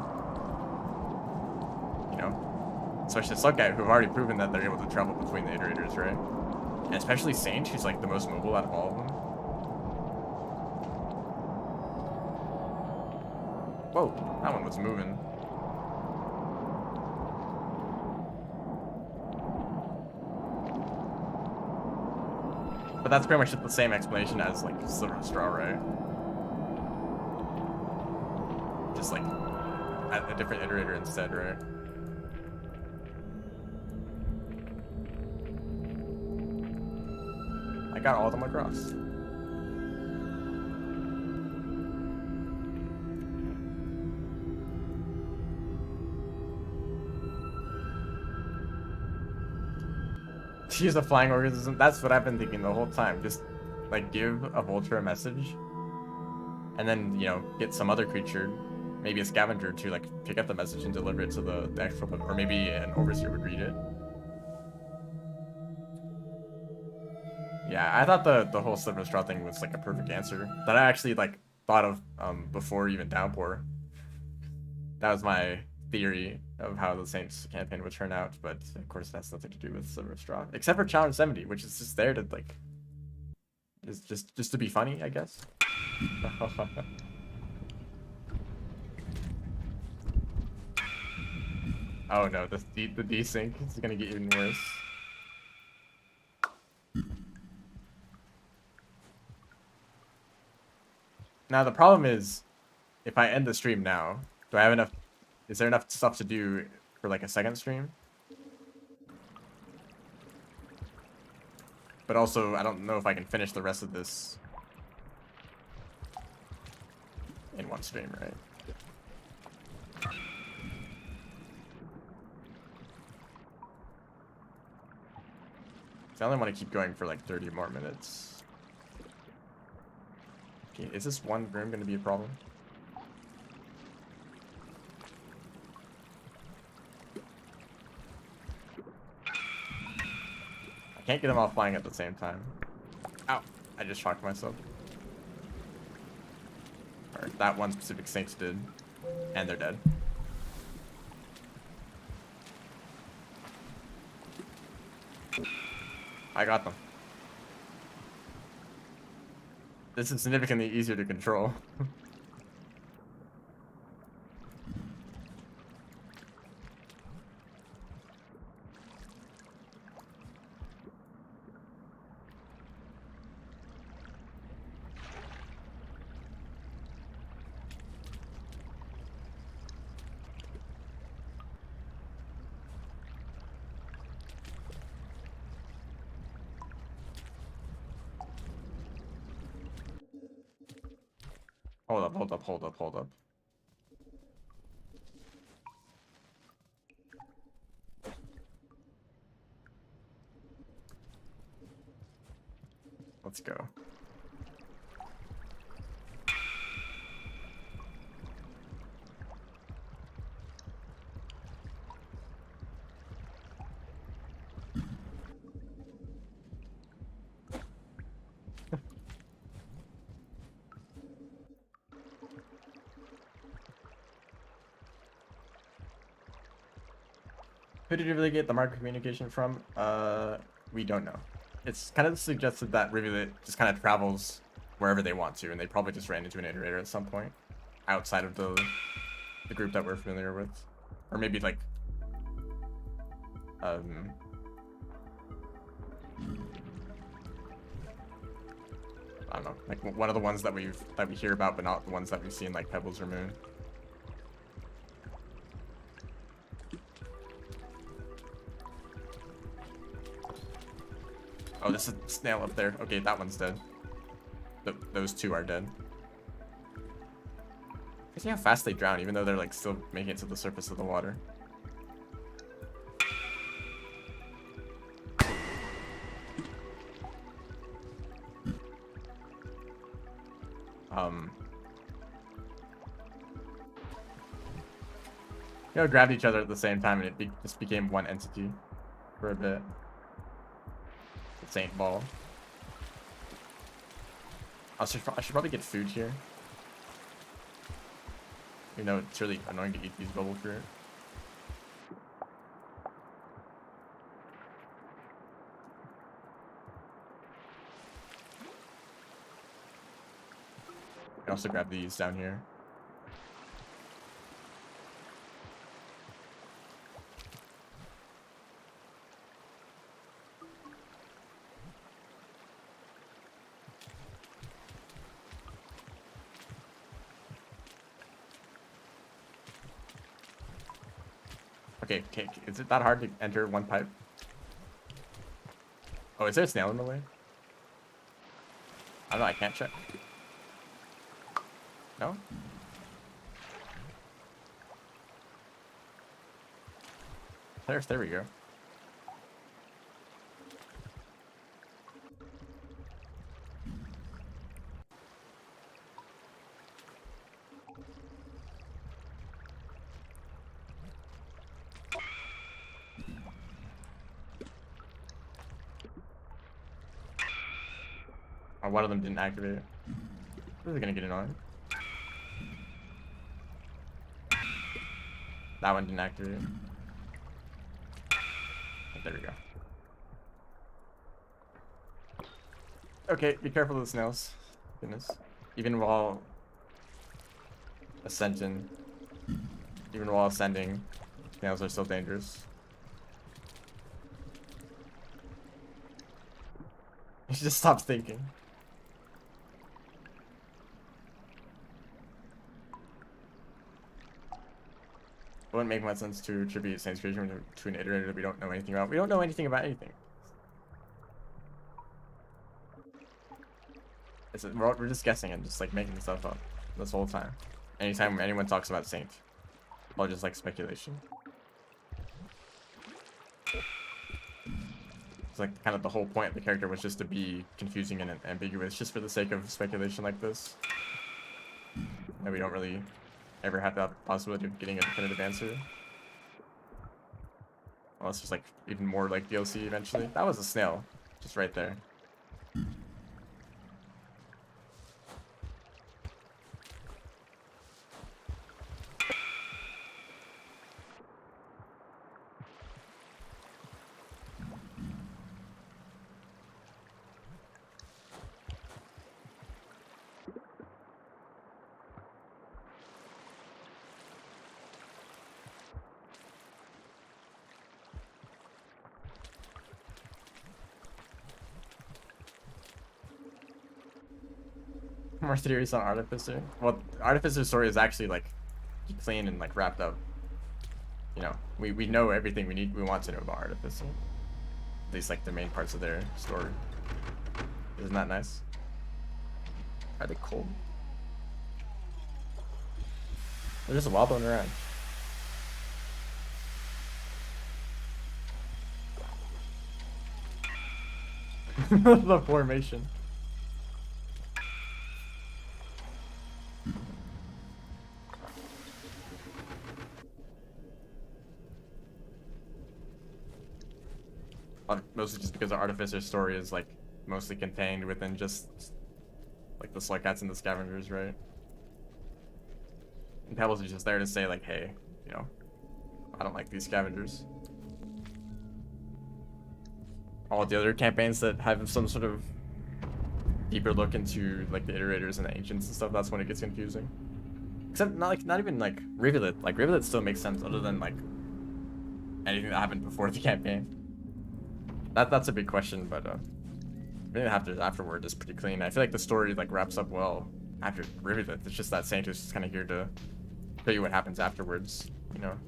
You know? Especially Slugcat, who have already proven that they're able to travel between the iterators, right? And especially Saint, who's like the most mobile out of all of them. Whoa, that one was moving. But that's pretty much the same explanation as like Sliver of Straw, right? Just like at a different iterator instead, right? I got all of them across. To use a flying organism, that's what I've been thinking the whole time. Just like give a vulture a message and then, you know, get some other creature, maybe a scavenger, to like pick up the message and deliver it to the actual, or maybe an overseer would read it. Yeah, I thought the whole Sliver of Straw thing was like a perfect answer that I actually like thought of before even Downpour. That was my theory of how the Saints campaign would turn out, but of course it has nothing to do with Sliver of Straw, except for Challenge 70, which is just there to like, just to be funny, I guess. Oh no, the desync is gonna get even worse. Now the problem is, if I end the stream now, do I have enough? Is there enough stuff to do for like a second stream? But also, I don't know if I can finish the rest of this in one stream, right? I only want to keep going for like 30 more minutes. Okay, is this one room going to be a problem? I can't get them all flying at the same time. Ow, I just shocked myself. Or that one specific Saint did. And they're dead. I got them. This is significantly easier to control. Hold up, hold up, hold up, hold up. Let's go. Who did you really get the marker communication from? We don't know. It's kind of suggested that Rivulet just kind of travels wherever they want to, and they probably just ran into an iterator at some point outside of the group that we're familiar with, or maybe like I don't know, like one of the ones that we hear about, but not the ones that we've seen, like Pebbles or Moon. Oh, there's a snail up there. Okay, that one's dead. Those two are dead. See how fast they drown, even though they're like still making it to the surface of the water. You know, grabbed each other at the same time, and it just became one entity for a bit. The Saint Ball. I should probably get food here. You know, it's really annoying to eat these bubble fruit. I can also grab these down here. Okay, is it that hard to enter one pipe? Oh, is there a snail in the way? I don't know, I can't check. No? There we go. Oh, one of them didn't activate it. This is gonna get annoying. That one didn't activate it. There we go. Okay, be careful of the snails. Goodness. Even while ascending, snails are still dangerous. You should just stop thinking. It wouldn't make much sense to attribute Saint's creation to an iterator that we don't know anything about. We don't know anything about anything. We're just guessing and just like making stuff up this whole time. Anytime anyone talks about Saint, all just like speculation. It's like kind of the whole point of the character was just to be confusing and ambiguous, just for the sake of speculation like this. And we don't really ever have the possibility of getting a definitive answer. Unless there's like even more like DLC eventually. That was a snail, just right there. More theories on Artificer. Well, Artificer's story is actually like clean and like wrapped up. You know, we know everything we want to know about Artificer. At least like the main parts of their story. Isn't that nice? Are they cold? They're just wobbling around. The formation. Mostly just because the Artificer's story is like mostly contained within just like the Slug Cats and the Scavengers, right? And Pebbles is just there to say like, hey, you know, I don't like these Scavengers. All the other campaigns that have some sort of deeper look into like the Iterators and the Ancients and stuff, that's when it gets confusing. Except not even like Rivulet. Like Rivulet still makes sense other than like anything that happened before the campaign. That's a big question, but afterward is pretty clean. I feel like the story like wraps up well after Rivulet. It's just that Saint is just kind of here to show you what happens afterwards, you know.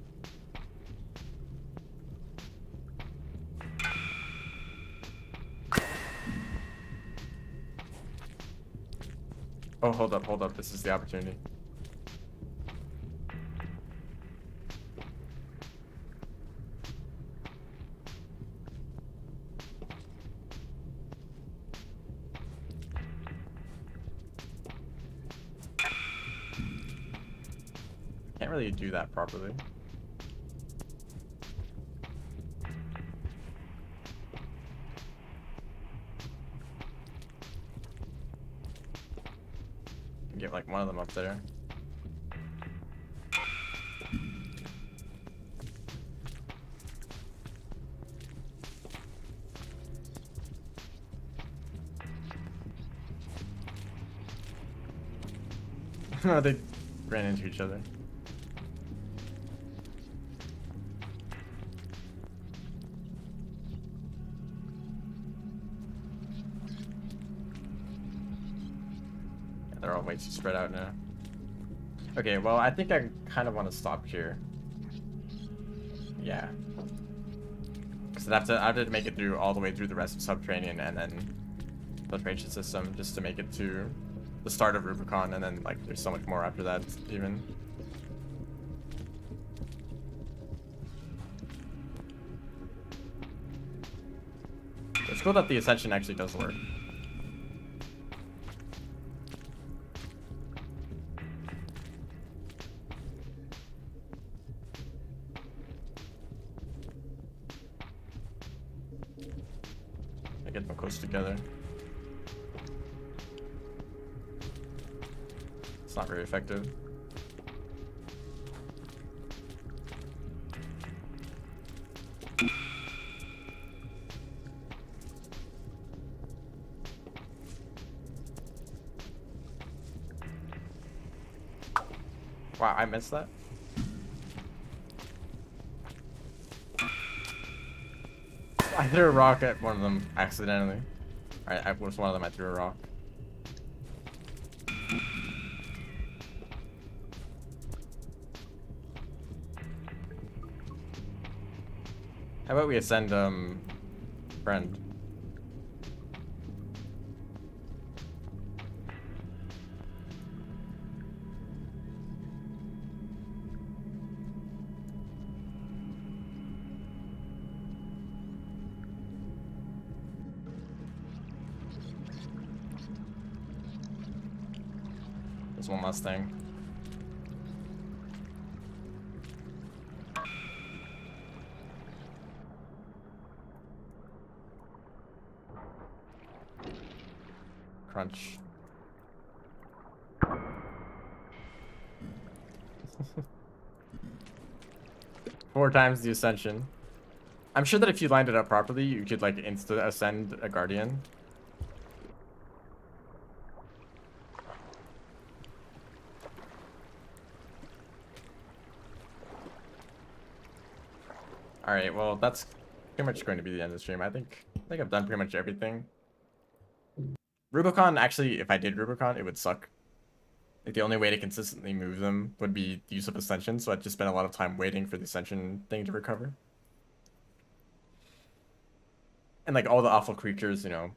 Oh, hold up. This is the opportunity. Can't really do that properly. Get like one of them up there. They ran into each other. They're all way too spread out now. Okay, well, I think I kind of want to stop here. Yeah. Because I have to make it through all the way through the rest of Subterranean and then Filtration System just to make it to the start of Rubicon, and then like there's so much more after that even. It's cool that the Ascension actually does work. I get them close together. It's not very effective. Wow, I missed that. I threw a rock at one of them accidentally. Alright, I was one of them, I threw a rock. How about we ascend, friend? There's one last thing. Crunch. Four times the ascension. I'm sure that if you lined it up properly, you could like insta ascend a guardian. Alright, well that's pretty much going to be the end of the stream. I think I've done pretty much everything. Rubicon, actually, if I did Rubicon, it would suck. Like, the only way to consistently move them would be the use of Ascension, so I'd just spend a lot of time waiting for the Ascension thing to recover. And, like, all the awful creatures, you know,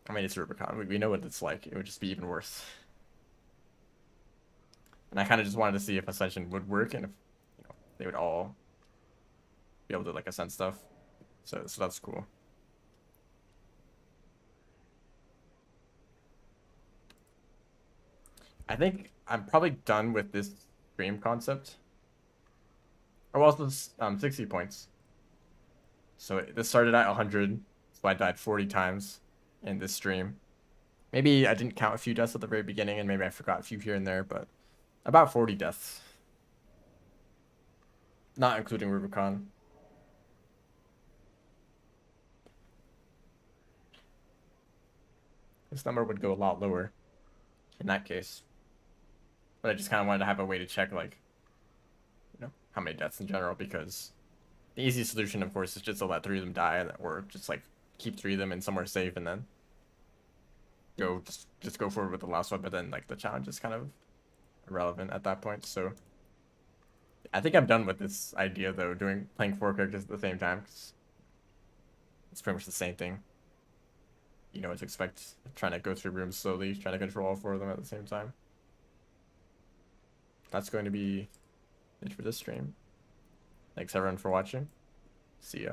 I mean, it's Rubicon. We know what it's like. It would just be even worse. And I kind of just wanted to see if Ascension would work and if, you know, they would all be able to, like, ascend stuff. So that's cool. I think I'm probably done with this stream concept. Oh, well, this 60 points. So this started at 100, so I died 40 times in this stream. Maybe I didn't count a few deaths at the very beginning, and maybe I forgot a few here and there, but about 40 deaths. Not including Rubicon. This number would go a lot lower in that case. But I just kind of wanted to have a way to check, like, you know, how many deaths in general, because the easy solution, of course, is just to let 3 of them die, or just, like, keep 3 of them in somewhere safe, and then go just go forward with the last one. But then, like, the challenge is kind of irrelevant at that point. So I think I'm done with this idea, though, playing 4 characters at the same time, because it's pretty much the same thing. You know what to expect, trying to go through rooms slowly, trying to control all 4 of them at the same time. That's going to be it for this stream. Thanks everyone for watching. See ya.